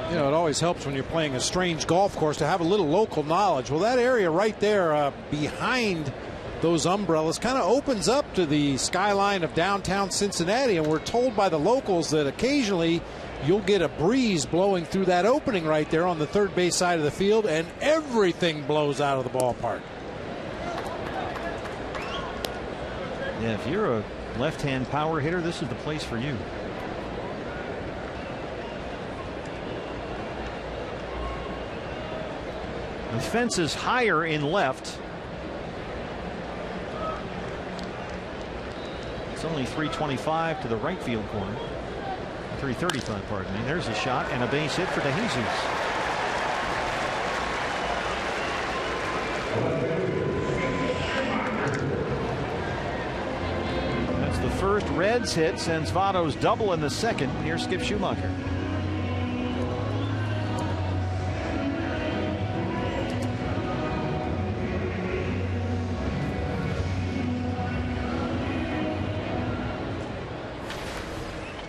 B: You know, it always helps when you're playing a strange golf course to have a little local knowledge. Well, that area right there behind those umbrellas kind of opens up to the skyline of downtown Cincinnati, and we're told by the locals that occasionally you'll get a breeze blowing through that opening right there on the third base side of the field, and everything blows out of the ballpark.
A: Yeah, if you're a left-hand power hitter, this is the place for you. The fence is higher in left. It's only 325 to the right field corner. 335, pardon me. There's a shot and a base hit for De Jesus. That's the first Reds hit since Votto's double in the second near Skip Schumacher.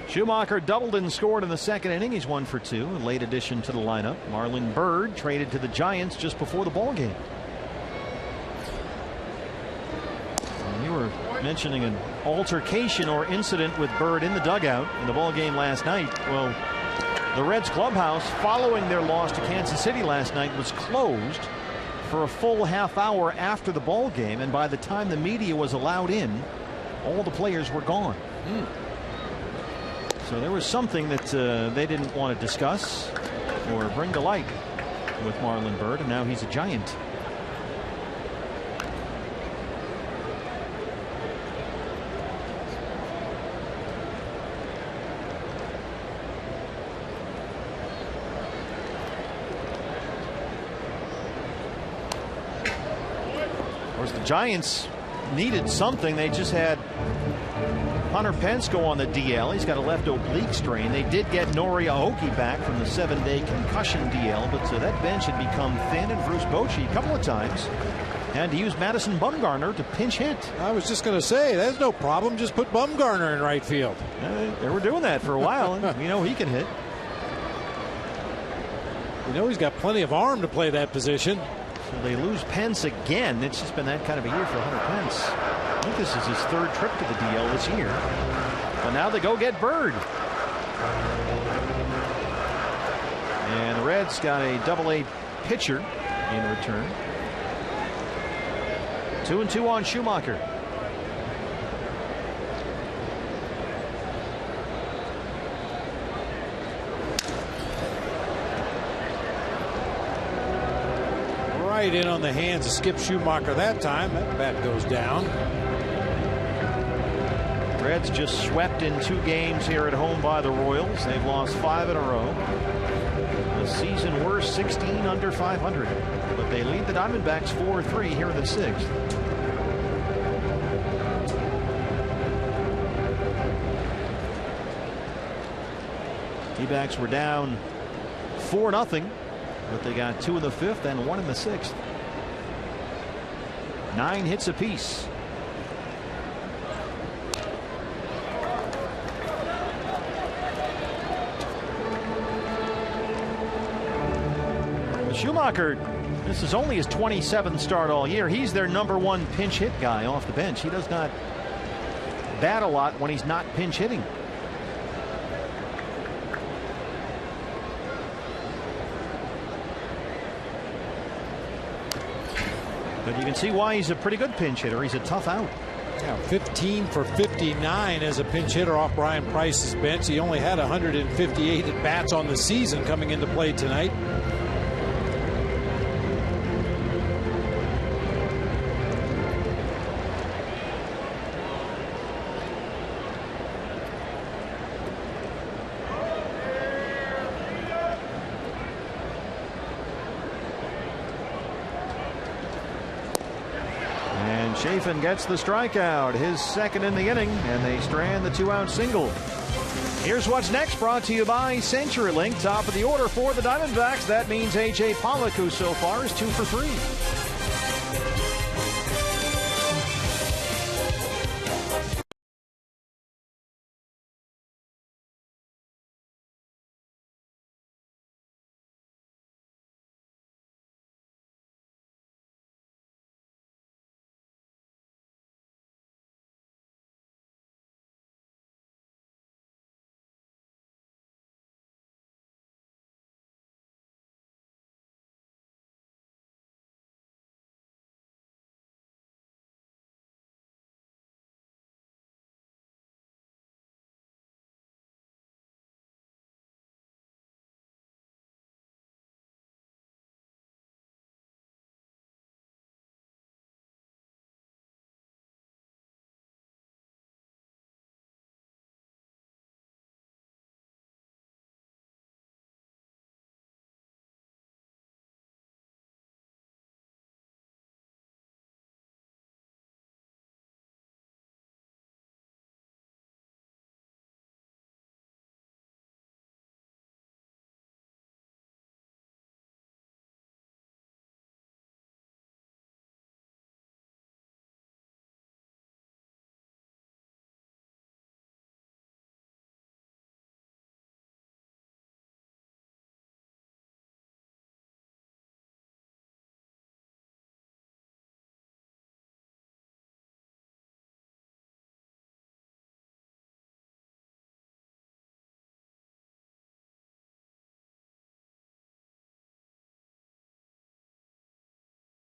A: Schumacher doubled and scored in the second inning. He's 1 for 2. A late addition to the lineup. Marlon Byrd traded to the Giants just before the ball game. And you were mentioning an altercation or incident with Byrd in the dugout in the ball game last night. Well, the Reds clubhouse, following their loss to Kansas City last night, was closed for a full half hour after the ball game, and by the time the media was allowed in, all the players were gone. So there was something that they didn't want to discuss or bring to light with Marlon Byrd, and now he's a Giant. Of course, the Giants needed something. They just had Hunter Pence go on the DL. He's got a left oblique strain. They did get Nori Aoki back from the 7-day concussion DL, but so that bench had become thin, and Bruce Bochy a couple of times had to use Madison Bumgarner to pinch hit.
B: I was just going to say, there's no problem. Just put Bumgarner in right field.
A: They were doing that for a while, and we know he can hit.
B: You know he's got plenty of arm to play that position.
A: So they lose Pence again. It's just been that kind of a year for Hunter Pence. I think this is his third trip to the DL this year. But now they go get Byrd. And the Reds got a Double-A pitcher in return. 2-2 on Schumacher.
B: Right in on the hands of Skip Schumacher that time. That bat goes down.
A: Reds just swept in 2 games here at home by the Royals. They've lost 5 in a row. The season worst, 16 under 500. But they lead the Diamondbacks 4-3 here in the 6th. D-backs were down 4-0. But they got 2 in the 5th and 1 in the 6th. 9 hits apiece. Schumacher, this is only his 27th start all year. He's their #1 pinch hit guy off the bench. He does not bat a lot when he's not pinch hitting. But you can see why he's a pretty good pinch hitter. He's a tough out.
B: Yeah, 15 for 59 as a pinch hitter off Brian Price's bench. He only had 158 at bats on the season coming into play tonight.
A: Chafin gets the strikeout, his second in the inning, and they strand the 2-out single. Here's what's next, brought to you by CenturyLink. Top of the order for the Diamondbacks. That means A.J. Pollock, who so far is 2 for 3.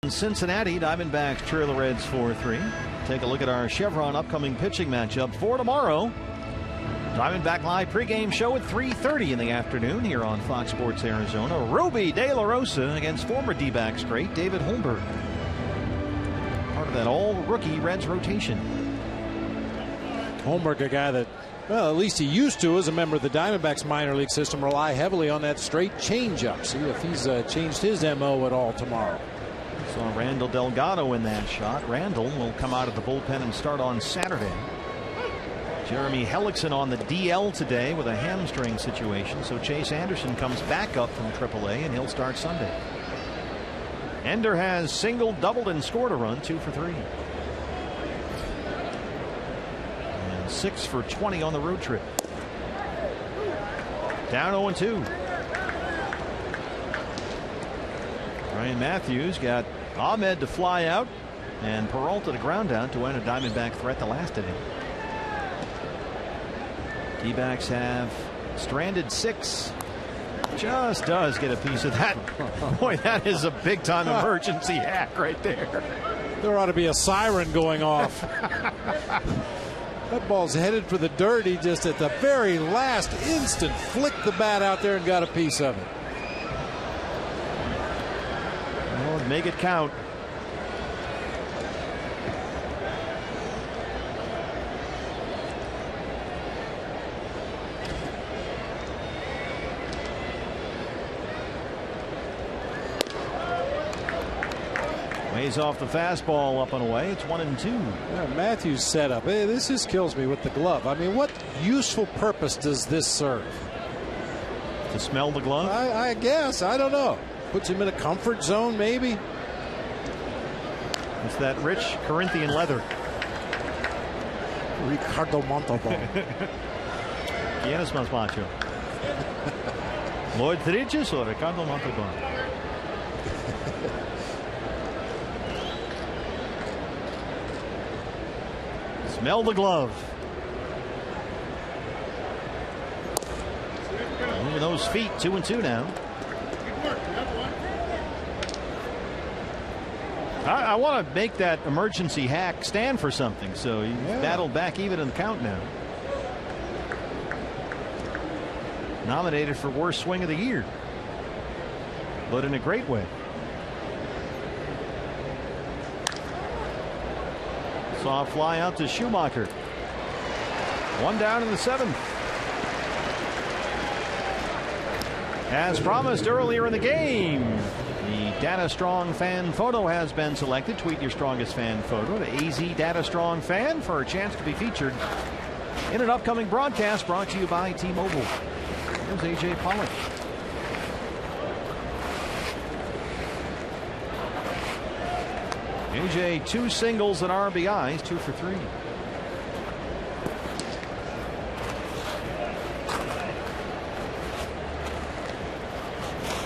A: Cincinnati, Diamondbacks trail the Reds 4-3. Take a look at our Chevron upcoming pitching matchup for tomorrow. Diamondback Live pregame show at 3:30 in the afternoon here on Fox Sports Arizona. Ruby De La Rosa against former D-backs great David Holmberg. Part of that all-rookie Reds rotation.
B: Holmberg, a guy that, well, at least he used to, as a member of the Diamondbacks minor league system, rely heavily on that straight changeup. See if he's changed his MO at all tomorrow.
A: Saw Randall Delgado in that shot. Randall will come out of the bullpen and start on Saturday. Jeremy Hellickson on the DL today with a hamstring situation, so Chase Anderson comes back up from AAA and he'll start Sunday. Ender has singled, doubled, and scored a run, 2 for 3. 6 for 20 on the road trip. Down 0-2. Ryan Matthews got Ahmed to fly out and Peralta to ground down to end a Diamondback threat the last inning. D-backs have stranded 6. Just does get a piece of that. Boy, that is a big time emergency hack right there.
B: There ought to be a siren going off. That ball's headed for the dirt. He just at the very last instant flicked the bat out there and got a piece of it.
A: Well, make it count. Ways off the fastball, up and away. It's 1-2.
B: Yeah, Matthews setup. Hey, this just kills me with the glove. I mean, what useful purpose does this serve?
A: To smell the glove?
B: I guess. I don't know. Puts him in a comfort zone, maybe.
A: It's that rich Corinthian leather.
B: Ricardo Montalban.
A: ¿Quién es más macho? Lloyd Bridges or Ricardo Montalban? Smell the glove. Look at those feet. 2-2 now. I want to make that emergency hack stand for something. So you battled back even in the count now. Nominated for worst swing of the year, but in a great way. Saw a fly out to Schumacher. 1 down in the 7th. As promised earlier in the game, the Data Strong fan photo has been selected. Tweet your strongest fan photo to AZ Data Strong Fan for a chance to be featured in an upcoming broadcast brought to you by T-Mobile. There's A.J. Pollock. AJ 2 singles and RBIs, 2 for 3.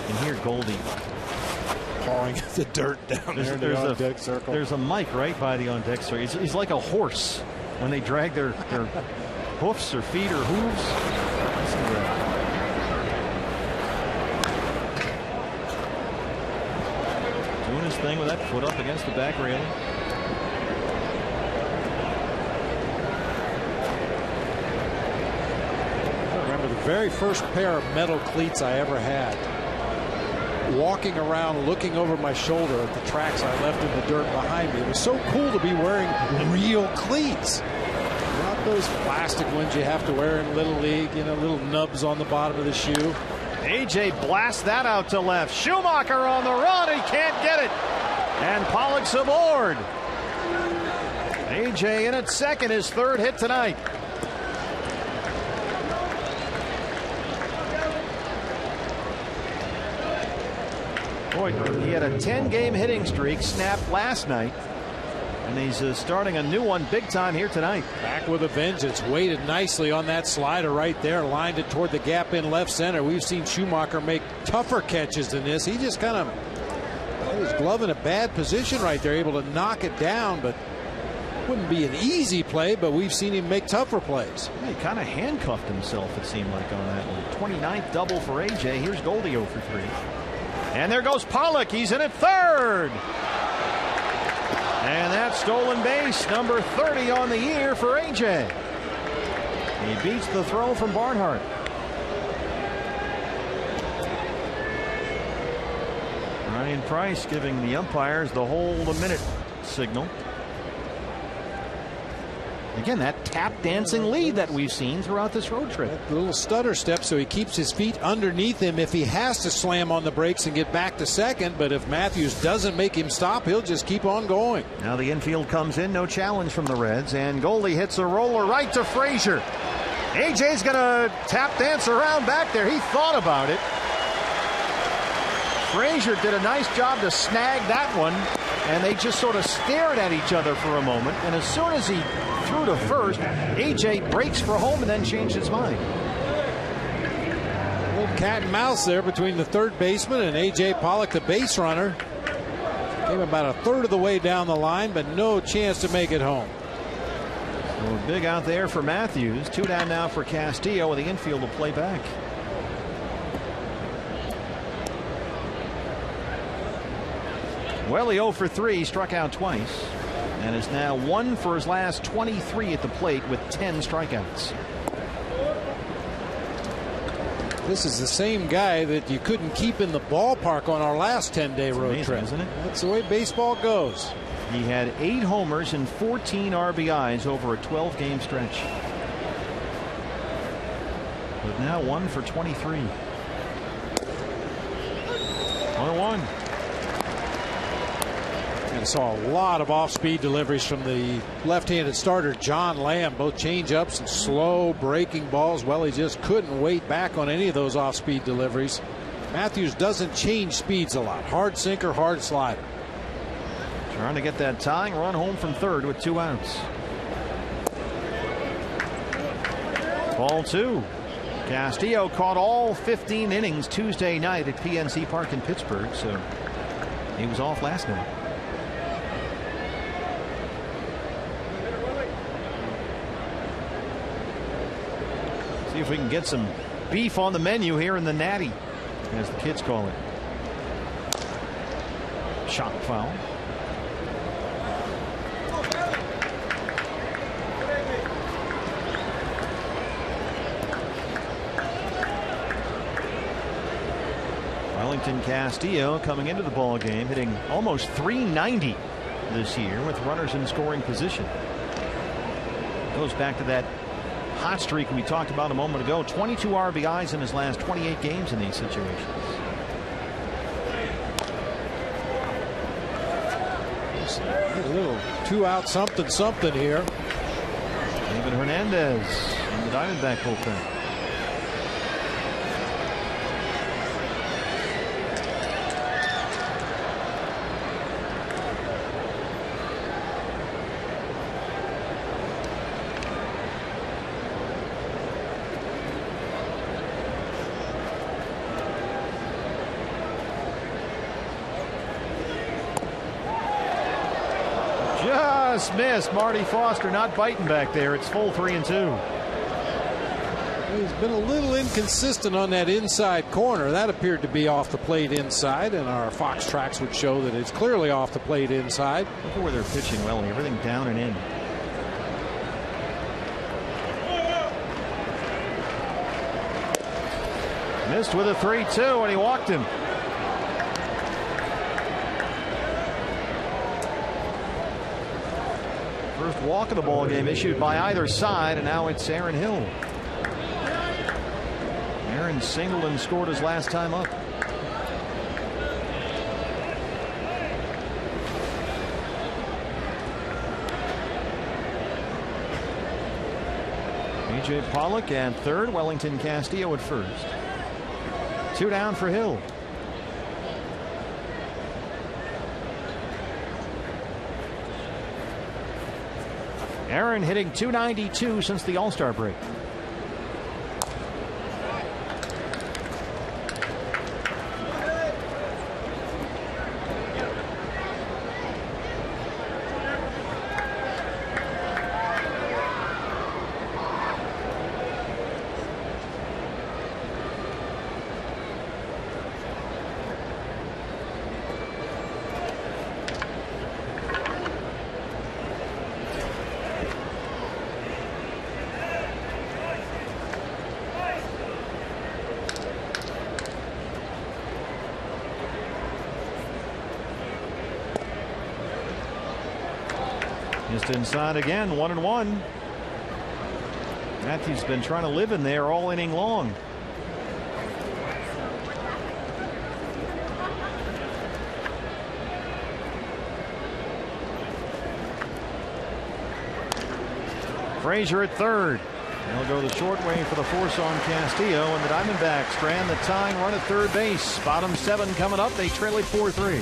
A: And here Goldie
B: pawing the dirt down there in the on-deck circle.
A: There's a mic right by the on-deck circle. He's like a horse when they drag their hoofs or feet or hooves. Listen to that. Doing his thing with that foot up against the back railing.
B: I remember the very first pair of metal cleats I ever had. Walking around looking over my shoulder at the tracks I left in the dirt behind me. It was so cool to be wearing real cleats. Not those plastic ones you have to wear in Little League, you know, little nubs on the bottom of the shoe.
A: AJ blasts that out to left. Schumacher on the run. He can't get it. And Pollock's aboard. AJ in at second, his 3rd hit tonight. Boy, he had a 10-game hitting streak snapped last night. And he's starting a new one big time here tonight.
B: Back with a vengeance. Waited nicely on that slider right there. Lined it toward the gap in left center. We've seen Schumacher make tougher catches than this. He just kind of had his glove in a bad position right there. Able to knock it down, but wouldn't be an easy play, but we've seen him make tougher plays.
A: Yeah, he kind of handcuffed himself, it seemed like, on that one. 29th double for AJ. Here's Goldie 0 for 3. And there goes Pollock. He's in at 3rd. And that's stolen base number 30 on the year for AJ. He beats the throw from Barnhart. Ryan Price giving the umpires the hold a minute signal. Again, that tap dancing lead that we've seen throughout this road trip.
B: A little stutter step so he keeps his feet underneath him if he has to slam on the brakes and get back to second. But if Matthews doesn't make him stop, he'll just keep on going.
A: Now the infield comes in, no challenge from the Reds, and Goldie hits a roller right to Frazier. AJ's going to tap dance around back there. He thought about it. Frazier did a nice job to snag that one, and they just sort of stared at each other for a moment. And as soon as he threw to first, AJ breaks for home and then changed his mind.
B: A little cat and mouse there between the third baseman and AJ Pollock, the base runner. Came about a third of the way down the line, but no chance to make it home.
A: So big out there for Matthews. 2 down now for Castillo, and the infield will play back. Well, he 0 for 3, struck out twice, and is now 1 for his last 23 at the plate with 10 strikeouts.
B: This is the same guy that you couldn't keep in the ballpark on our last 10-day road
A: amazing,
B: trip.
A: isn't it?
B: That's the way baseball goes.
A: He had 8 homers and 14 RBIs over a 12-game stretch. But now 1 for 23. 1-1.
B: And saw a lot of off-speed deliveries from the left-handed starter John Lamb, both change-ups and slow breaking balls. Well, he just couldn't wait back on any of those off-speed deliveries. Matthews doesn't change speeds a lot. Hard sinker, hard slider.
A: Trying to get that tying run home from third with 2 outs. Ball 2. Castillo caught all 15 innings Tuesday night at PNC Park in Pittsburgh, so he was off last night. See if we can get some beef on the menu here in the Natty, as the kids call it. Shot foul. Wellington Castillo coming into the ball game hitting almost .390 this year with runners in scoring position. Goes back to that hot streak we talked about a moment ago. 22 RBIs in his last 28 games in these situations.
B: A little 2-out something here.
A: David Hernandez in the Diamondback bullpen. Just missed. Marty Foster not biting back there. It's full 3-2.
B: He's been a little inconsistent on that inside corner. That appeared to be off the plate inside, and our Fox tracks would show that it's clearly off the plate inside.
A: Look at where they're pitching well. Everything down and in. Missed with a 3-2, and he walked him. First walk of the ball game issued by either side, and now it's Aaron Hill. Aaron singled and scored his last time up. AJ Pollock at third, Wellington Castillo at first. 2 down for Hill. Aaron hitting .292 since the All-Star break. Just inside again, 1-1. Matthews been trying to live in there all inning long. Frazier at third. They'll go the short way for the force on Castillo, and the Diamondbacks strand the tying run at third base. Bottom 7 coming up. They trail it 4-3.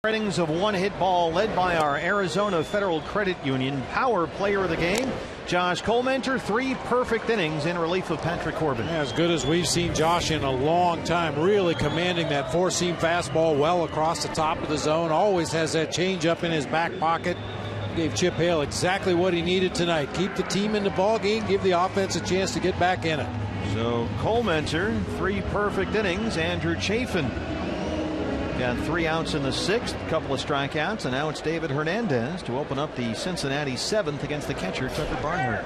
A: Innings of one-hit ball led by our Arizona Federal Credit Union power player of the game, Josh Colmenter. 3 perfect innings in relief of Patrick Corbin.
B: Yeah, as good as we've seen Josh in a long time, really commanding that four-seam fastball well across the top of the zone. Always has that changeup in his back pocket. Gave Chip Hale exactly what he needed tonight. Keep the team in the ball game, give the offense a chance to get back in it.
A: So Colmenter, 3 perfect innings. Andrew Chafin got 3 outs in the 6th, a couple of strikeouts, and now it's David Hernandez to open up the Cincinnati 7th against the catcher, Tucker Barnhart.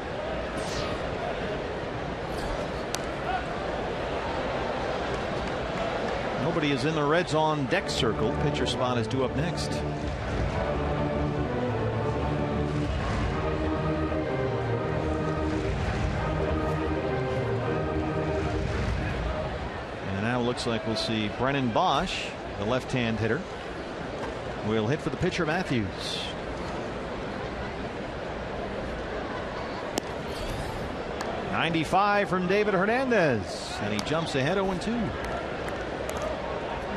A: Nobody is in the Reds on deck circle. Pitcher spot is due up next. And now it looks like we'll see Brennan Bosch, the left-hand hitter, will hit for the pitcher Matthews. .95 from David Hernandez, and he jumps ahead 0-2.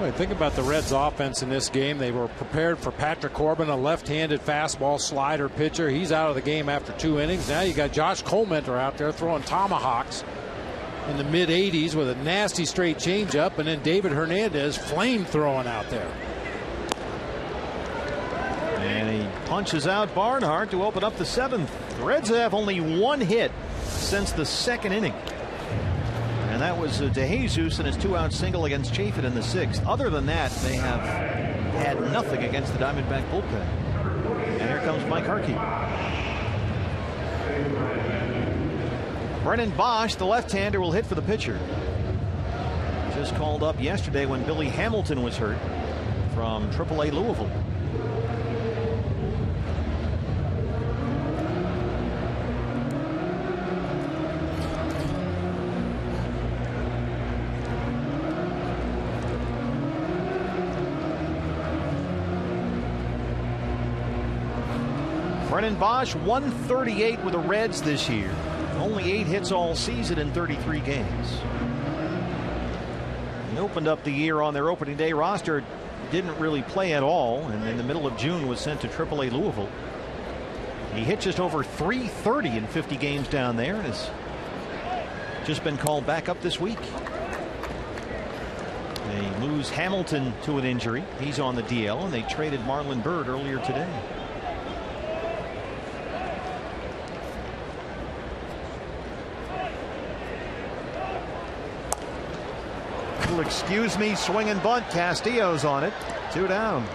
B: Well, think about the Reds' offense in this game. They were prepared for Patrick Corbin, a left-handed fastball slider pitcher. He's out of the game after 2 innings. Now you got Josh Colmenter out there throwing tomahawks in the mid-80s with a nasty straight changeup, and then David Hernandez flame throwing out there.
A: And he punches out Barnhart to open up the 7th. The Reds have only 1 hit since the 2nd inning, and that was DeJesus in his 2-out single against Chafin in the 6th. Other than that, they have had nothing against the Diamondback bullpen. And here comes Mike Harkey. Brennan Bosch, the left-hander, will hit for the pitcher. Just called up yesterday when Billy Hamilton was hurt from AAA Louisville. Brennan Bosch, 138 with the Reds this year. Only 8 hits all season in 33 games. He opened up the year on their opening day roster, didn't really play at all, and in the middle of June was sent to AAA Louisville. He hit just over .330 in 50 games down there, and has just been called back up this week. They lose Hamilton to an injury. He's on the DL, and they traded Marlon Byrd earlier today. Excuse me, swing and bunt. Castillo's on it. 2 down.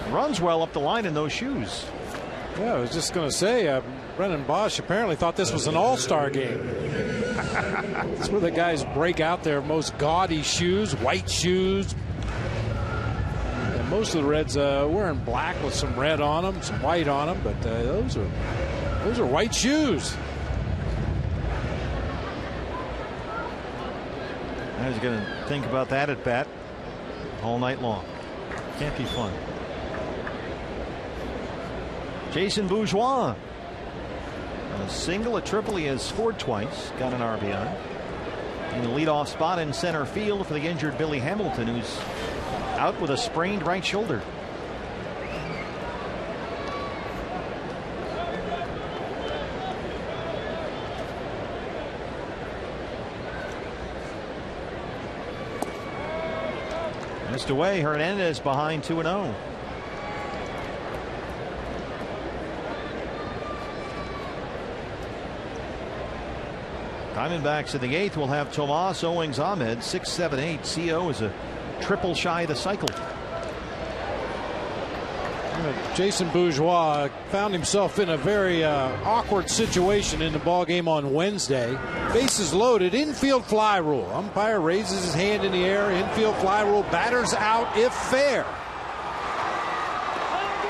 A: Runs well up the line in those shoes.
B: Yeah, I was just going to say, Brennan Bosch apparently thought this was an all-star game. That's where the guys break out their most gaudy shoes, white shoes. And most of the Reds wearing black with some red on them, some white on them, but those are white shoes.
A: I was going to think about that at bat all night long. Can't be fun. Jason Bourgeois. A single, a triple. He has scored twice. Got an RBI. In the leadoff spot in center field for the injured Billy Hamilton, who's out with a sprained right shoulder. Missed away. Hernandez behind 2-0. Diamondbacks in the 8th will have Tomas Owings Ahmed. 6, 7, 8. CO is a triple shy of the cycle.
B: Jason Bourgeois found himself in a very awkward situation in the ball game on Wednesday. Bases loaded, infield fly rule. Umpire raises his hand in the air. Infield fly rule. Batters out if fair.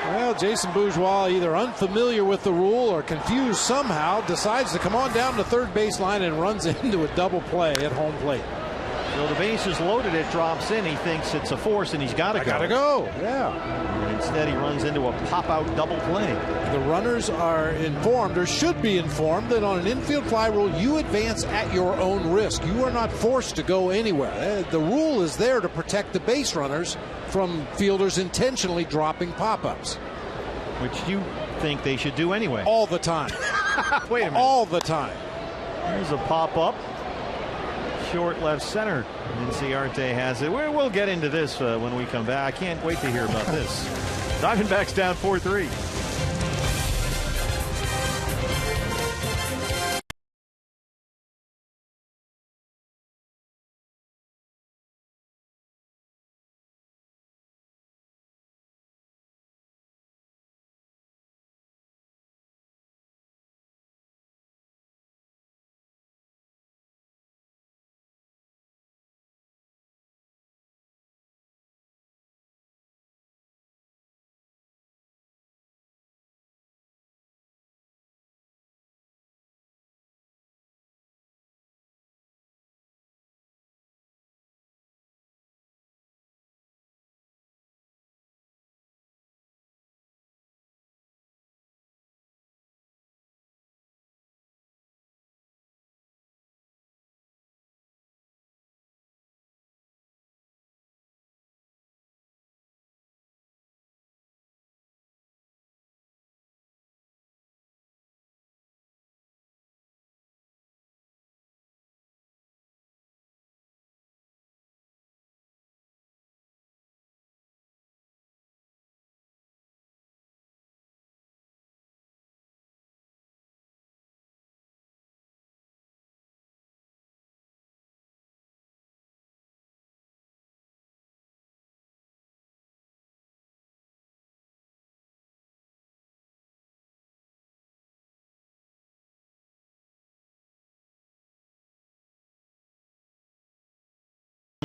B: Well, Jason Bourgeois, either unfamiliar with the rule or confused somehow, decides to come on down to third baseline and runs into a double play at home plate.
A: So the base is loaded. It drops in. He thinks it's a force, and he's got to go.
B: Got to go. Yeah.
A: And instead, he runs into a pop-out double play.
B: The runners are informed, or should be informed, that on an infield fly rule, you advance at your own risk. You are not forced to go anywhere. The rule is there to protect the base runners from fielders intentionally dropping pop-ups.
A: Which you think they should do anyway.
B: All the time.
A: Wait a minute.
B: All the time.
A: There's a pop-up. Short left center. Inciarte has it. We'll get into this when we come back. I can't wait to hear about this. Diamondbacks down 4-3.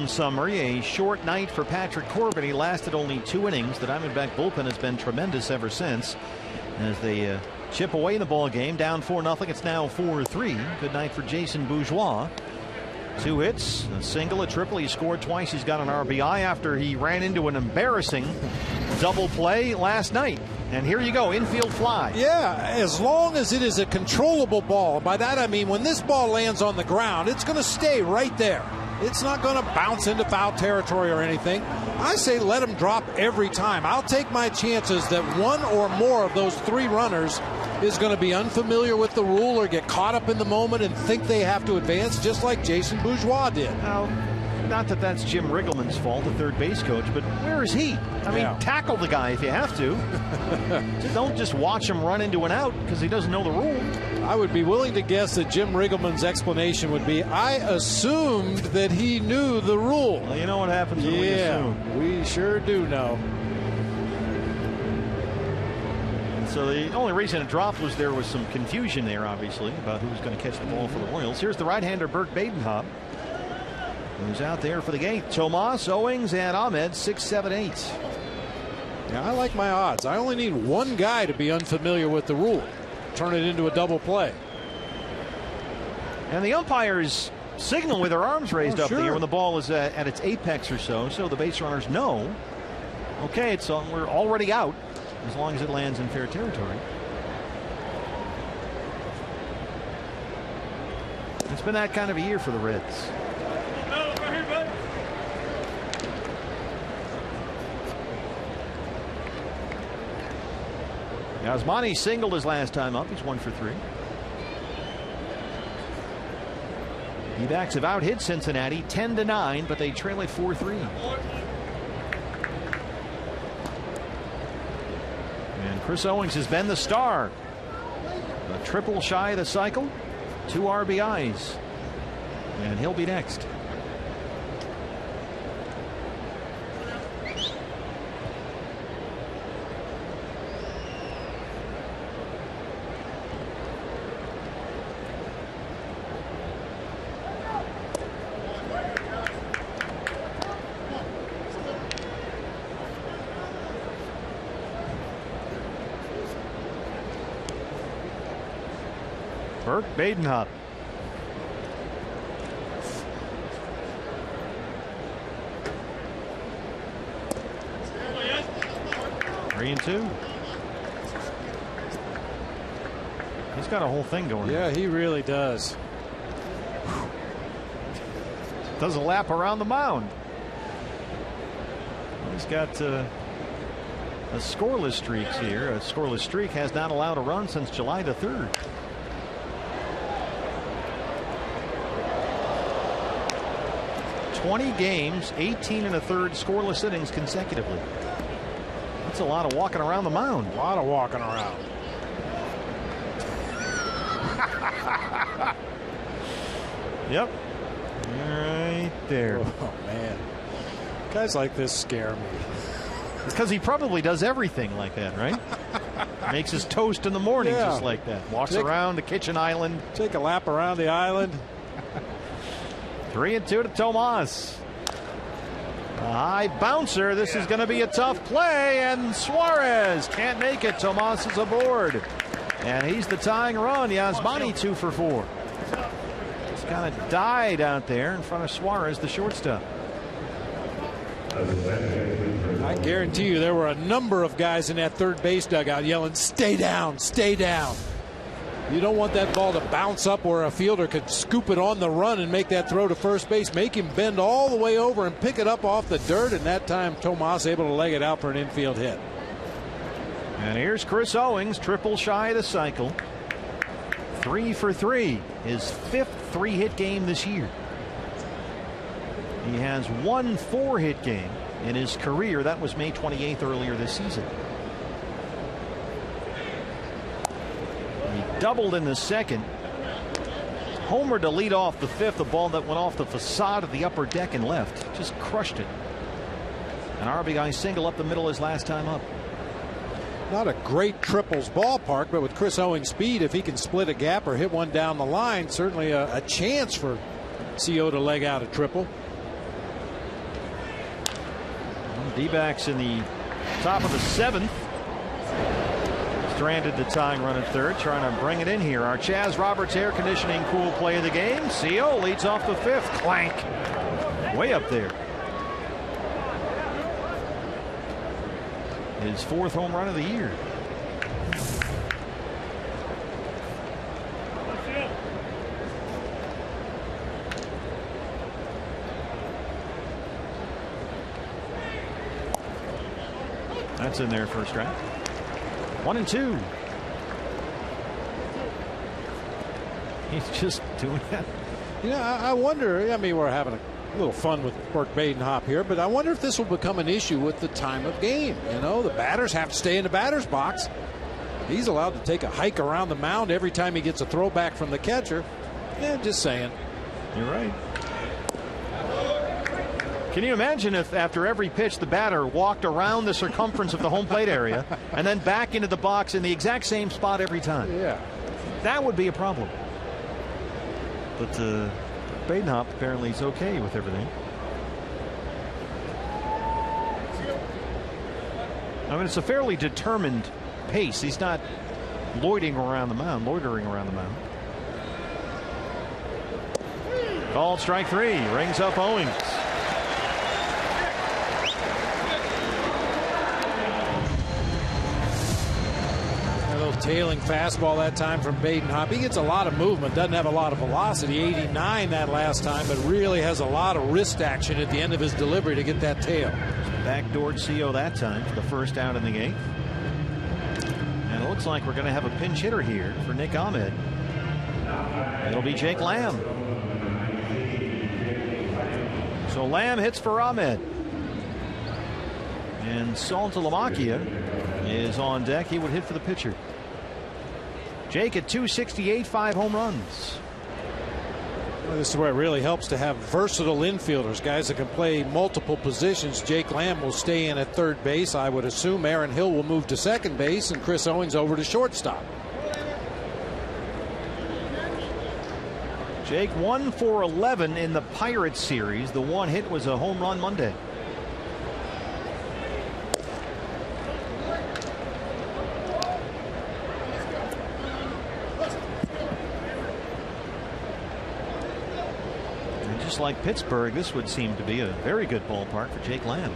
A: Summary, a short night for Patrick Corbin. He lasted only 2 innings. The Diamondback bullpen has been tremendous ever since as they chip away in the ball game. Down 4-0. It's now 4-3. Good night for Jason Bourgeois. 2 hits, a single, a triple. He scored twice. He's got an RBI after he ran into an embarrassing double play last night. And here you go, infield fly.
B: Yeah, as long as it is a controllable ball. By that I mean when this ball lands on the ground, it's going to stay right there. It's not going to bounce into foul territory or anything. I say let them drop every time. I'll take my chances that one or more of those 3 runners is going to be unfamiliar with the rule or get caught up in the moment and think they have to advance, just like Jason Bourgeois did.
A: Now, not that that's Jim Riggleman's fault, the third base coach, but where is he? I mean, tackle the guy if you have to. Don't just watch him run into an out because he doesn't know the rule.
B: I would be willing to guess that Jim Riggleman's explanation would be, I assumed that he knew the rule.
A: Well, you know what happens when we assume.
B: We sure do know.
A: So the only reason it dropped was there was some confusion there, obviously, about who was going to catch the ball for the Royals. Here's the right-hander, Burt Badenhop, who's out there for the gate. Tomas, Owings, and Ahmed, 6, 7, 8.
B: Yeah, I like my odds. I only need one guy to be unfamiliar with the rule. Turn it into a double play.
A: And the umpires signal with their arms raised up there when the ball is at its apex or so the base runners know, okay, we're already out as long as it lands in fair territory. It's been that kind of a year for the Reds. Yasmani singled his last time up. He's 1 for 3. D-backs have out-hit Cincinnati 10-9, but they trail it 4-3. And Chris Owings has been the star. A triple shy of the cycle, 2 RBIs, and he'll be next. Burt Badenhop. Three and 2. He's got a whole thing going.
B: Yeah, he really does.
A: Does a lap around the mound. He's got a scoreless streak here. A scoreless streak has not allowed a run since July the 3rd. "20 games, 18 1/3 scoreless innings consecutively." That's a lot of walking around the mound.
B: A lot of walking around.
A: Yep. Right there.
B: Oh, man. Guys like this scare me.
A: It's because he probably does everything like that, right? Makes his toast in the morning just like that. Walks around the kitchen island.
B: Take a lap around the island.
A: 3 and 2 to Tomas. A high bouncer. This is going to be a tough play, and Suarez can't make it. Tomas is aboard, and he's the tying run. Yasmani 2 for 4. Just kind of died out there in front of Suarez, the shortstop.
B: I guarantee you there were a number of guys in that third base dugout yelling, "Stay down, stay down." You don't want that ball to bounce up where a fielder could scoop it on the run and make that throw to first base, make him bend all the way over and pick it up off the dirt, and that time Tomas able to leg it out for an infield hit.
A: And here's Chris Owings, triple shy of the cycle. 3 for 3, his 5th 3-hit game this year. He has 1 4-hit game in his career. That was May 28th earlier this season. He doubled in the second. Homer to lead off the 5th, a ball that went off the facade of the upper deck and left. Just crushed it. An RBI single up the middle his last time up.
B: Not a great triples ballpark, but with Chris Owings' speed, if he can split a gap or hit one down the line, certainly a chance for CO to leg out a triple.
A: D-backs in the top of the 7th. Stranded the tying run at third, trying to bring it in here. Our Chaz Roberts air conditioning cool play of the game. CO leads off the 5th. Clank. Way up there. His 4th home run of the year. That's in there first strike. 1 and 2. He's just doing that.
B: I wonder. I mean, we're having a little fun with Burt Badenhop here, but I wonder if this will become an issue with the time of game. The batters have to stay in the batter's box. He's allowed to take a hike around the mound every time he gets a throwback from the catcher. Yeah, just saying.
A: You're right. Can you imagine if after every pitch the batter walked around the circumference of the home plate area and then back into the box in the exact same spot every time?
B: Yeah.
A: That would be a problem. But Badenhop apparently is okay with everything. I mean, it's a fairly determined pace. He's not loitering around the mound. Called strike 3. Rings up Owings.
B: Tailing fastball that time from Badenhop. He gets a lot of movement, doesn't have a lot of velocity. 89 that last time, but really has a lot of wrist action at the end of his delivery to get that tail.
A: Backdoored CO that time for the first out in the 8th. And it looks like we're going to have a pinch hitter here for Nick Ahmed. It'll be Jake Lamb. So Lamb hits for Ahmed. And Saltalamacchia is on deck. He would hit for the pitcher. Jake at 268, 5 home runs.
B: Well, this is where it really helps to have versatile infielders, guys that can play multiple positions. Jake Lamb will stay in at third base. I would assume Aaron Hill will move to second base and Chris Owings over to shortstop.
A: Jake 1 for 11 in the Pirates series. The one hit was a home run Monday. Just like Pittsburgh, this would seem to be a very good ballpark for Jake Lamb.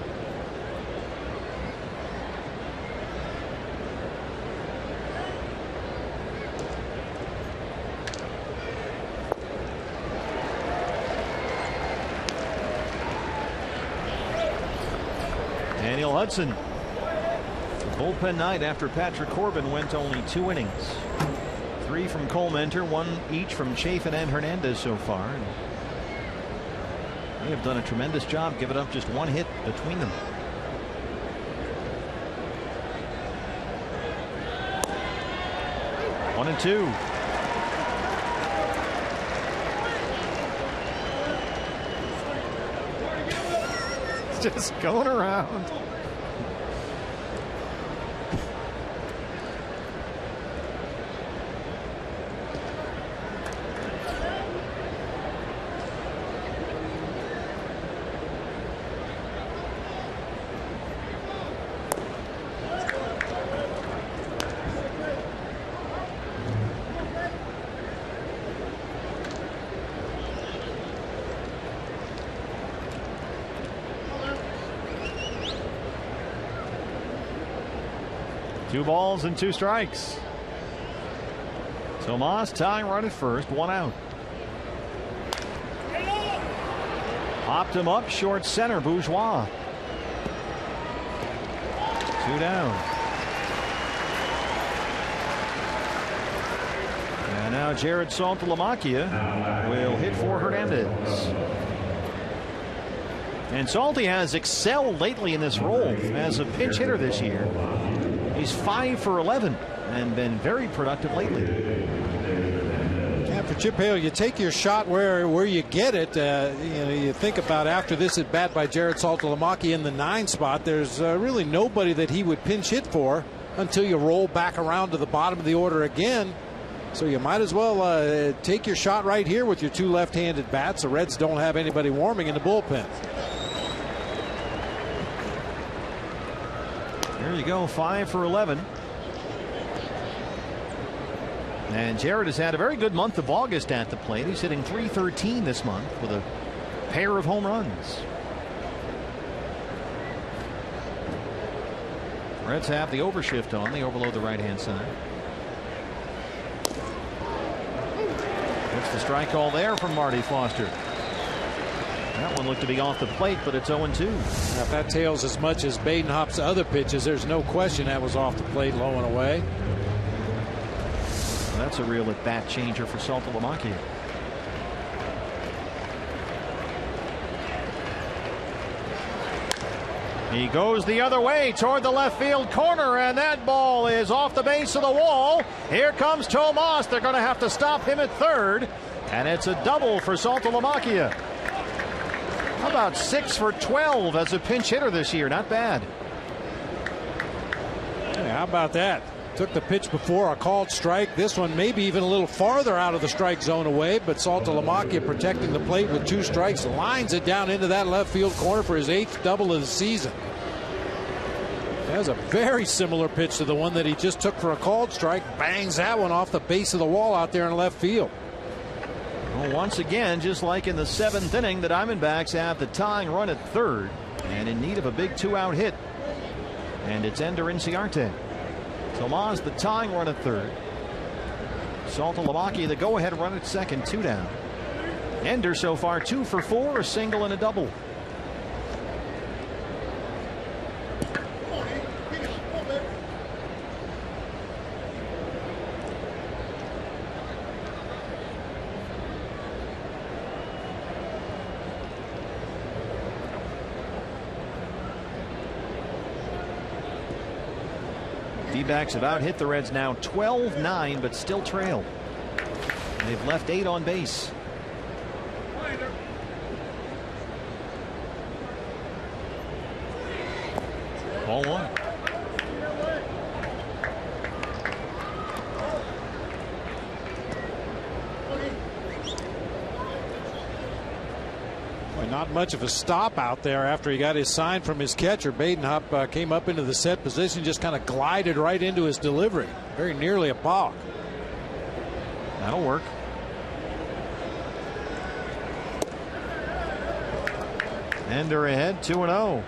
A: Daniel Hudson. Bullpen night after Patrick Corbin went only 2 innings. 3 from Cole Mentor, 1 each from Chafin and Hernandez so far. They have done a tremendous job giving up just 1 hit between them. One and 2. It's just going around. Two balls and 2 strikes. Tomas tying right at first, 1 out. Popped him up short center, Bourgeois. 2 down. And now Jared Saltalamacchia will hit for Hernandez. And Salty has excelled lately in this role as a pinch hitter this year. He's 5 for 11 and been very productive lately.
B: Yeah, for Chip Hale, you take your shot where you get it. You think about after this at bat by Jared Saltalamacchia in the 9 spot, there's really nobody that he would pinch hit for until you roll back around to the bottom of the order again. So you might as well take your shot right here with your 2 left-handed bats. The Reds don't have anybody warming in the bullpen.
A: There you go, 5 for 11. And Jared has had a very good month of August at the plate. He's hitting .313 this month with a pair of home runs. Reds have the overshift on. They overload the right-hand side. That's the strike call there from Marty Foster. That one looked to be off the plate, but it's 0-2.
B: Now, if that tails as much as Badenhop's other pitches, there's no question that was off the plate, low and away.
A: That's a real at-bat changer for Saltalamacchia. He goes the other way toward the left field corner, and that ball is off the base of the wall. Here comes Tomas. They're going to have to stop him at third, and it's a double for Saltalamacchia. How about 6 for 12 as a pinch hitter this year? Not bad.
B: Hey, how about that? Took the pitch before, a called strike. This one maybe even a little farther out of the strike zone away, but Saltalamacchia protecting the plate with 2 strikes, lines it down into that left field corner for his 8th double of the season. That was a very similar pitch to the one that he just took for a called strike. Bangs that one off the base of the wall out there in left field.
A: Well, once again, just like in the 7th inning, the Diamondbacks have the tying run at third and in need of a big 2-out hit. And it's Ender Inciarte. Tomas the tying run at third. Saltalamacchia the go-ahead run at second, 2 down. Ender so far 2 for 4, a single and a double. D-backs have out-hit the Reds now 12-9, but still trail. They've left 8 on base. Ball 1.
B: Not much of a stop out there after he got his sign from his catcher. Badenhop came up into the set position, just kind of glided right into his delivery. Very nearly a balk.
A: That'll work. Ender ahead 2-0.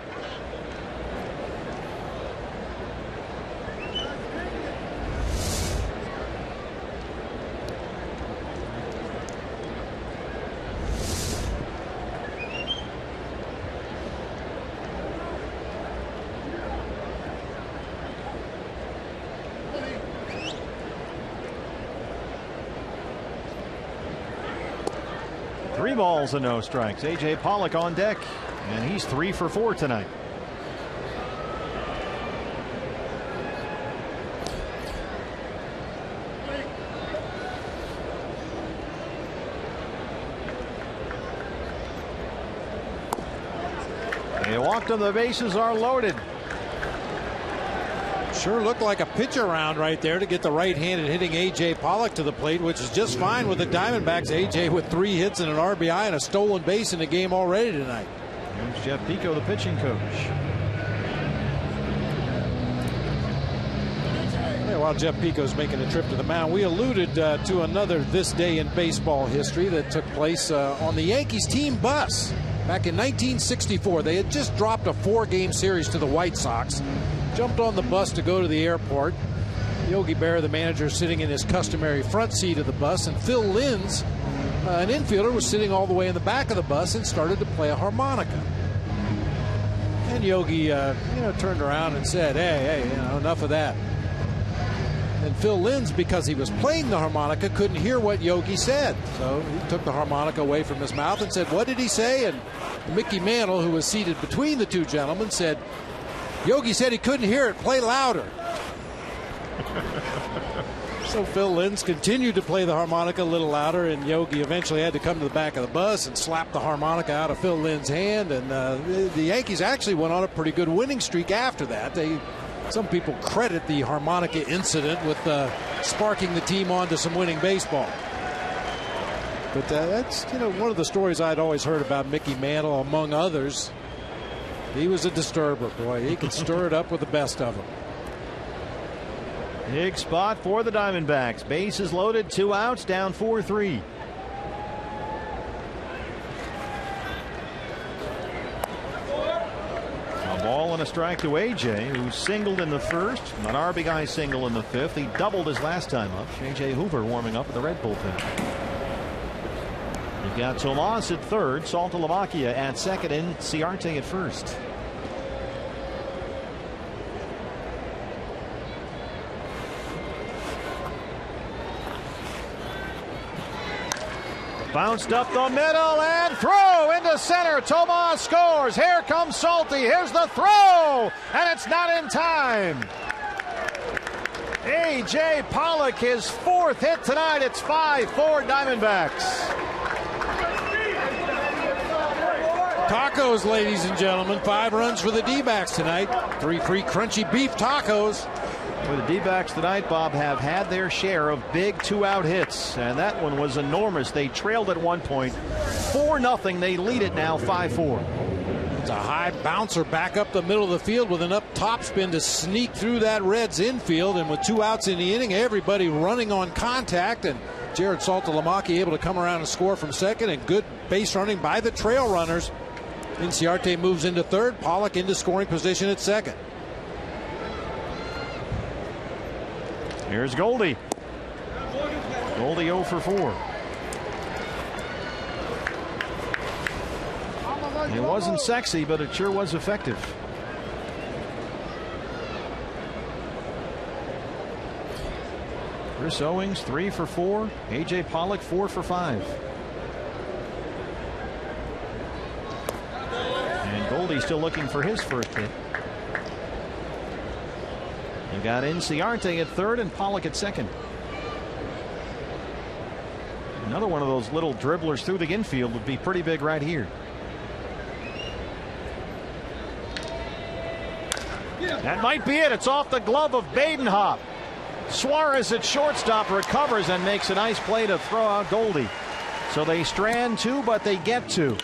A: Three balls and no strikes. A.J. Pollock on deck, and he's 3 for 4 tonight. They walked him. The bases are loaded.
B: Sure looked like a pitch around right there to get the right-handed hitting A.J. Pollock to the plate, which is just fine with the Diamondbacks. A.J. with 3 hits and an RBI and a stolen base in the game already tonight.
A: Here's Jeff Pico, the pitching coach.
B: Yeah, while Jeff Pico's making a trip to the mound, we alluded to another this day in baseball history that took place on the Yankees team bus. Back in 1964, they had just dropped a 4-game series to the White Sox. Jumped on the bus to go to the airport. Yogi Berra, the manager, sitting in his customary front seat of the bus, and Phil Linz, an infielder, was sitting all the way in the back of the bus and started to play a harmonica. And Yogi, turned around and said, "Hey, enough of that." And Phil Linz, because he was playing the harmonica, couldn't hear what Yogi said. So he took the harmonica away from his mouth and said, "What did he say?" And Mickey Mantle, who was seated between the two gentlemen, said, "Yogi said he couldn't hear it. Play louder." So Phil Linz continued to play the harmonica a little louder, and Yogi eventually had to come to the back of the bus and slap the harmonica out of Phil Linz's hand. And the Yankees actually went on a pretty good winning streak after that. Some people credit the harmonica incident with sparking the team on to some winning baseball. But that's one of the stories I'd always heard about Mickey Mantle, among others. He was a disturber, boy. He could stir it up with the best of them.
A: Big spot for the Diamondbacks. Bases loaded, 2 outs, down 4-3. A ball and a strike to A.J., who singled in the first, an RBI single in the 5th. He doubled his last time up. A.J. Hoover warming up at the Red bullpen. You've got Tomas at third, Saltalamacchia at second, and Ciarte at first. Bounced up the middle and throw into center. Tomas scores. Here comes Salty. Here's the throw, and it's not in time. A.J. Pollock, his 4th hit tonight. It's 5-4 Diamondbacks.
B: Tacos, ladies and gentlemen. 5 runs for the D-backs tonight. 3 free crunchy beef tacos.
A: Well, the D-backs tonight, Bob, have had their share of big 2-out hits, and that one was enormous. They trailed at one point 4-0. They lead it now 5-4.
B: It's a high bouncer back up the middle of the field with an up top spin to sneak through that Reds infield, and with 2 outs in the inning, everybody running on contact, and Jared Saltalamacchi able to come around and score from second, and good base running by the trail runners. Inciarte moves into third, Pollock into scoring position at second.
A: Here's Goldie. Goldie 0 for 4. It wasn't sexy, but it sure was effective. Chris Owings 3 for 4. A.J. Pollock 4 for 5. And Goldie still looking for his first hit. You got Inciarte at third and Pollock at second. Another one of those little dribblers through the infield would be pretty big right here. That might be it. It's off the glove of Badenhop. Suarez at shortstop recovers and makes a nice play to throw out Goldie. So they strand 2, but they get 2.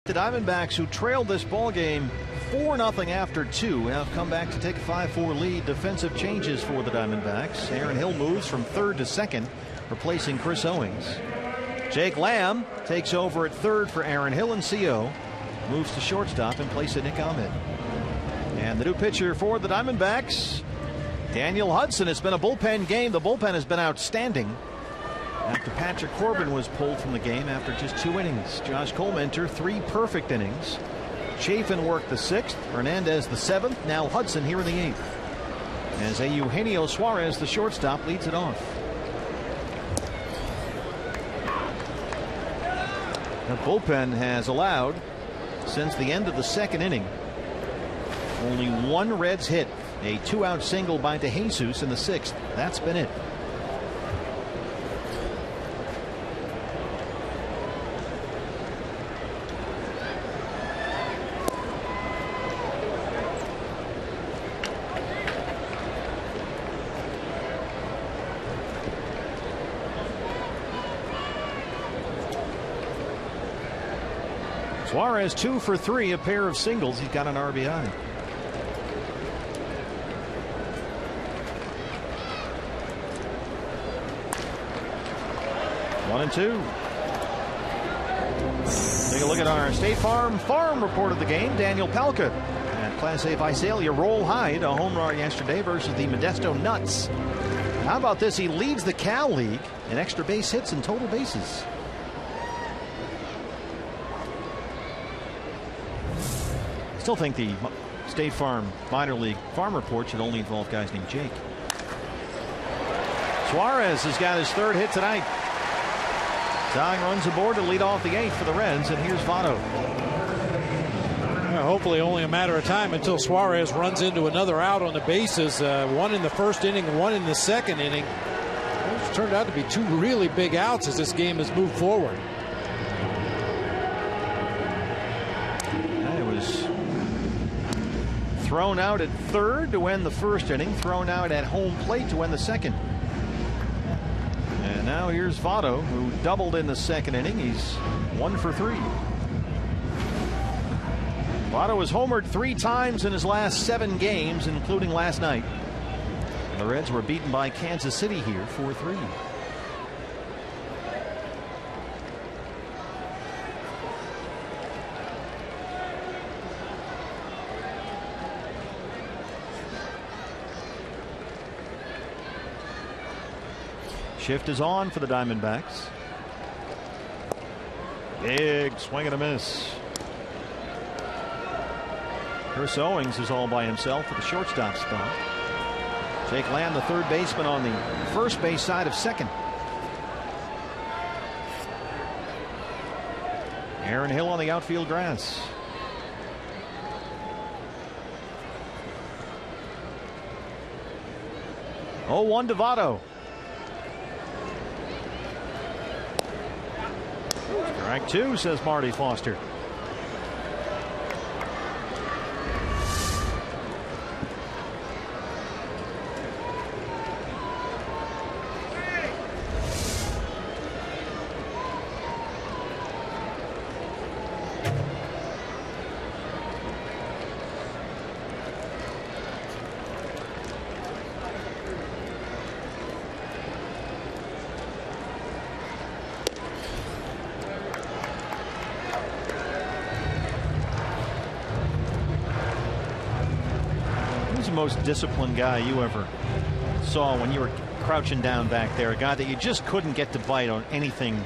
A: The Diamondbacks, who trailed this ball game 4-0 after 2, have come back to take a 5-4 lead. Defensive changes for the Diamondbacks. Aaron Hill moves from third to second, replacing Chris Owings. Jake Lamb takes over at third for Aaron Hill, and CO moves to shortstop in place of Nick Ahmed. And the new pitcher for the Diamondbacks, Daniel Hudson. It's been a bullpen game. The bullpen has been outstanding after Patrick Corbin was pulled from the game after just 2 innings. Josh Colmenter 3 perfect innings. Chafin worked the 6th, Hernandez the 7th, now Hudson here in the 8th. As Eugenio Suarez, the shortstop, leads it off. The bullpen has allowed, since the end of the 2nd inning, only 1 Reds hit. A 2-out single by DeJesus in the 6th. That's been it. Suarez 2 for 3, a pair of singles. He's got an RBI. One and two. Take a look at our State Farm report of the game. Daniel Palka at Class A Visalia roll high to a home run yesterday versus the Modesto Nuts. How about this? He leads the Cal League in extra base hits and total bases. Still think the State Farm minor league farm report should only involve guys named Jake. Suarez has got his third hit tonight. Tying runs aboard to lead off the 8th for the Reds, and here's Votto.
B: Hopefully only a matter of time until Suarez runs into another out on the bases. One in the first inning, one in the second inning. Those turned out to be two really big outs as this game has moved forward.
A: It was thrown out at third to end the first inning, thrown out at home plate to end the second. And now here's Votto, who doubled in the second inning. He's 1 for 3. Votto has homered 3 times in his last 7 games, including last night. And the Reds were beaten by Kansas City here 4-3. Shift is on for the Diamondbacks. Big swing and a miss. Chris Owings is all by himself for the shortstop spot. Jake Lamb, the third baseman, on the first base side of second. Aaron Hill on the outfield grass. Oh, 1 to Votto. Strike 2, says Marty Foster. Most disciplined guy you ever saw when you were crouching down back there? A guy that you just couldn't get to bite on anything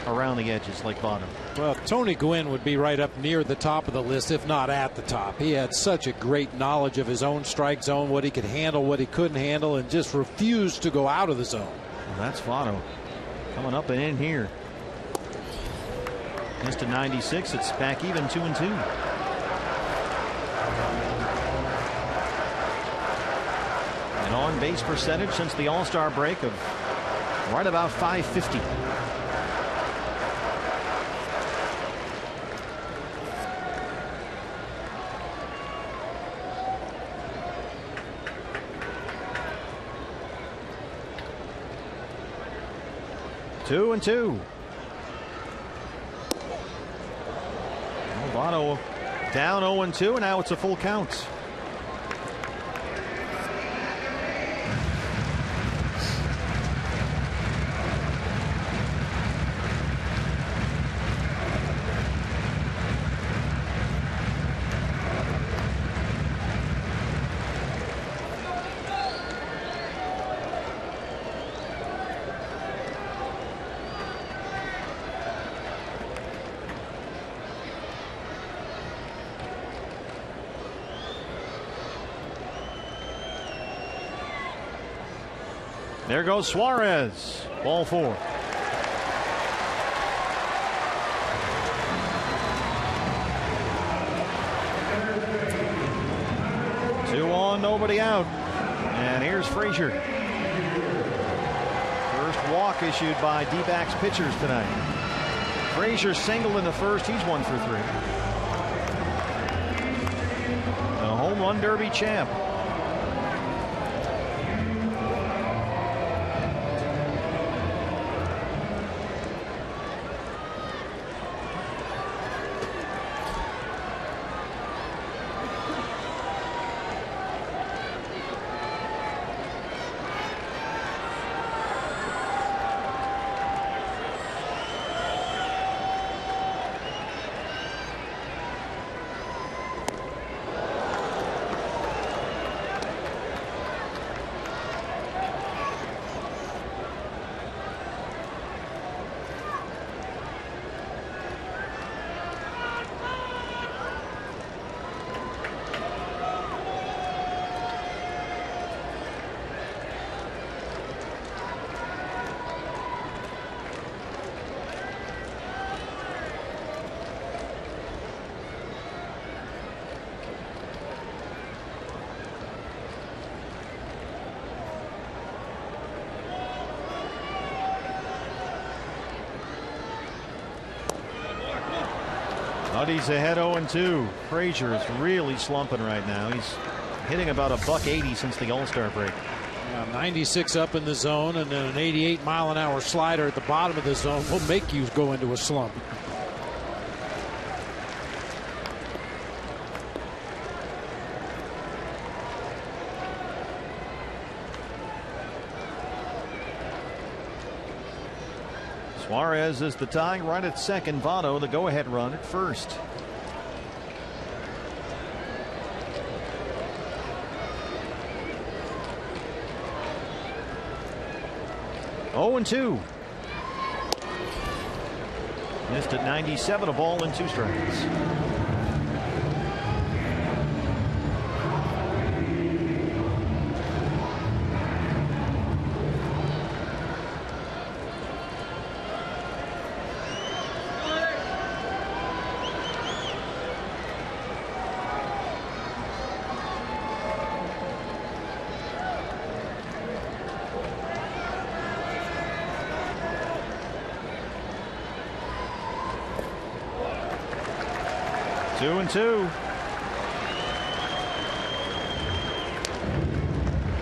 A: around the edges like Votto.
B: Well, Tony Gwynn would be right up near the top of the list, if not at the top. He had such a great knowledge of his own strike zone, what he could handle, what he couldn't handle, and just refused to go out of the zone.
A: Well, that's Votto coming up and in here. Just to 96. It's back even 2-2. On base percentage since the All-Star break of right about .550. Two and two. Votto down 0-2, and now it's a full count. There goes Suarez. Ball 4. Two on, nobody out. And here's Frazier. First walk issued by D-backs pitchers tonight. Frazier singled in the first. He's 1 for 3. The home run derby champ. Buddy's ahead 0-2. Frazier is really slumping right now. He's hitting about $180 since the All-Star break.
B: 96 up in the zone, and then an 88-mile-an-hour slider at the bottom of the zone will make you go into a slump.
A: Suarez is the tying run at second. Votto the go-ahead run at first. Oh, and 2. Missed at 97, a ball and 2 strikes. Two and 2.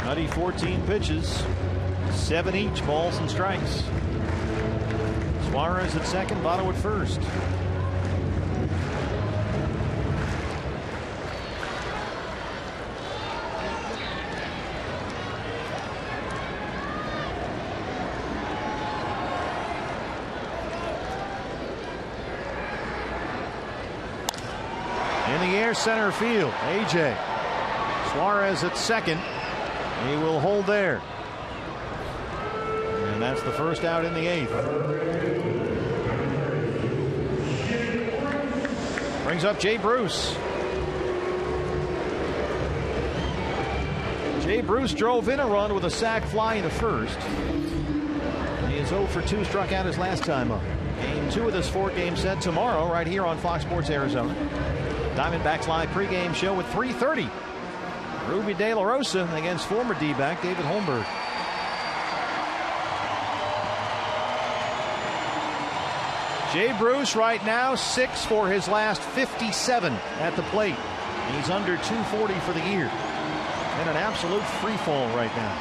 A: Nutty 14 pitches, 7 each, balls and strikes. Suarez at second, Votto at first. Center field. AJ. Suarez at second. He will hold there. And that's the first out in the 8th. Brings up Jay Bruce. Jay Bruce drove in a run with a sac fly into first. He is 0 for 2, struck out his last time up. Game 2 of this 4-game set tomorrow right here on Fox Sports Arizona. Diamondbacks live pregame show at 3:30. Ruby De La Rosa against former D-back David Holmberg. Jay Bruce right now 6 for his last 57 at the plate. He's under 240 for the year. In an absolute free fall right now.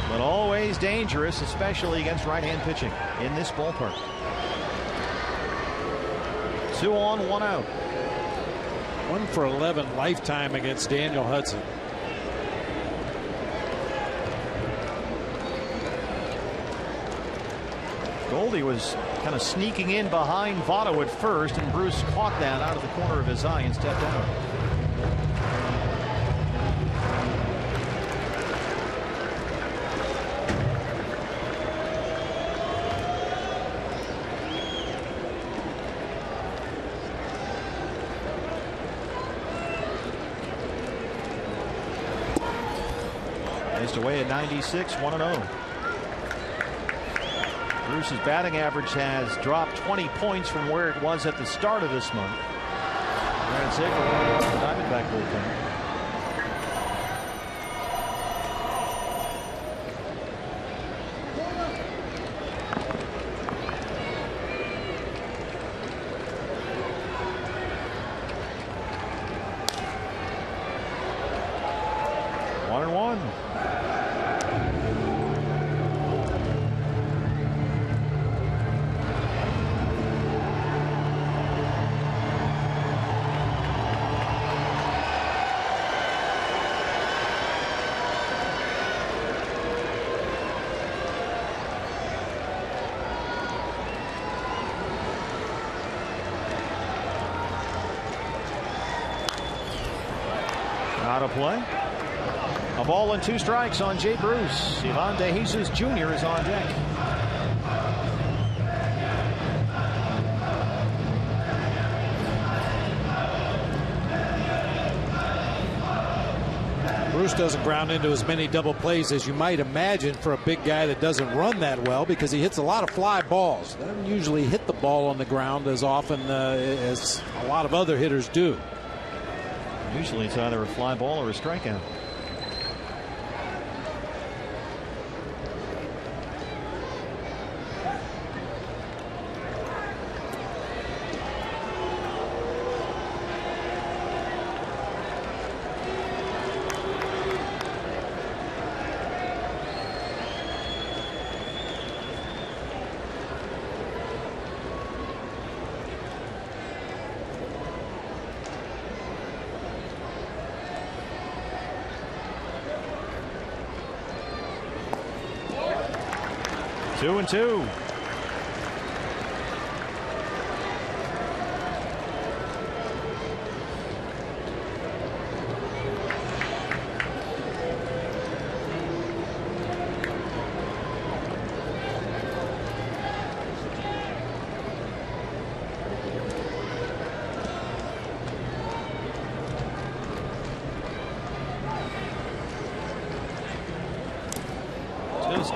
A: But always dangerous, especially against right-hand pitching in this ballpark. 2 on, 1 out.
B: 1 for 11 lifetime against Daniel Hudson.
A: Goldie was kind of sneaking in behind Votto at first, and Bruce caught that out of the corner of his eye and stepped out. Away at 96, 1-0. Bruce's batting average has dropped 20 points from where it was at the start of this month. That's it. The Diamondback bullpen. Out of play. A ball and 2 strikes on Jay Bruce. Ivan De Jesus Jr. is on deck.
B: Bruce doesn't ground into as many double plays as you might imagine for a big guy that doesn't run that well, because he hits a lot of fly balls. Doesn't usually hit the ball on the ground as often as a lot of other hitters do.
A: Usually it's either a fly ball or a strikeout. 2-2.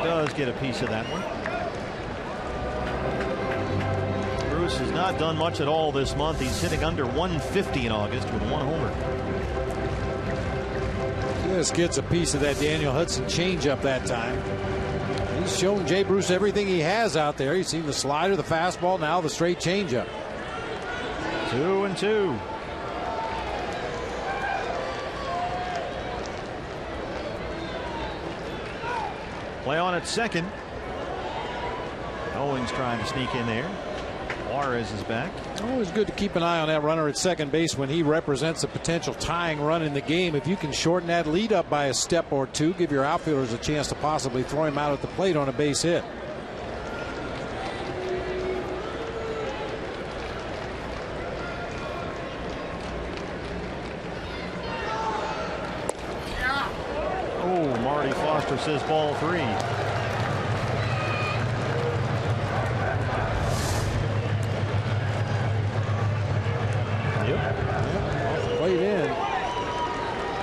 A: Does get a piece of that one. Bruce has not done much at all this month. He's hitting under 150 in August with 1 homer.
B: Just gets a piece of that Daniel Hudson changeup that time. He's shown Jay Bruce everything he has out there. He's seen the slider, the fastball, now the straight changeup.
A: 2-2. Play on at second. Owings trying to sneak in there. Juarez is back.
B: Always good to keep an eye on that runner at second base when he represents a potential tying run in the game. If you can shorten that lead up by a step or two, give your outfielders a chance to possibly throw him out at the plate on a base hit.
A: Says ball 3.
B: Yep. Played in.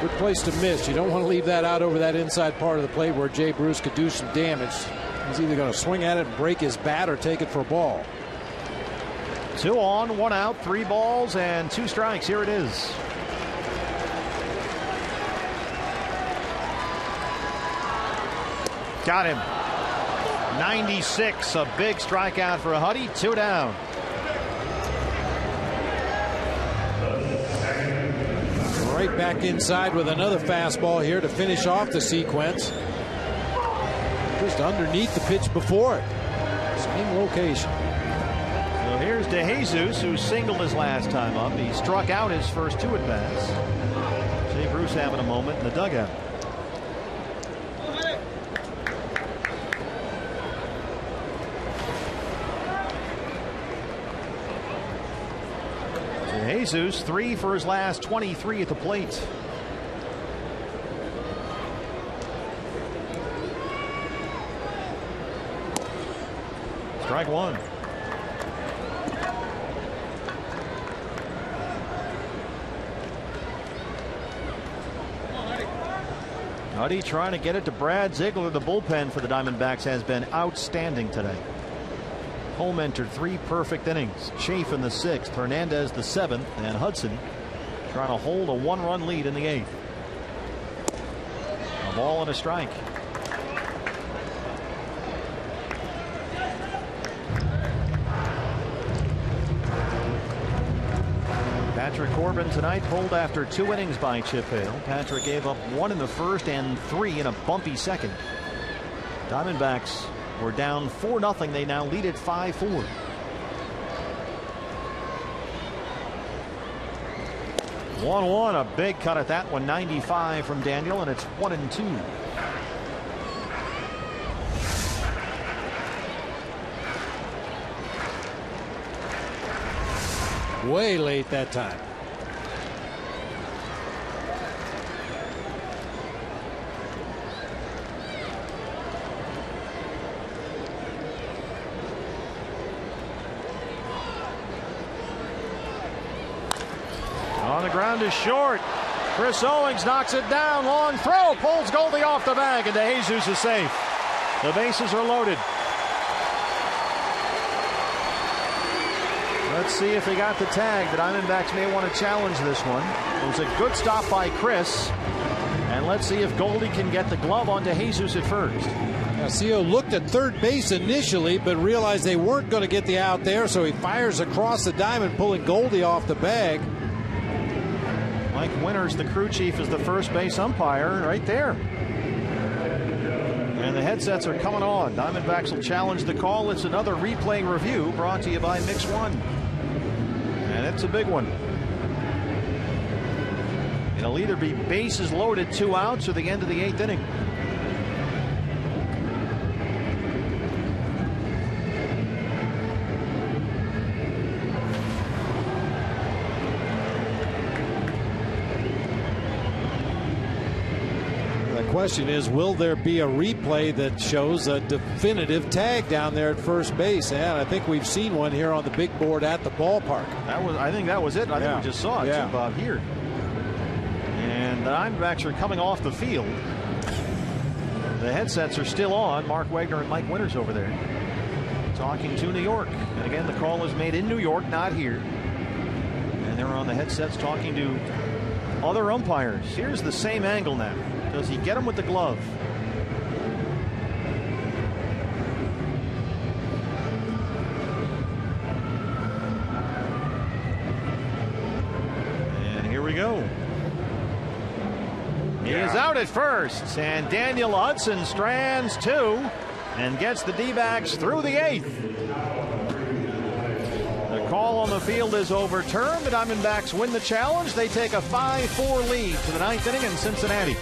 B: Good place to miss. You don't want to leave that out over that inside part of the plate where Jay Bruce could do some damage. He's either going to swing at it and break his bat or take it for a ball.
A: 2 on, 1 out, 3 balls and 2 strikes. Here it is. Got him. 96. A big strikeout for Huddy. 2 down.
B: Right back inside with another fastball here to finish off the sequence. Just underneath the pitch before it. Same location.
A: So here's DeJesus, who singled his last time up. He struck out his first 2 at-bats. Jay Bruce having a moment in the dugout. Jesus, 3 for his last 23 at the plate. Strike 1. Huddy trying to get it to Brad Ziegler. The bullpen for the Diamondbacks has been outstanding today. Home entered 3 perfect innings. Chafe in the 6th, Hernandez the 7th, and Hudson trying to hold a 1-run lead in the 8th. A ball and a strike. Patrick Corbin tonight pulled after 2 innings by Chip Hale. Patrick gave up 1 in the first and 3 in a bumpy second. Diamondbacks were down 4-0. They now lead it 5-4. A big cut at that one. 95 from Daniel, and it's 1-2.
B: Way late that time.
A: On the ground is short. Chris Owings knocks it down. Long throw. Pulls Goldie off the bag, and DeJesus is safe. The bases are loaded. Let's see if he got the tag. The Diamondbacks may want to challenge this one. It was a good stop by Chris. And let's see if Goldie can get the glove on DeJesus at first.
B: Garcia looked at third base initially, but realized they weren't going to get the out there, so he fires across the diamond, pulling Goldie off the bag.
A: Mike Winters, the crew chief, is the first base umpire right there. And the headsets are coming on. Diamondbacks will challenge the call. It's another replay review brought to you by Mix One. And it's a big one. It'll either be bases loaded, 2 outs, or the end of the 8th inning.
B: question is, will there be a replay that shows a definitive tag down there at first base? And I think we've seen one here on the big board at the ballpark.
A: I think that was it. I think we just saw it too, Bob, here. And the Diamondbacks are coming off the field. The headsets are still on. Mark Wagner and Mike Winters over there talking to New York. And again, the call is made in New York, not here. And they're on the headsets talking to other umpires. Here's the same angle now. Does he get him with the glove? And here we go. He is out at first, and Daniel Hudson strands two and gets the D-backs through the eighth. The call on the field is overturned. The Diamondbacks win the challenge. They take a 5-4 lead to the ninth inning in Cincinnati.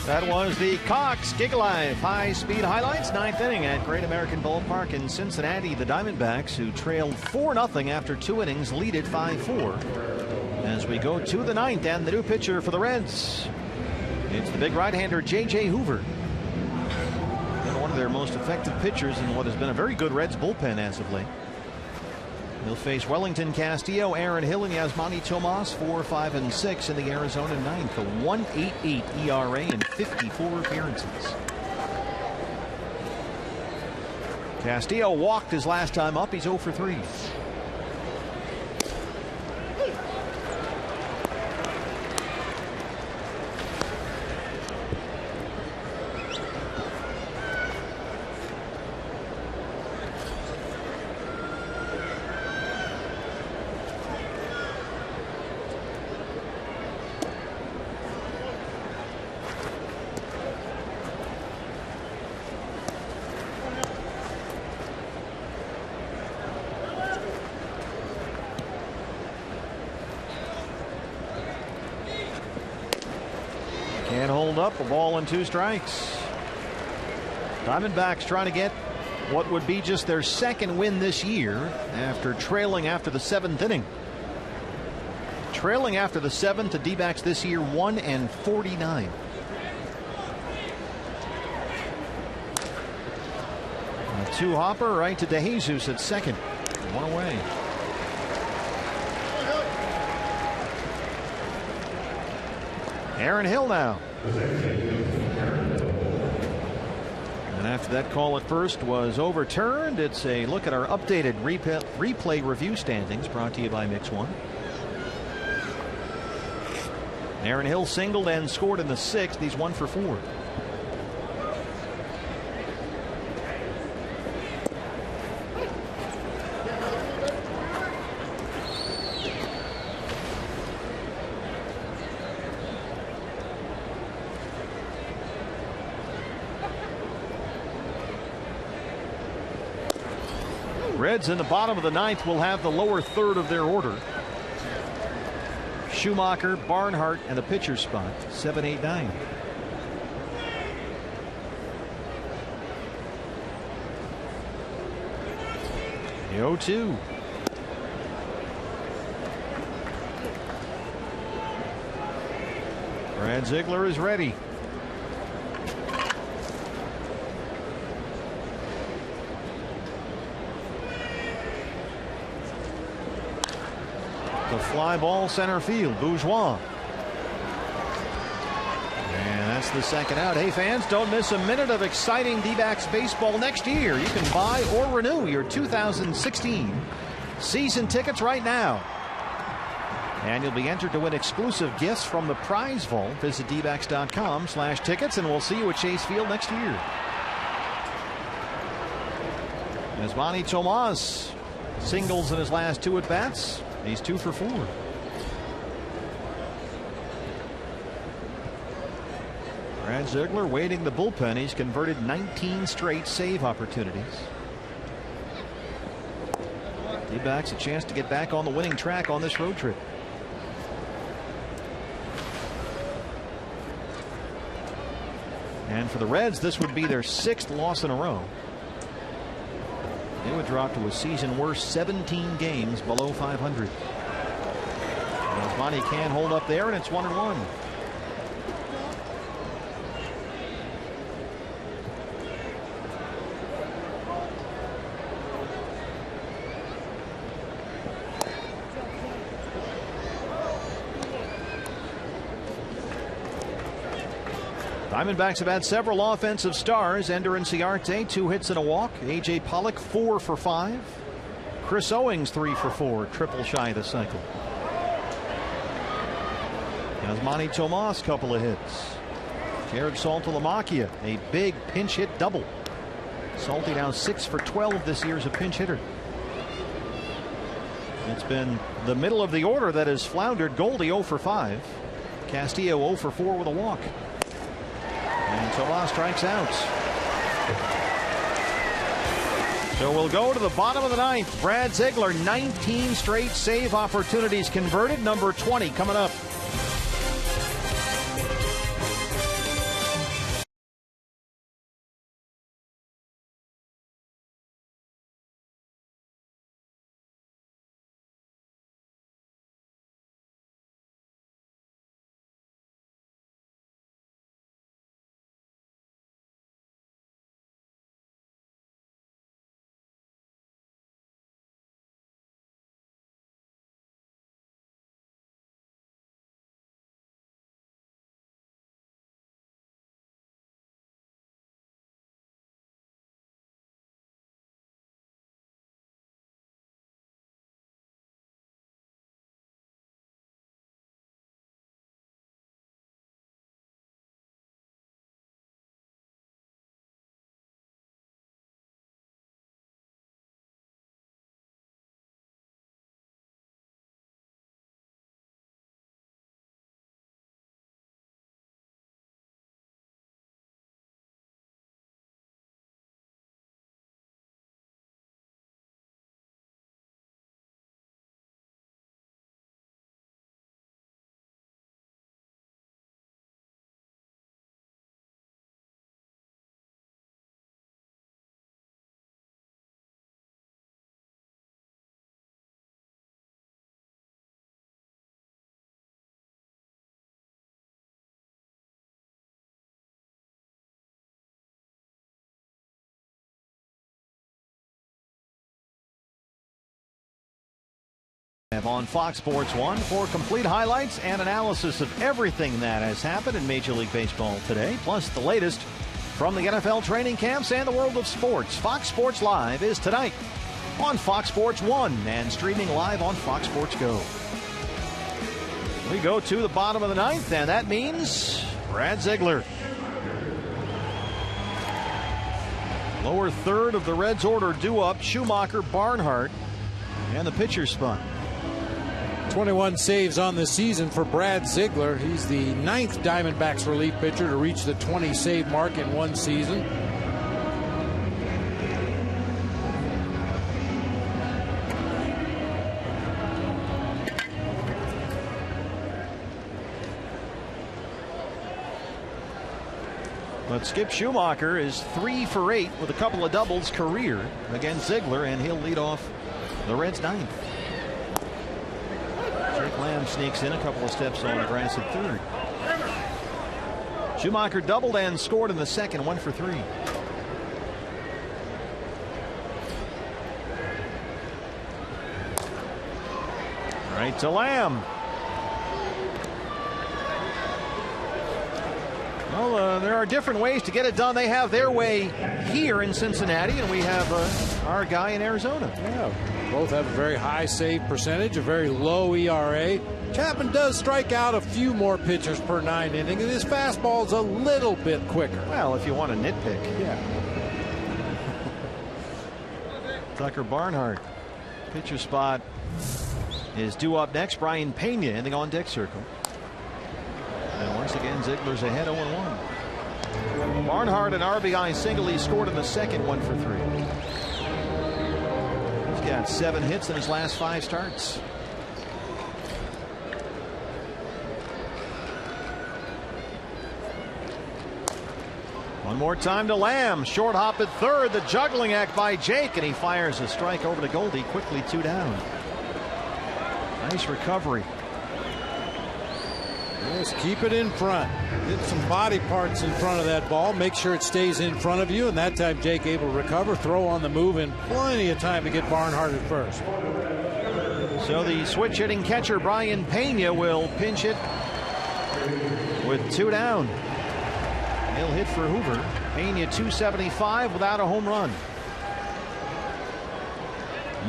A: That was the Cox Gigalife high-speed highlights. Ninth inning at Great American Ballpark in Cincinnati. The Diamondbacks, who trailed 4-0 after 2 innings, lead at 5-4. As we go to the ninth, and the new pitcher for the Reds, it's the big right-hander J.J. Hoover. Been one of their most effective pitchers in what has been a very good Reds bullpen as of late. He'll face Wellington Castillo, Aaron Hill, and Yasmani Tomas, 4, 5, and 6 in the Arizona ninth. A 1.88 ERA in 54 appearances. Castillo walked his last time up. He's 0 for 3. Can't hold up. A ball and 2 strikes. Diamondbacks trying to get what would be just their second win this year after trailing after the 7th inning. Trailing after the 7th, the D-backs this year 1-49. A 2-hopper right to DeJesus at second. 1 away. Aaron Hill now. And after that call at first was overturned, it's a look at our updated replay review standings, brought to you by Mix One. Aaron Hill singled and scored in the 6th. He's 1 for 4. Reds in the bottom of the ninth will have the lower third of their order. Schumacher, Barnhart, and the pitcher's spot. 7, 8, 9. The 0-2. Brad Ziegler is ready. The fly ball center field. Bourgeois. And that's the second out. Hey fans, don't miss a minute of exciting D-backs baseball next year. You can buy or renew your 2016 season tickets right now. And you'll be entered to win exclusive gifts from the prize vault. Visit dbacks.com/tickets, and we'll see you at Chase Field next year. Yasmani Tomas singles in his last 2 at-bats. He's 2 for 4. Brad Ziegler waiting the bullpen. He's converted 19 straight save opportunities. D-backs a chance to get back on the winning track on this road trip. And for the Reds, this would be their 6th loss in a row. They would drop to a season worst 17 games below 500. Yasmani can hold up there, and it's 1-1. Diamondbacks have had several offensive stars. Ender Inciarte, 2 hits and a walk. A.J. Pollock, 4 for 5. Chris Owings, 3 for 4. Triple shy of the cycle. Yasmani Tomas, couple of hits. Jared Saltalamacchia, a big pinch hit double. Salty now 6 for 12 this year as a pinch hitter. It's been the middle of the order that has floundered. Goldie 0 for 5. Castillo 0 for 4 with a walk. And Tomas strikes out. So we'll go to the bottom of the ninth. Brad Ziegler, 19 straight save opportunities converted. Number 20 coming up. On Fox Sports 1 for complete highlights and analysis of everything that has happened in Major League Baseball today, plus the latest from the NFL training camps and the world of sports. Fox Sports Live is tonight on Fox Sports 1 and streaming live on Fox Sports Go. We go to the bottom of the ninth, and that means Brad Ziegler. Lower third of the Reds order due up. Schumacher, Barnhart, and the pitcher's spot.
B: 21 saves on the season for Brad Ziegler. He's the 9th Diamondbacks relief pitcher to reach the 20 save mark in one season.
A: But Skip Schumacher is 3 for 8 with a couple of doubles career against Ziegler, and he'll lead off the Reds' ninth. Jake Lamb sneaks in a couple of steps on the grass at third. Schumacher doubled and scored in the second, 1 for 3. Right to Lamb. Well, there are different ways to get it done. They have their way here in Cincinnati, and we have our guy in Arizona.
B: Yeah, both have a very high save percentage, a very low ERA. Chapman does strike out a few more pitchers per 9 inning, and his fastball's a little bit quicker.
A: Well, if you want to nitpick.
B: Yeah.
A: Tucker Barnhart, pitcher spot is due up next. Brian Pena in the on-deck circle. And once again, Ziegler's ahead 0-1. Barnhart an RBI single. He scored in the second, 1 for 3. He's got 7 hits in his last 5 starts. One more time to Lamb. Short hop at third. The juggling act by Jake, and he fires a strike over to Goldie. Quickly 2 down. Nice recovery.
B: Just keep it in front. Get some body parts in front of that ball. Make sure it stays in front of you. And that time Jake able to recover, throw on the move, and plenty of time to get Barnhart at first.
A: So the switch hitting catcher Brian Pena will pinch it with 2 down. He'll hit for Hoover. Pena 275 without a home run.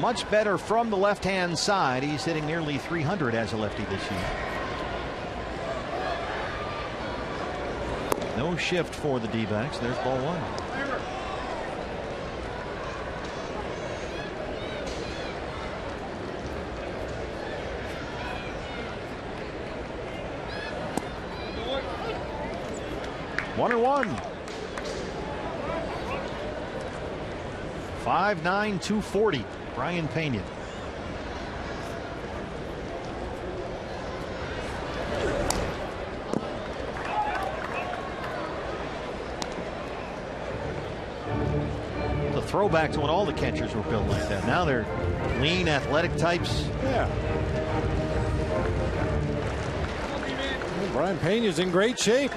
A: Much better from the left-hand side. He's hitting nearly 300 as a lefty this year. No shift for the D-backs. There's ball 1. One and 1. 5'9", 240. Brian Pena. The throwback to when all the catchers were built like that. Now they're lean, athletic types.
B: Yeah. Well, Brian Pena's in great shape.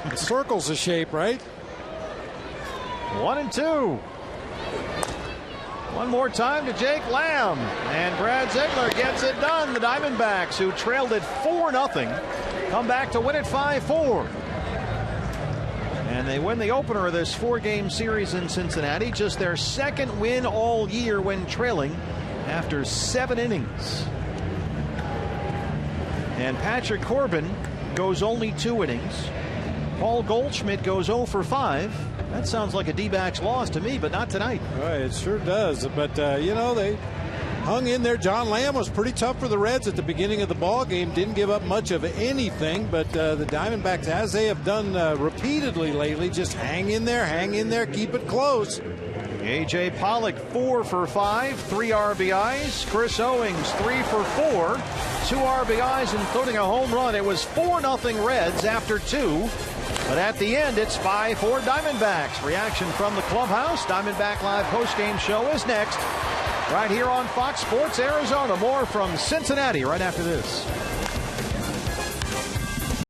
B: The circle's a shape, right?
A: 1 and 2. One more time to Jake Lamb, and Brad Ziegler gets it done. The Diamondbacks, who trailed it 4-0, come back to win it 5-4. And they win the opener of this 4-game series in Cincinnati. Just their second win all year when trailing after 7 innings. And Patrick Corbin goes only 2 innings. Paul Goldschmidt goes 0 for 5. That sounds like a D-backs loss to me, but not tonight.
B: It sure does. But, you know, they hung in there. John Lamb was pretty tough for the Reds at the beginning of the ball game. Didn't give up much of anything. But the Diamondbacks, as they have done repeatedly lately, just hang in there, keep it close.
A: A.J. Pollock 4 for 5, 3 RBIs. Chris Owings 3 for 4, 2 RBIs, including a home run. It was 4-0 Reds after 2. But at the end, it's 5-4 Diamondbacks. Reaction from the clubhouse. Diamondback Live postgame show is next, right here on Fox Sports Arizona. More from Cincinnati right after this.